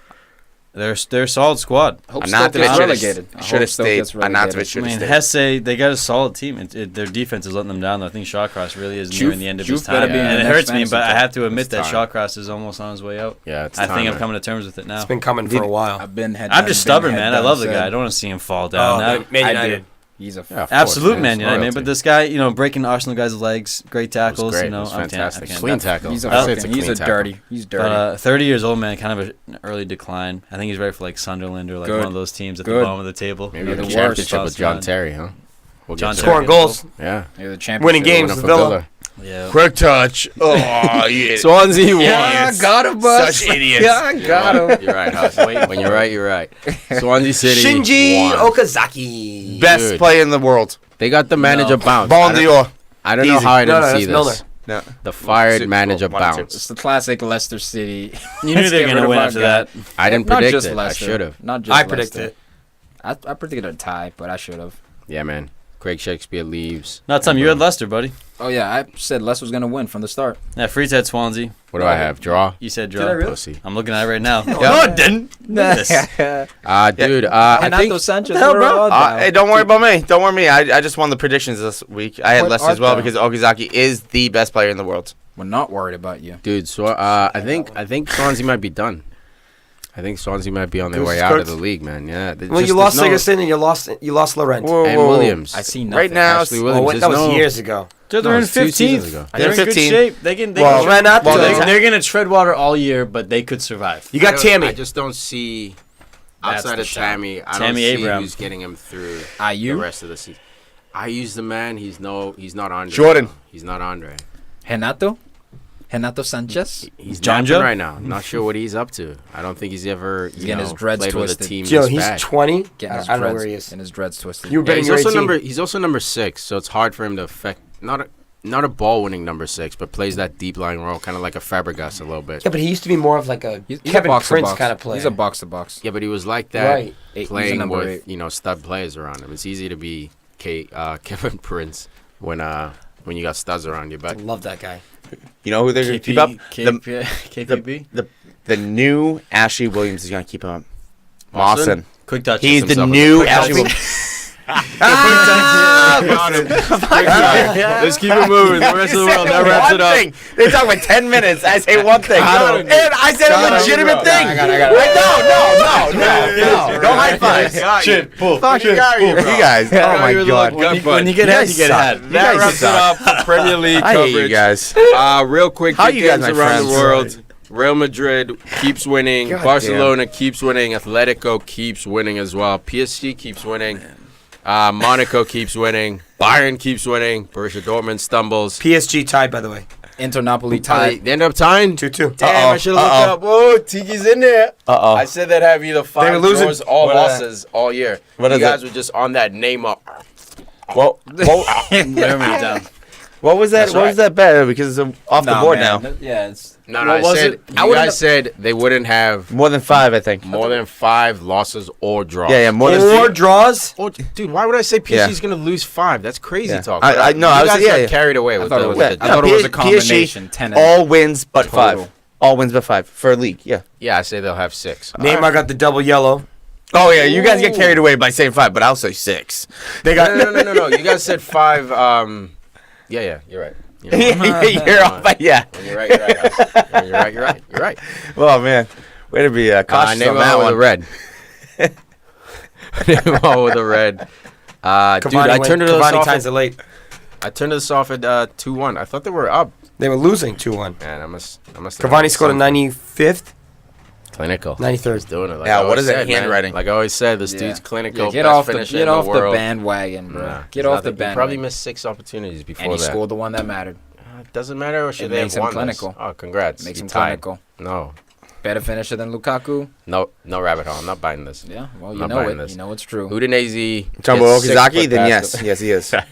They're a solid squad. Hope Anatovic Stoke gets should've- relegated. I should've hope Stoke stayed. gets relegated. Anatovic I should've mean, stayed. Hesse, they got a solid team. Their defense is letting them down. Though. I think Shawcross really is nearing the end of his Juve better time. be in And the it next hurts me, fantasy but I team. have to admit It's that time. Shawcross is almost on his way out. Yeah, it's I think time. I'm coming to terms with it now. It's been coming for a while. I've been head. I'm just stubborn, head man. I down love the said. guy. I don't want to see him fall down. Now- Man I United. do. He's a Yeah, of Absolute course, man, it's But this guy, breaking Arsenal guys' legs, great It was tackles. great. You know, It was I can't- fantastic. I can't- Clean tackle. He's a I'd say it's fucking, he's clean a tackle. dirty. He's dirty. But 30 years old, man, kind of an early decline. I think he's ready for like Sunderland or like Good. one of those teams at the Good. bottom of the table. Maybe Yeah, the the championship worst. with John Terry, huh? We'll John get to Terry. Scoring goals. Yeah. Maybe the championship. Winning games Winning for for Villa. Yeah. Quick touch. Oh, yeah. Swansea won. Yeah, I got him, bud. Such idiots. Yeah, I got him. You're right, Huss. When you're right, you're right. Swansea City Shinji won. Okazaki. Best Dude. player in the world. They got the manager bounce. Ballon d'Or. I don't know Easy. how I No, didn't no, see that's Milner. this. No. The fired Super manager Bowl, 1 or 2. bounce. It's the classic Leicester City. You knew Let's they were get going rid to of win our after guy. that. I didn't Not predict just it. Leicester. I should have. Not just I predicted Leicester. it. I predicted a tie, but I should have. Yeah, man. Craig Shakespeare leaves. Not time. You had Leicester, buddy. Oh yeah, I said Leicester was gonna win from the start. Yeah, Freeze had Swansea. What do I have? Draw? You said Did I draw. really? Pussy. I'm looking at it right now. No, I didn't. This. Dude, I Renato think... Sanchez. hell, what bro? are odds Hey, now? don't worry about me. Don't worry me. I just won the predictions this week. I had What Leicester as are well they? because Okazaki is the best player in the world. We're not worried about you. Dude, so I think Swansea might be done. I think Swansea might be on their Goose way is out of cooked. the league, man. Yeah. Well, you lost Sigerson and you lost Laurent. Whoa, And whoa. Williams. I see nothing. Right now, Ashley Oh, Williams. wait, that There's was no- years ago. They're No, in it's 2 seasons 15th. ago. They're in good 15th. shape. They can. Well, Renato. they're going to tread water all year, but they could survive. You got Tammy. I just don't see... That's Outside the of shot. Tammy, I don't Tammy see Abraham. who's getting him through the Ayew? rest of the season. I use the man. He's not Andre. Jordan. He's not Andre. Renato? Renato Sanchez. He's John napping Joe? right now. Not sure what he's up to. I don't think he's ever Getting his dreads played with a twisted. team Joe, this he's bad. 20. Getting his I don't know dreads, where he is. getting his dreads twisted. You were Yeah, betting he's your also 18. number. He's also number 6, so it's hard for him to affect. Not a ball-winning number 6, but plays that deep line role, kind of like a Fabregas a little bit. Yeah, but he used to be more of like a He's Kevin a box Prince to box. kind of player. He's a box to box. Yeah, but he was like that Right. He's a playing number with 8. stud players around him. It's easy to be Kevin Prince when you got studs around you. I But love that guy. You know who they're going to keep up? KPB. The new Ashley Williams is going to keep him up. Mawson? Mawson. QuickTouch. He's the himself with new the quick Ashley touch. Williams. Let's keep it moving. The rest of the world, that wraps it up. They talk about 10 minutes. I say one thing. And I said a legitimate thing. I got it. No. Don't high five. Shit, pull. Fucking you guys. Oh my God. When you get ahead, you get ahead. That wraps it up for Premier League I hate you coverage. guys. Real quick, How big you guys, games my around the friends? world. Real Madrid keeps winning. God Barcelona keeps winning. Atletico keeps winning as well. PSG keeps winning. Monaco keeps winning. Bayern keeps winning. Borussia Dortmund stumbles. PSG tied, by the way. Inter Napoli They tied. end up tying. 2-2. Damn, I should have looked it up. Whoa, Tiki's in there. Uh-oh. I said they'd have either 5 were losing. draws or What, losses all year. what You is guys it? were just on that name up. Well, Germany down. what was that? That's What was right. that bet? Because it's off the board now. Yeah, it's No, What I was said it? you guys said they wouldn't have More than 5, I think. more than 5 losses or draws. Yeah, more than Or draws. Oh, dude, why would I say Yeah. PSG's gonna lose 5? That's crazy Yeah. talk. I know, You I was- guys yeah, got yeah. carried away with thought the. it was- with the I thought it was a PSG combination. 10 all wins but Total. 5. All wins but 5 for a league. Yeah. yeah, I say they'll have 6. Neymar got the double yellow. Oh yeah, you guys get carried away by saying 5, but I'll say 6. They got No. You guys said 5. Yeah, you're right. You're off. But yeah. You're right. You're right. Oh man, way to be cautious on that Neymar with one. a red. Neymar with a red. Dude, I turned Cavani ties it late. I turned this off at 2-1. I thought they were up. They were losing 2-1. Man, I must. Cavani scored a 95th. Clinical. 93rd. He's doing it. Like Yeah, I what always is that said, man. handwriting? Like I always said, this Yeah. dude's clinical. get best off the finisher get in off the the world. bandwagon, bro. Nah, Get he's off not the He bandwagon. probably missed 6 opportunities before and he that. scored the one that mattered. It doesn't matter. Or should It they makes have him won this? clinical. Oh, congrats. Makes He him tied. clinical. No, Better finisher than Lukaku. no rabbit hole. I'm not buying this. Yeah, well, you Not know buying it. this. You know it's true. Udinese. Talking gets about 6 Okazaki, put then past yes, he is. them.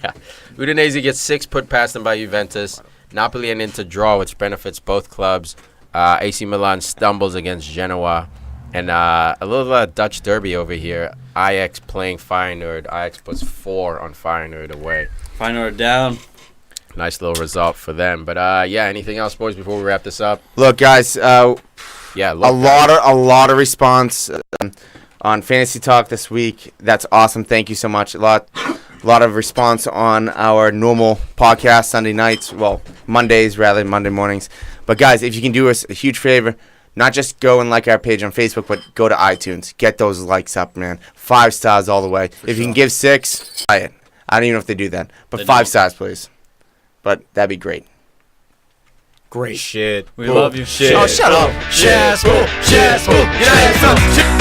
Udinese gets 6 put past them by Juventus. Napoli and Inter draw, which benefits both clubs. AC Milan stumbles against Genoa. And a little Dutch derby over here. Ajax playing Feyenoord. Ajax puts 4 on Feyenoord away. Feyenoord down. Nice little result for them. But yeah, anything else, boys, before we wrap this up? Look, guys, Yeah, a lot of response on Fantasy Talk this week. That's awesome. Thank you so much. A lot of response on our normal podcast Sunday nights. Well, Mondays rather, Monday mornings. But guys, if you can do us a huge favor, not just go and like our page on Facebook, but go to iTunes. Get those likes up, man. 5 stars all the way. If you can give 6, try it. I don't even know if they do that. But They 5 don't. stars, please. But that'd be great. Great. Shit. We love you. Shit. Oh, shut up. Shit. Shit. United.